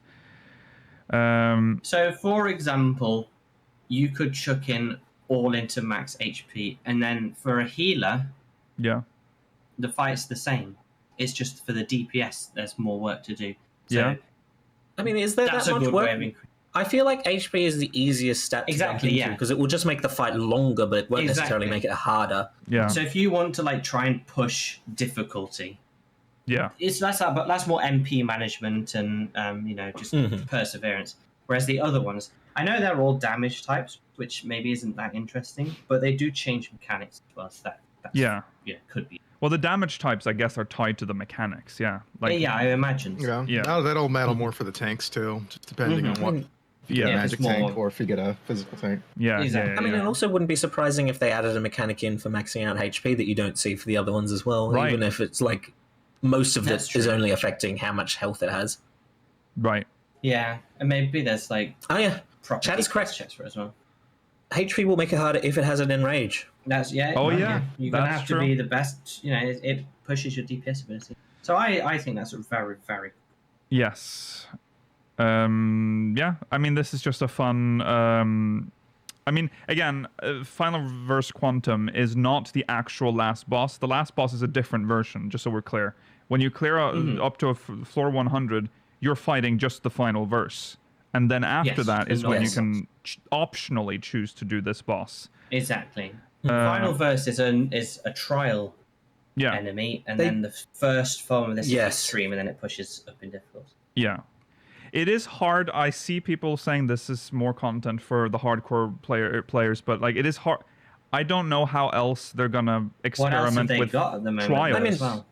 So, for example, you could chuck in all into max HP, and then for a healer, Yeah. the fight's the same. It's just for the DPS, there's more work to do. So Yeah. I mean, is there that's that a much good work? way of increasing. I feel like HP is the easiest stat Exactly, to yeah. because it will just make the fight longer, but it won't necessarily Exactly. make it harder. Yeah. So if you want to like try and push difficulty, Yeah. it's less that, but that's more MP management and just perseverance. Whereas the other ones, I know they're all damage types, which maybe isn't that interesting, but they do change mechanics as well. So that's could be. Well, the damage types, I guess, are tied to the mechanics. Yeah. Like. Yeah, I imagine. So. Yeah. Yeah. That'll matter more for the tanks too, just depending on what. If you get a Yeah, magic it's more- tank or if you get a physical tank. Yeah. Exactly. Yeah. I mean, yeah. it also wouldn't be surprising if they added a mechanic in for maxing out HP that you don't see for the other ones as well, Right. even if it's like most of That's it is true. only affecting how much health it has. Right. Yeah, and maybe there's like Oh yeah, proper Chad is DPS correct. checks for it as well. HP will make it harder if it has an enrage. That's Oh, yeah, You're gonna that's have true. to be the best. It pushes your DPS ability. So I think that's very very. Yes. Yeah. I mean, this is just a fun. I mean, again, Final Verse Quantum is not the actual last boss. The last boss is a different version, just so we're clear. When you clear up to floor 100, you're fighting just the final verse. And then after Yes, that the is when you normal can optionally choose to do this boss. Exactly. The final verse is a trial Yeah. enemy, and They- then the first form of this Yes. is extreme, and then it pushes up in difficulty. Yeah. It is hard. I see people saying this is more content for the hardcore players, but like it is hard. I don't know how else they're gonna What else have experiment they with got at the moment? trials. I mean, as well?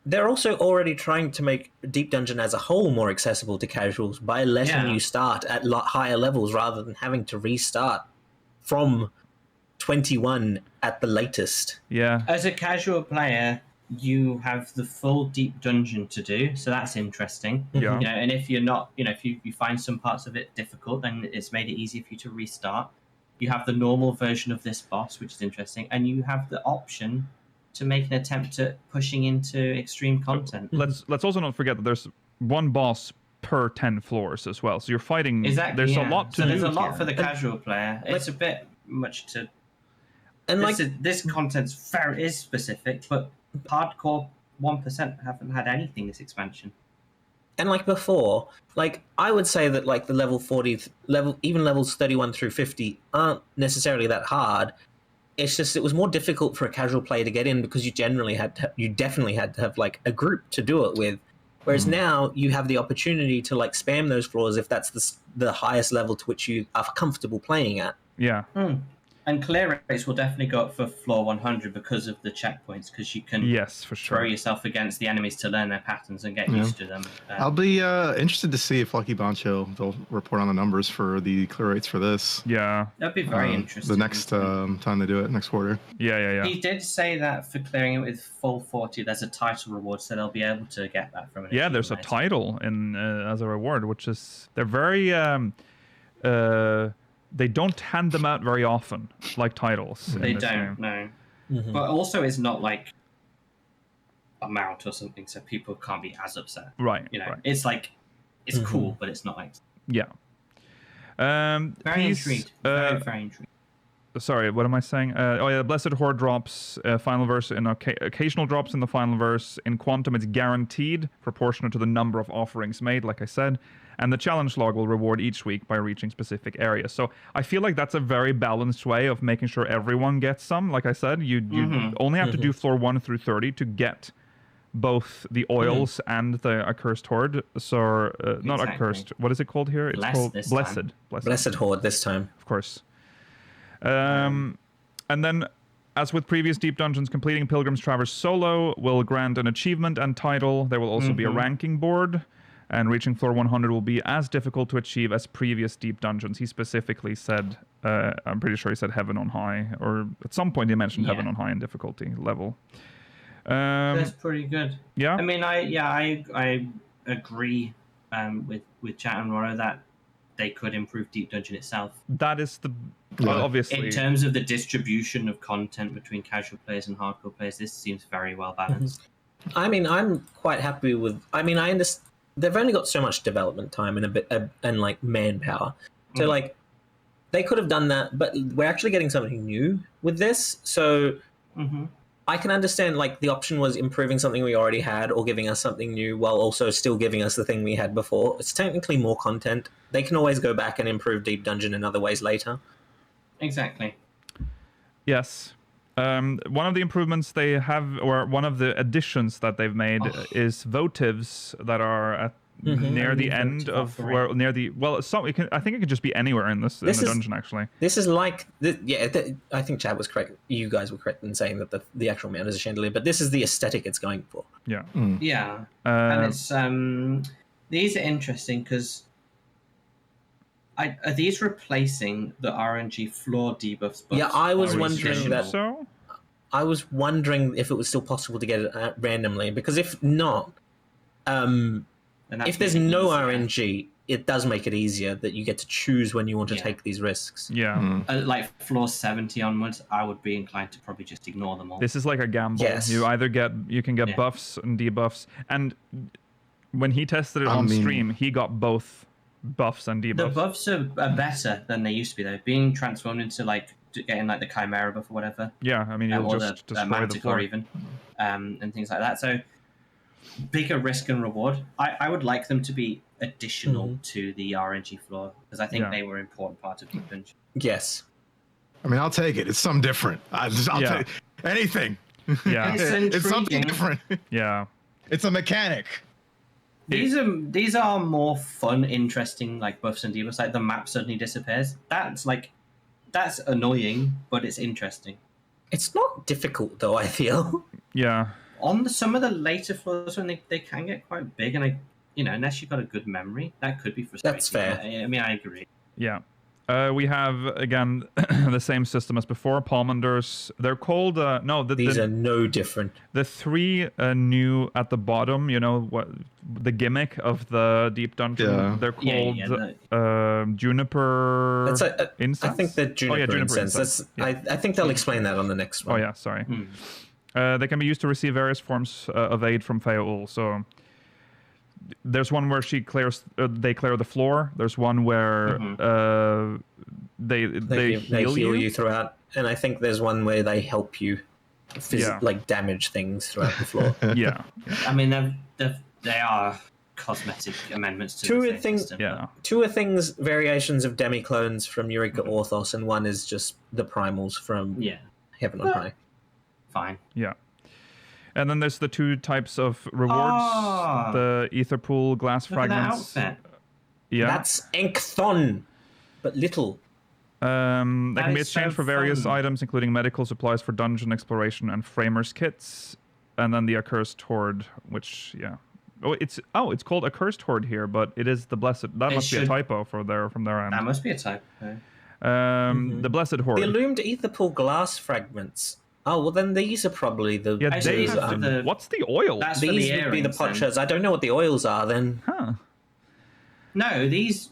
they're also already trying to make Deep Dungeon as a whole more accessible to casuals by letting Yeah. you start at higher levels rather than having to restart from 21 at the latest. Yeah. As a casual player, you have the full deep dungeon to do, so that's interesting. Yeah. And if you're not, if you find some parts of it difficult, then it's made it easier for you to restart. You have the normal version of this boss, which is interesting, and you have the option to make an attempt at pushing into extreme content. Let's also not forget that there's one boss per 10 floors as well. So you're fighting. Exactly. There's yeah. a lot to so do. there's a lot here. for the casual player. It's a bit much to. And This content's is specific, but hardcore 1% haven't had anything this expansion. And like before, like I would say that like the level 40 even levels 31 through 50 aren't necessarily that hard. It's just it was more difficult for a casual player to get in because you definitely had to have like a group to do it with. Whereas now you have the opportunity to like spam those floors if that's the highest level to which you are comfortable playing at. Yeah. And clear rates will definitely go up for floor 100 because of the checkpoints, because you can Yes, for sure. throw yourself against the enemies to learn their patterns and get used to them. I'll be interested to see if Lucky Boncho they'll report on the numbers for the clear rates for this. Yeah. That'd be very interesting. The next time they do it, next quarter. Yeah. He did say that for clearing it with full 40, there's a title reward, so they'll be able to get that from an Yeah, there's a achievement. title in as a reward, which is they're very they don't hand them out very often, like titles. in They this don't, game. no. But also, it's not like amount or something, so people can't be as upset. Right. Right. It's like it's cool, but it's not like Yeah. very please, intrigued. Very intrigued. Sorry, what am I saying? Blessed Horde drops final verse in occasional drops in the final verse. In Quantum, it's guaranteed, proportionate to the number of offerings made, like I said. And the challenge log will reward each week by reaching specific areas. So I feel like that's a very balanced way of making sure everyone gets some. Like I said, you only have to do floor 1 through 30 to get both the oils and the accursed horde. So not Exactly. accursed. What is it called here? It's Blessed called this blessed. time. Blessed Horde this time. Of course. And then, as with previous Deep Dungeons, completing Pilgrim's Traverse solo will grant an achievement and title. There will also be a ranking board. and reaching floor 100 will be as difficult to achieve as previous deep dungeons. He specifically said, I'm pretty sure he said Heaven on High, or at some point he mentioned Heaven on High in difficulty level. That's pretty good. Yeah. I mean, I agree with Chat and Roro that they could improve Deep Dungeon itself. That is the obviously in terms of the distribution of content between casual players and hardcore players. This seems very well balanced. I mean, I'm quite happy with. I mean, I understand they've only got so much development time and a bit and like manpower, so like they could have done that, but we're actually getting something new with this, so. I can understand, like, the option was improving something we already had or giving us something new while also still giving us the thing we had before. It's technically more content. They can always go back and improve Deep Dungeon in other ways later. Exactly. Yes. One of the improvements they have, or one of the additions that they've made is votives that are at near the end of where near the I think it can just be anywhere in this in the dungeon actually. This is like I think Chad was correct. You guys were correct in saying that the actual mount is a chandelier, but this is the aesthetic it's going for. Yeah. Yeah. And it's these are interesting because are these replacing the RNG floor debuffs? Yeah, I was wondering that. So I was wondering if it was still possible to get it randomly, because if not, if there's no RNG, it does make it easier that you get to choose when you want to take these risks. Yeah. Like floor 70 onwards, I would be inclined to probably just ignore them all. This is like a gamble. Yes. You can get buffs and debuffs, and when he tested it on stream, he got both buffs and debuffs. The buffs are better than they used to be, though. Being transformed into like getting like the Chimera buff or whatever. Yeah, I mean you'll or just the destroy the Manticore floor. even, and things like that. So bigger risk and reward. I would like them to be additional to the RNG floor, because I think they were an important part of Deep Dungeon. Yes. I mean, I'll take it. It's something different. I'll take anything. Yeah. It's something different. Yeah. It's a mechanic. These are more fun, interesting like buffs and debuffs. Like the map suddenly disappears. That's annoying, but it's interesting. It's not difficult though, I feel. Yeah. On some of the later floors, when they can get quite big, and unless you've got a good memory, that could be frustrating. That's fair. I mean, I agree. Yeah. We have, again, the same system as before. Palmanders. They're called... These are no different. The three new at the bottom, what the gimmick of the Deep Dungeon. Yeah. They're called Juniper Incense? I think they're Juniper Incense. I think they'll explain that on the next one. Oh, yeah, sorry. They can be used to receive various forms of aid from Feaul. So there's one where they clear the floor. There's one where they heal you throughout, and I think there's one where they help you, like damage things throughout the floor. Yeah. I mean, they are cosmetic amendments to the system. Yeah. Two are things variations of demi-clones from Eureka Orthos, and one is just the primals from Heaven on High. Fine. Yeah. And then there's the two types of rewards. The ether pool, glass fragments. That outfit. Yeah. That's Enkthon, but little. They can be exchanged for various items, including medical supplies for dungeon exploration and framers kits. And then the accursed horde, which it's called accursed horde here, but it is the blessed. That must be a typo from their end. That must be a typo. The blessed horde. The illumined ether pool glass fragments. Oh, well, then these are probably the... Yeah, what's the oil? These would be the potsherds. I don't know what the oils are, then. Huh. No, these...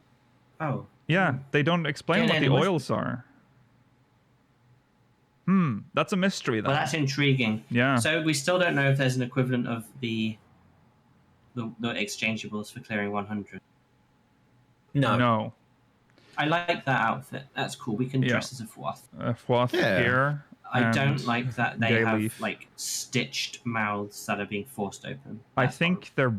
Oh. Yeah, they don't explain what the oils are. That's a mystery, then. Well, that's intriguing. Yeah. So we still don't know if there's an equivalent of the exchangeables for clearing 100. No. I like that outfit. That's cool. We can dress as a Fwath. Fwath here. I don't like that they have Leaf. like stitched mouths that are being forced open. I think they're...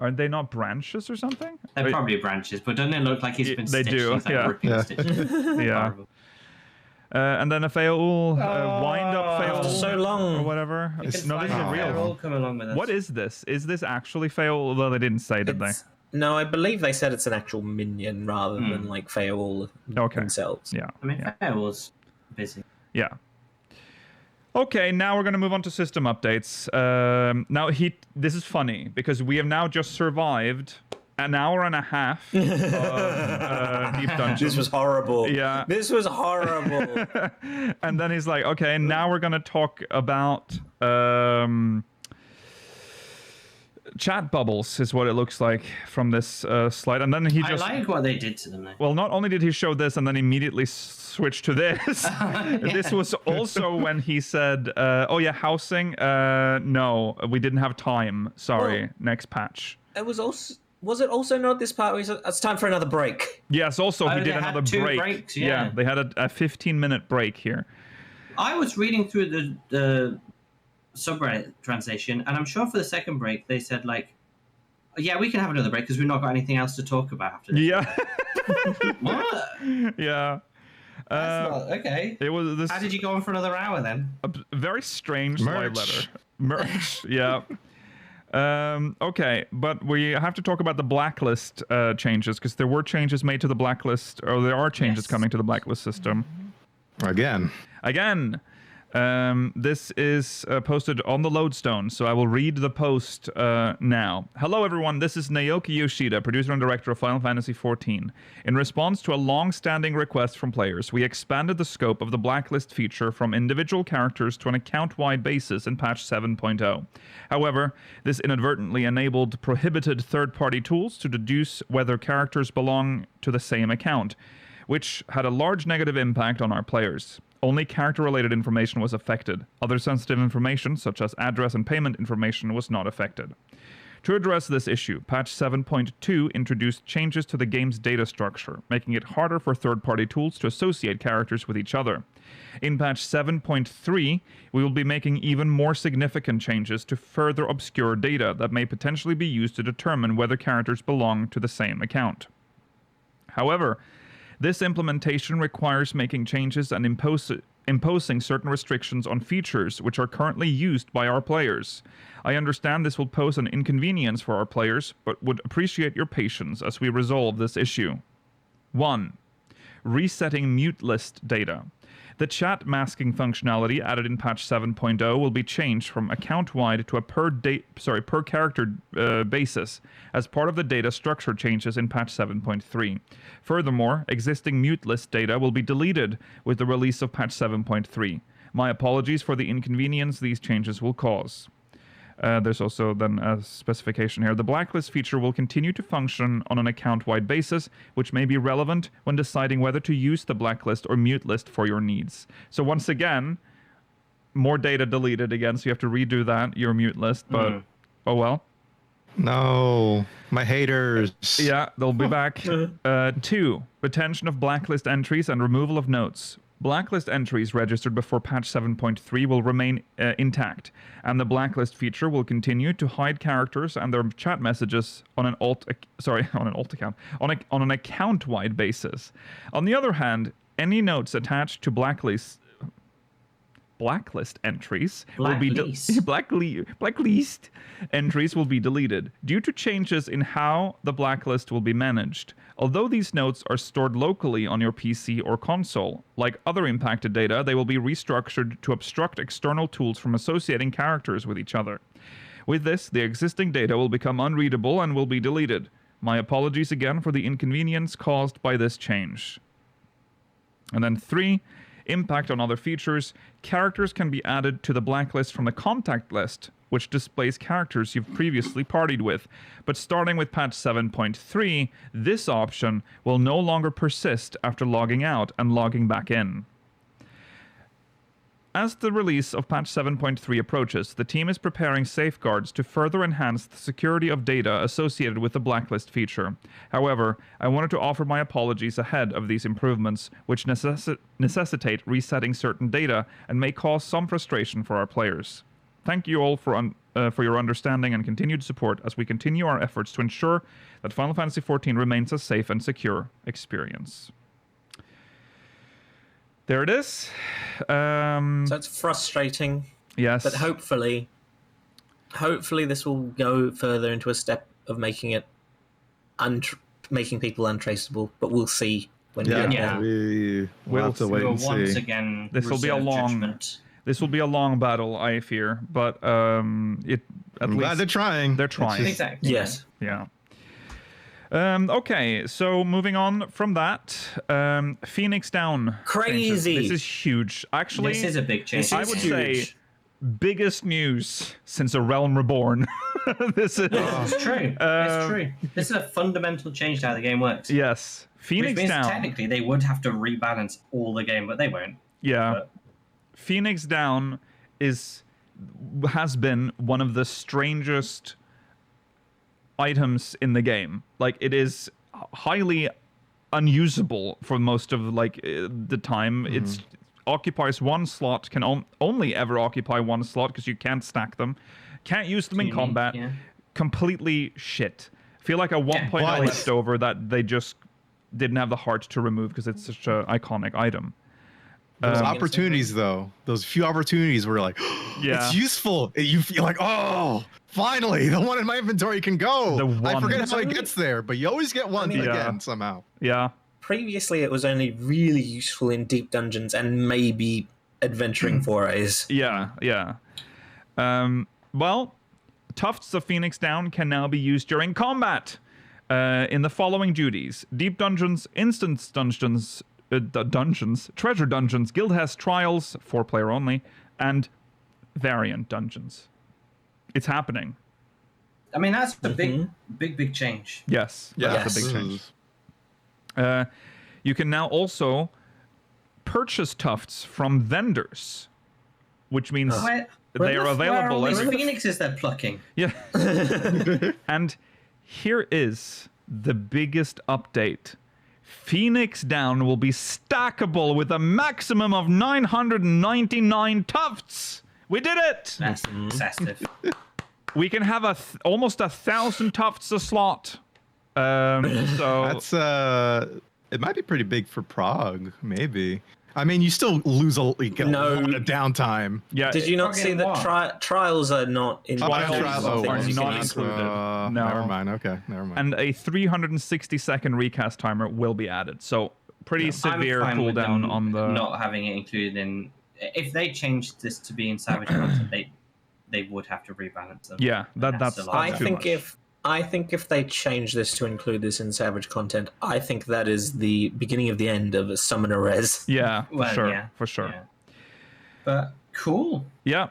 Are they not branches or something? They're probably branches, but doesn't it look like he's been stitched? They do, He's like ripping stitches. Yeah. And then a Feaul, wind-up Feaul. So long. Or whatever. No, this is real. Come along with us. What is this? Is this actually Feaul? Although they didn't say, did they? No, I believe they said it's an actual minion rather than like Feaul themselves. Yeah. I mean, Feaul's busy. Yeah. Okay, now we're going to move on to system updates. Now, this is funny because we have now just survived an hour and a half of Deep Dungeon. This was horrible. Yeah. This was horrible. And then he's like, okay, now we're going to talk about chat bubbles is what it looks like from this slide. And then he just... I like what they did to them, though. Well, not only did he show this and then immediately switch to this. This was also when he said, oh yeah, housing, no, we didn't have time, sorry, next patch. It was it also not this part where he said, it's time for another break? Yes, also he did another two break. breaks, yeah. They had a 15-minute break here. I was reading through the subreddit translation, and I'm sure for the second break they said, like, yeah, we can have another break because we've not got anything else to talk about after this. Yeah. What? Yeah. That's not okay. It was this. How did you go on for another hour then? A very strange slide Merch. letter. Merch. Yeah. Okay, but we have to talk about the blacklist changes because there were changes made to the blacklist, or there are changes coming to the blacklist system. Again. This is posted on the Lodestone, so I will read the post now. Hello everyone, this is Naoki Yoshida, producer and director of Final Fantasy XIV. In response to a long-standing request from players, we expanded the scope of the blacklist feature from individual characters to an account-wide basis in patch 7.0. However, this inadvertently enabled prohibited third-party tools to deduce whether characters belong to the same account, which had a large negative impact on our players. Only character-related information was affected. Other sensitive information, such as address and payment information, was not affected. To address this issue, patch 7.2 introduced changes to the game's data structure, making it harder for third-party tools to associate characters with each other. In patch 7.3, we will be making even more significant changes to further obscure data that may potentially be used to determine whether characters belong to the same account. However, this implementation requires making changes and imposing certain restrictions on features which are currently used by our players. I understand this will pose an inconvenience for our players, but would appreciate your patience as we resolve this issue. 1. Resetting mute list data. The chat masking functionality added in patch 7.0 will be changed from account-wide to a per character basis as part of the data structure changes in patch 7.3. Furthermore, existing mute list data will be deleted with the release of patch 7.3. My apologies for the inconvenience these changes will cause. There's also then a specification here. The blacklist feature will continue to function on an account-wide basis, which may be relevant when deciding whether to use the blacklist or mute list for your needs. So once again, more data deleted again, so you have to redo that, your mute list, but oh well. No, my haters. Yeah, they'll be back. 2. Retention of blacklist entries and removal of notes. Blacklist entries registered before patch 7.3 will remain intact, and the blacklist feature will continue to hide characters and their chat messages on an account-wide basis. On the other hand, any notes attached to blacklist entries blacklist entries will be deleted due to changes in how the blacklist will be managed. Although these notes are stored locally on your PC or console, like other impacted data, they will be restructured to obstruct external tools from associating characters with each other. With this, the existing data will become unreadable and will be deleted. My apologies again for the inconvenience caused by this change. And then 3. Impact on other features. Characters can be added to the blacklist from the contact list, which displays characters you've previously partied with. But starting with patch 7.3, this option will no longer persist after logging out and logging back in. As the release of patch 7.3 approaches, the team is preparing safeguards to further enhance the security of data associated with the blacklist feature. However, I wanted to offer my apologies ahead of these improvements, which necessitate resetting certain data and may cause some frustration for our players. Thank you all for your understanding and continued support as we continue our efforts to ensure that Final Fantasy XIV remains a safe and secure experience. There it is. So it's frustrating. Yes. But hopefully this will go further into a step of making it making people untraceable. But we'll see when we get there. We'll have to wait and see. Once again, This will be a long. judgment. This will be a long battle, I fear, but I'm glad they're trying. They're trying. Exactly. Yes. Yeah. Okay, so moving on from that, Phoenix Down. changes. Crazy. This is huge. Actually, This is a big change. I would say biggest news since A Realm Reborn. This is It's true. It's true. This is a fundamental change to how the game works. yes, Which Phoenix means Down. technically they would have to rebalance all the game, but they won't. Yeah, But Phoenix Down has been one of the strangest items in the game. Like, it is highly unusable for most of the time. It's occupies one slot, can only ever occupy one slot because you can't stack them, can't use them in Unique, combat. yeah. Completely shit. I feel like a 1.0 But- leftover that they just didn't have the heart to remove because it's such an iconic item. Those opportunities, though, those few opportunities were like, Yeah. it's useful. You feel like, oh, finally, the one in my inventory can go. The I one. forget how it gets there, but you always get one mean, again yeah. somehow. Yeah. Previously, it was only really useful in deep dungeons and maybe adventuring forays. Yeah, yeah. Well, Tufts of Phoenix Down can now be used during combat in the following duties: deep dungeons, instance dungeons, treasure dungeons, guildhest trials, 4-player only, and variant dungeons. It's happening. I mean, that's a big change. Yes, that's a big change. You can now also purchase tufts from vendors, which means they are available. Where are all as these phoenixes they're plucking? Yeah. And here is the biggest update. Phoenix Down will be stackable with a maximum of 999 tufts. We did it! That's excessive. We can have almost 1,000 tufts a slot. So That's it might be pretty big for Prague, maybe. I mean, you still lose a lot of downtime. yeah. Did you not Fucking see that what? trials are not in Trials things are you not can use? included. No. Never mind. Okay, never mind. And a 360-second recast timer will be added. So pretty severe I'm fine with cooldown them on the. not having it included in. If they changed this to be in Savage content, they would have to rebalance them. Yeah, that's a lot. I too think much. if they change this to include this in Savage content, I think that is the beginning of the end of a summoner res. Yeah, Well, sure, yeah, for sure. yeah. But cool. Yeah.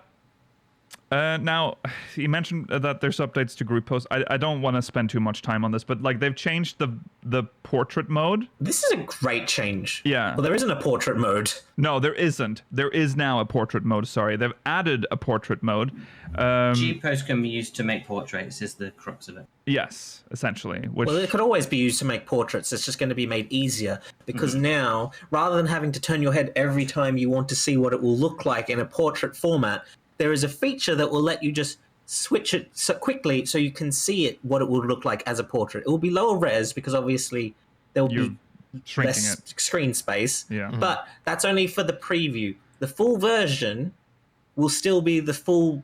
Now, you mentioned that there's updates to group posts. I don't want to spend too much time on this, but they've changed the portrait mode. This is a great change. Yeah. Well, there isn't a portrait mode. No, there isn't. There is now a portrait mode. Sorry, they've added a portrait mode. G-post can be used to make portraits. Is the crux of it. Yes, essentially. Which Well, it could always be used to make portraits. It's just going to be made easier because now, rather than having to turn your head every time you want to see what it will look like in a portrait format, there is a feature that will let you just switch it so quickly so you can see it what it will look like as a portrait. It will be lower res because obviously there will You're be shrinking less it. screen space. Yeah. But that's only for the preview. The full version will still be the full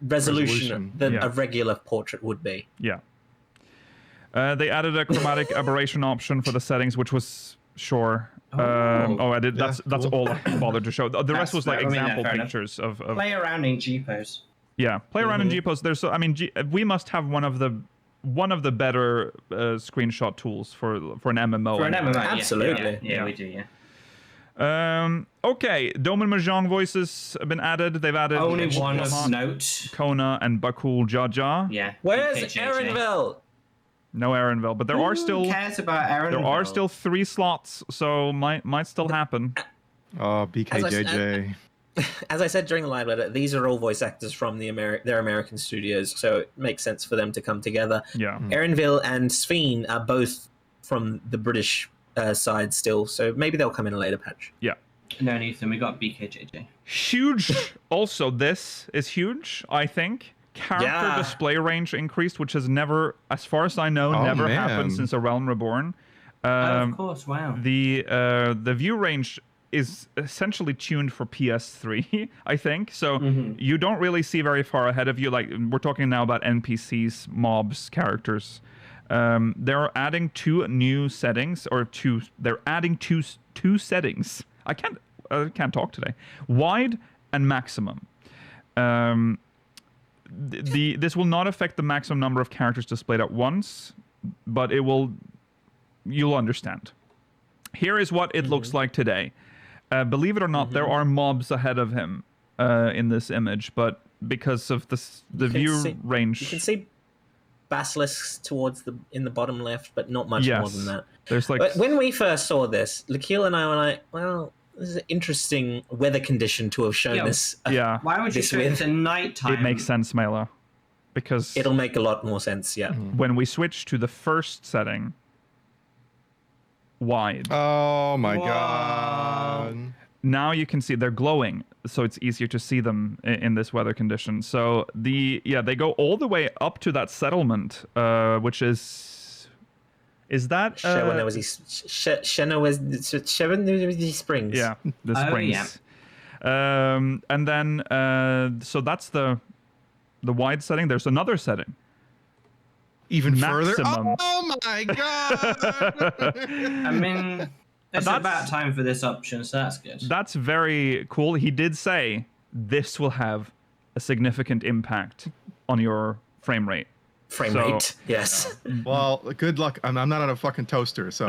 resolution that Yeah. a regular portrait would be. Yeah. They added a chromatic aberration option for the settings, which was sure. I did. That's all I bothered to show. The rest was like I mean, example fair enough. pictures of Play around in G-pose. yeah. Play around in GPOs. There's I mean we must have one of the better screenshot tools for an MMO. For an MMO, Absolutely. Yeah, we do. Yeah. Okay, Dome and Mahjong voices have been added. They've added Only one of Bahamut, note. Kona and Bakul Jaja. Yeah. Where's BKJJ. Aaronville? No Erenville, but there are still Who cares about Aaronville? there are still 3 slots, so might still happen. Oh, BKJJ. As I said during the live letter, these are all voice actors from their American studios, so it makes sense for them to come together. Yeah. Aaronville and Sveen are both from the British side still, so maybe they'll come in a later patch. Yeah. No, Nathan, we got BKJJ. Huge. Also, this is huge, I think. Character display range increased, which has never, as far as I know, never happened since A Realm Reborn. Of course, wow. The view range is essentially tuned for PS3, I think. So you don't really see very far ahead of you. Like, we're talking now about NPCs, mobs, characters. They're adding 2 new settings, or they're adding two settings. I can't. can't talk today. Wide and maximum. This will not affect the maximum number of characters displayed at once, but it will. You'll understand. Here is what it looks like today. Believe it or not, there are mobs ahead of him in this image, but because of the view range, you can see basilisks in the bottom left, but not much more than that. There's like. But when we first saw this, Lakil and I were like, well, this is an interesting weather condition to have shown this. Why would you show it to nighttime? It makes sense, Mela, because it'll make a lot more sense. Yeah. When we switch to the first setting, wide. Oh my god. Now you can see they're glowing, so it's easier to see them in this weather condition. So they go all the way up to that settlement, which is that Shenawezi Springs? Yeah, the springs. Yeah. And then so that's the wide setting. There's another setting. Even Maximum. further. Oh my god. I mean, it's about time for this option, so that's good. That's very cool. He did say this will have a significant impact on your frame rate. Rate, yes. Well, good luck. I'm not on a fucking toaster, so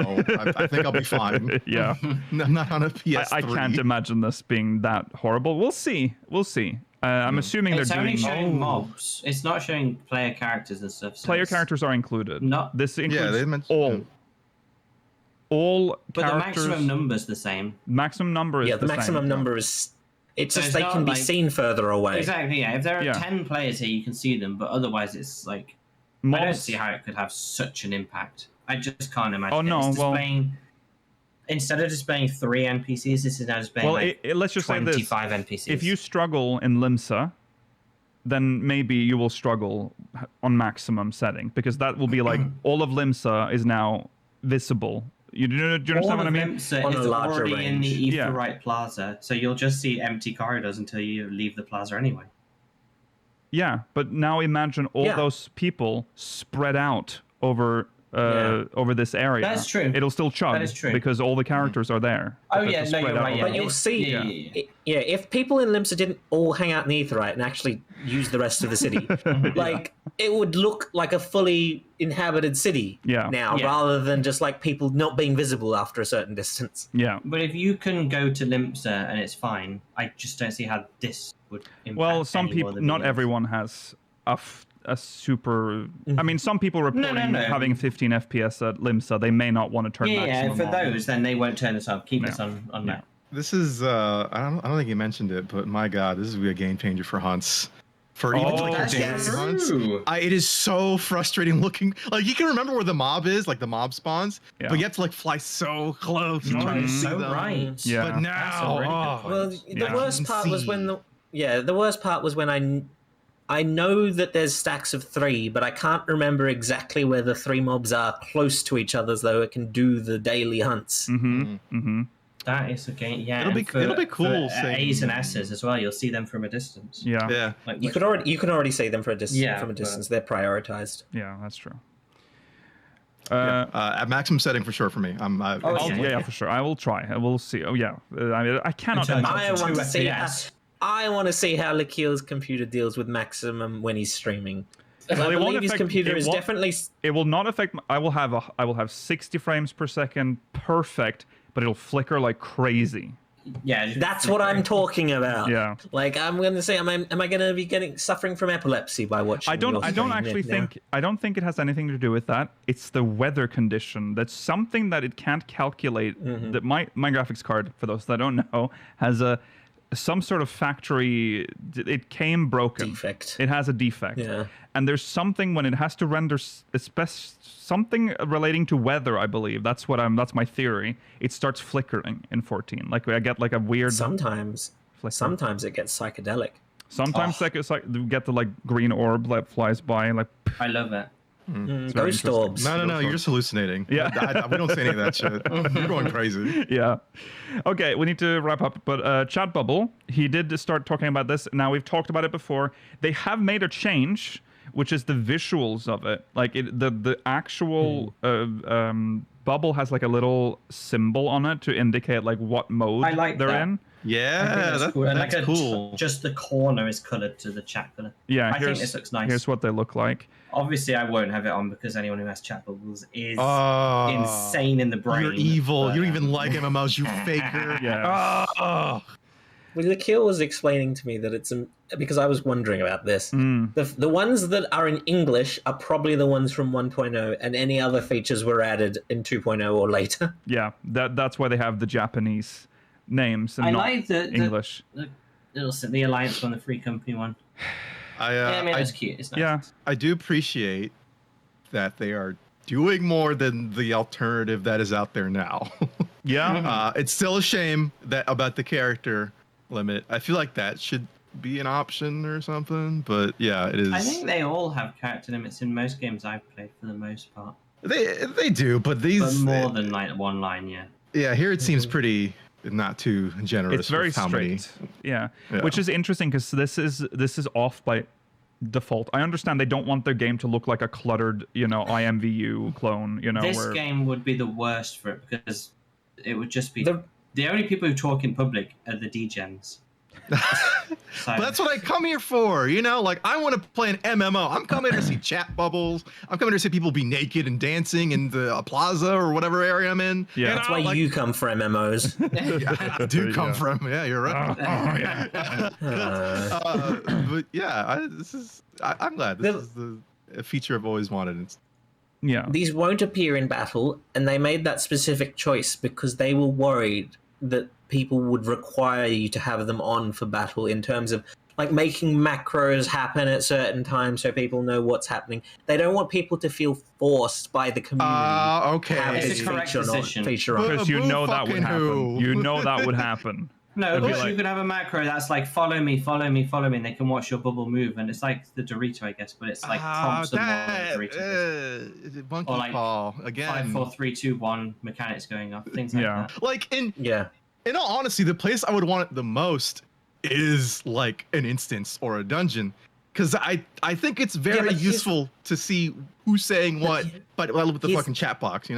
I think I'll be fine. Yeah. I'm not on a PS3. I can't imagine this being that horrible. We'll see. I'm assuming it's they're only doing showing mobs. It's not showing player characters and stuff. So player characters are included. This includes they mentioned all but characters. the maximum number's the same. Maximum number is the maximum number is. It's So just it's they not can be like- seen further away. Exactly. Yeah. If there are 10 players here, you can see them, but otherwise, it's like I don't see how it could have such an impact. I just can't imagine. Oh no! It's displaying, instead of displaying 3 NPCs, this is now displaying let's just say 25 this. NPCs. If you struggle in Limsa, then maybe you will struggle on maximum setting, because that will be like all of Limsa is now visible. Do you understand what I mean? Limsa is already in the Aetheryte Plaza, so you'll just see empty corridors until you leave the plaza anyway. Yeah, but now imagine all those people spread out over this area. That's true. It'll still chug That is true. because all the characters are there. Oh But yeah, they're no, spread you're out right. over- Yeah, But you'll see, if people in Limsa didn't all hang out in the Aetheryte and actually use the rest of the city, it would look like a fully inhabited city now, rather than just like people not being visible after a certain distance. Yeah. But if you can go to Limsa and it's fine, I just don't see how this would impact. Well, some any more people, than not the others. everyone has a super. I mean, some people reporting having 15 FPS at Limsa, they may not want to turn maximum for on. those, then they won't turn this up. Keep this on now. This is I don't think you mentioned it, but my god, this is a game changer for hunts. For even that's hunts. true. It is so frustrating looking. Like you can remember where the mob is, like the mob spawns, but you have to like fly so close to try to see them. Right. Yeah. But now, Well, the worst part was when the worst part was when I know that there's stacks of 3, but I can't remember exactly where the 3 mobs are close to each other, though it can do the daily hunts. That is okay. Yeah, It'll be cool For seeing- A's and S's as well. You'll see them from a distance. Yeah. Like You can already see them from a distance. They're prioritized. Yeah, that's true. at maximum setting for sure for me. Yeah, for sure. I will try. I will see. Oh yeah. I cannot. Until- I want to see. FPS. I want to see how Lakil's computer deals with maximum when he's streaming. Well, I it won't believe his affect- computer it is won't- definitely. It will not affect. I will have 60 frames per second, perfect, but it'll flicker like crazy. Yeah, That's what I'm talking about. Yeah. Like I'm going to say, am I going to be suffering from epilepsy by watching? I don't your actually stream think. I don't think it has anything to do with that. It's the weather condition. That's something that it can't calculate. That my graphics card, for those that don't know, has some sort of factory. It came broken. Defect. It has a defect. Yeah. And there's something when it has to render something relating to weather. I believe that's my theory. It starts flickering in 14. Like I get like a weird. Sometimes it gets psychedelic. Sometimes it's like you get the like green orb that flies by like. I love it. It's very Ghost interesting. orbs. No, you're just hallucinating. Yeah. We don't say any of that shit. You're going crazy. Yeah. Okay, we need to wrap up. But Chat Bubble, he did start talking about this. Now, we've talked about it before. They have made a change, which is the visuals of it. Like the actual bubble has like a little symbol on it to indicate like what mode I like they're that. in. Yeah, that's cool. And that's like cool. just the corner is colored to the chat color. Yeah, I think this looks nice. Here's what they look like. Obviously, I won't have it on because anyone who has chat bubbles is Oh, insane in the brain. You're evil. But, You don't even like MMOs, you faker. Yeah. Oh. Well, Lakil was explaining to me that it's because I was wondering about this. The ones that are in English are probably the ones from 1.0, and any other features were added in 2.0 or later. Yeah, that's why they have the Japanese names and I not like the English. The Alliance one, the Free Company one. I mean, it's cute. It's nice. Yeah, I do appreciate that they are doing more than the alternative that is out there now. yeah. It's still a shame that about the character limit. I feel like that should be an option or something, but yeah, it is. I think they all have character limits in most games I've played for the most part. They do, but these But more than like one line, yeah. Yeah, here it seems pretty not too generous. It's very with how many- strict. Yeah, which is interesting because this is off by default. I understand they don't want their game to look like a cluttered, IMVU clone. This game would be the worst for it because it would just be the only people who talk in public are the degens. But that's what I come here for, like I want to play an MMO. I'm coming to see chat bubbles. I'm coming to see people be naked and dancing in the plaza or whatever area I'm in. Yeah. That's why you come for MMOs. Yeah, I do come from. Yeah, you're right. But yeah, I'm glad this is a feature I've always wanted. Yeah. These won't appear in battle, and they made that specific choice because they were worried that people would require you to have them on for battle in terms of like making macros happen at certain times so people know what's happening. They don't want people to feel forced by the community okay. to have It's this a correct feature decision. on. Because you know that would happen. who? You know that would happen. No, It'd be because like- you could have a macro that's like follow me, and they can watch your bubble move, and it's like the Dorito, I guess, but it's like prompts them more like Dorito. Monkey Or like paw again. 5, 4, 3, 2, 1 mechanics going off, things like Yeah. that. Like in Yeah. all honesty, the place I would want it the most is like an instance or a dungeon, because I think it's very but useful to see who's saying what, but with the here's- fucking chat box,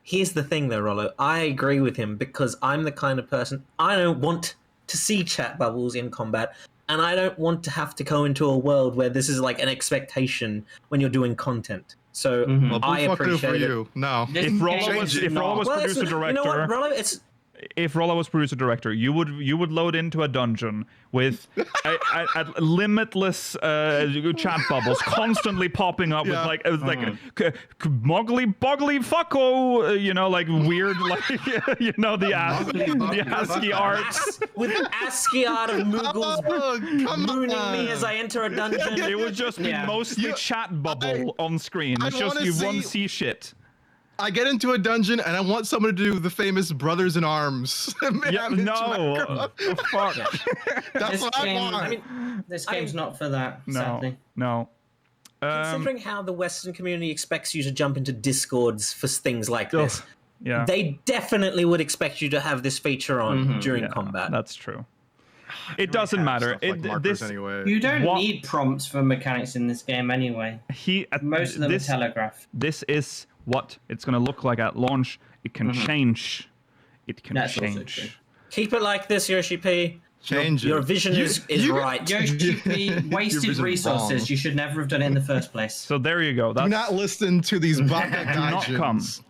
Here's the thing though, Rollo. I agree with him because I'm the kind of person, I don't want to see chat bubbles in combat, and I don't want to have to go into a world where this is like an expectation when you're doing content. So Well, I blue fucking appreciate for it. you. No. This If Rollo game was is if Rollo not- was Well, producer it's- director, you know what, Rollo? It's if Rollo was producer director, you would load into a dungeon with a limitless chat bubbles constantly popping up with like muggly boggly fucko, like weird the ASCII art. with ASCII art of Moogles Oh, come mooning on. me as I enter a dungeon. It would just be Yeah. mostly chat bubble on screen. I It's just wanna you see- won't see shit. I get into a dungeon and I want someone to do the famous Brothers in Arms. Yeah, no, fuck. That's This what I game- want. I mean, This game's not for that, No, sadly. no. considering how the Western community expects you to jump into Discords for things like this, Yeah, they definitely would expect you to have this feature on during yeah, combat. That's true. It doesn't matter. Stuff like markers This anyway. You don't What- need prompts for mechanics in this game anyway. Most of them this, are telegraphed. This is what it's going to look like at launch. It can change. It can That's also change. true. Keep it like this, Yoshi P. Change Your it. vision is right. Yoshi P wasted vision resources. wrong. You should never have done it in the first place. So there you go. Do That's not listen to these baka not come. gaijins.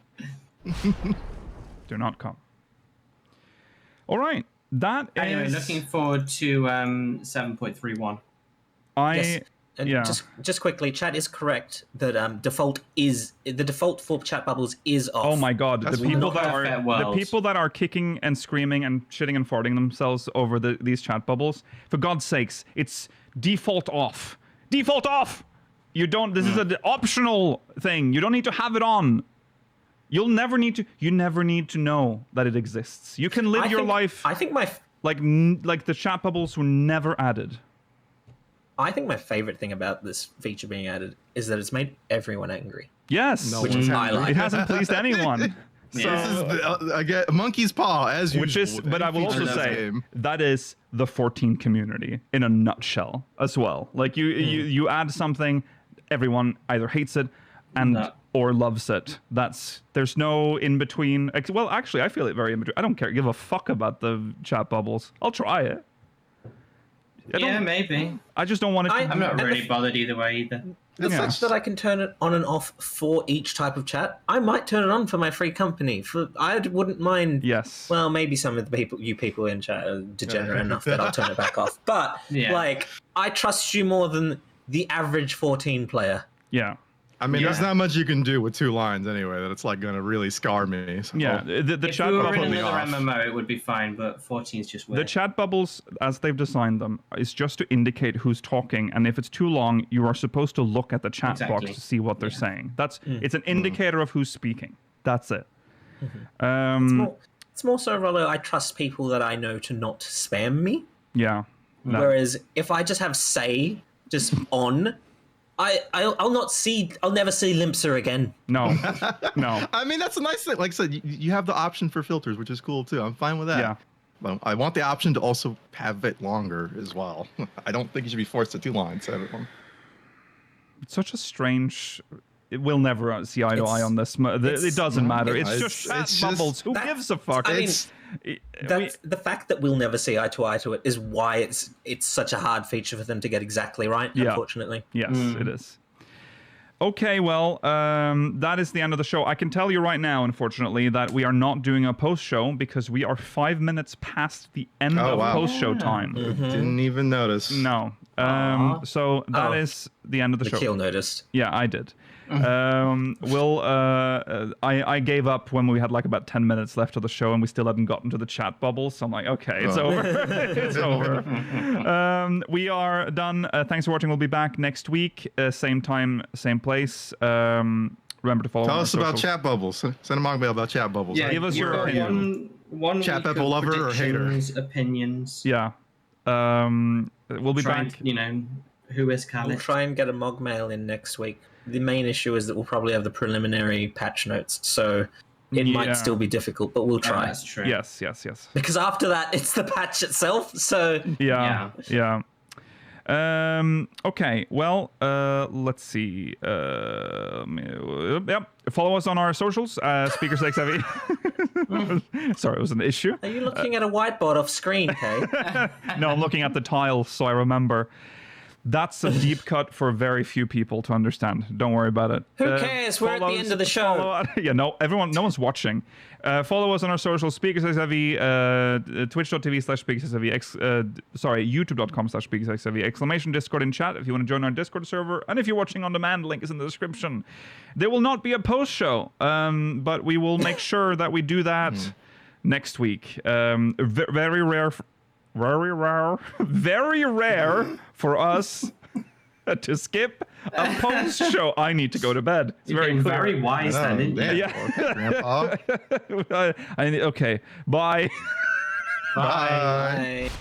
do not come. All right. That Anyway, is. looking forward to 7.31. Yes. And Yeah. just quickly, chat is correct that the default for chat bubbles is off. Oh my god, That's the people not that perfect are world. the people that are kicking and screaming and shitting and farting themselves over these chat bubbles. For God's sakes, it's default off. Default off. You don't. This is an optional thing. You don't need to have it on. You never need to know that it exists. You can live your life I think my like the chat bubbles were never added. I think my favorite thing about this feature being added is that it's made everyone angry. Yes, No Which one's is I happy. like. it hasn't pleased anyone. This is I get monkey's paw as usual. Which is, with but any I will feature also in this say game. that is the 14 community in a nutshell as well. Like you add something, everyone either hates it, and No. or loves it. There's no in between. Well, actually, I feel it very in between. I don't give a fuck about the chat bubbles. I'll try it. Yeah, maybe. I just don't want it. I'm not really bothered either way either. The fact that I can turn it on and off for each type of chat, I might turn it on for my free company. I wouldn't mind. Yes. Well, maybe some of the people in chat are degenerate enough that I'll turn it back off. But like, I trust you more than the average 14 player. Yeah. I mean, there's not much you can do with 2 lines anyway that it's like going to really scar me. So. Yeah, the If chat we were bubbles. in another MMO, it would be fine, but 14 is just weird. The chat bubbles, as they've designed them, is just to indicate who's talking, and if it's too long, you are supposed to look at the chat box to see what they're saying. It's an indicator of who's speaking. That's it. It's more so, Rollo, I trust people that I know to not spam me. Yeah. Whereas if I just have say just on, I'll never see Limpser again. No. I mean, that's a nice thing. Like I said, you have the option for filters, which is cool too. I'm fine with that. Yeah. But I want the option to also have it longer as well. I don't think you should be forced to 2 lines, everyone. It's such a strange... We'll never see eye to eye on this. It doesn't matter. It's just chat bubbles. Who gives a fuck? I mean, the fact that we'll never see eye to it is why it's such a hard feature for them to get exactly right, unfortunately. Yes, it is. Okay, well, that is the end of the show. I can tell you right now, unfortunately, that we are not doing a post-show because we are 5 minutes past the end of post-show time. Didn't even notice. No. So that is the end of the show. Nikhil noticed. Yeah, I did. I gave up when we had like about 10 minutes left of the show and we still hadn't gotten to the chat bubble, so I'm like, okay, it's over. It's over. We are done. Thanks for watching. We'll be back next week, same time, same place. Remember to follow Tell us us about chat bubbles. Send a mail about chat bubbles. Yeah, give us your opinion. One Chat week bubble of lover or hater? predictions, opinions. Yeah. We'll be Try back. and, who is Caliph? We'll try and get a Mog mail in next week. The main issue is that we'll probably have the preliminary patch notes, so it might still be difficult, but we'll try. That's true. Yes. Because after that, it's the patch itself, so... Yeah. Okay, well, let's see. Follow us on our socials, Speakers XXXVIII. Sorry, it was an issue. Are you looking at a whiteboard off screen, Kay? No, I'm looking at the tiles, so I remember. That's a deep cut for very few people to understand. Don't worry about it. Who cares? We're at the end of the show. No one's watching. Follow us on our socials, Speakers XXXVIII, twitch.tv/SpeakersXXXVIII, youtube.com/SpeakersXXXVIII, exclamation Discord in chat if you want to join our Discord server, and if you're watching on demand, link is in the description. There will not be a post show, but we will make sure that we do that next week. Very rare for us to skip a post show. I need to go to bed. It's very wise then, didn't you? Yeah. Okay. Bye. Bye.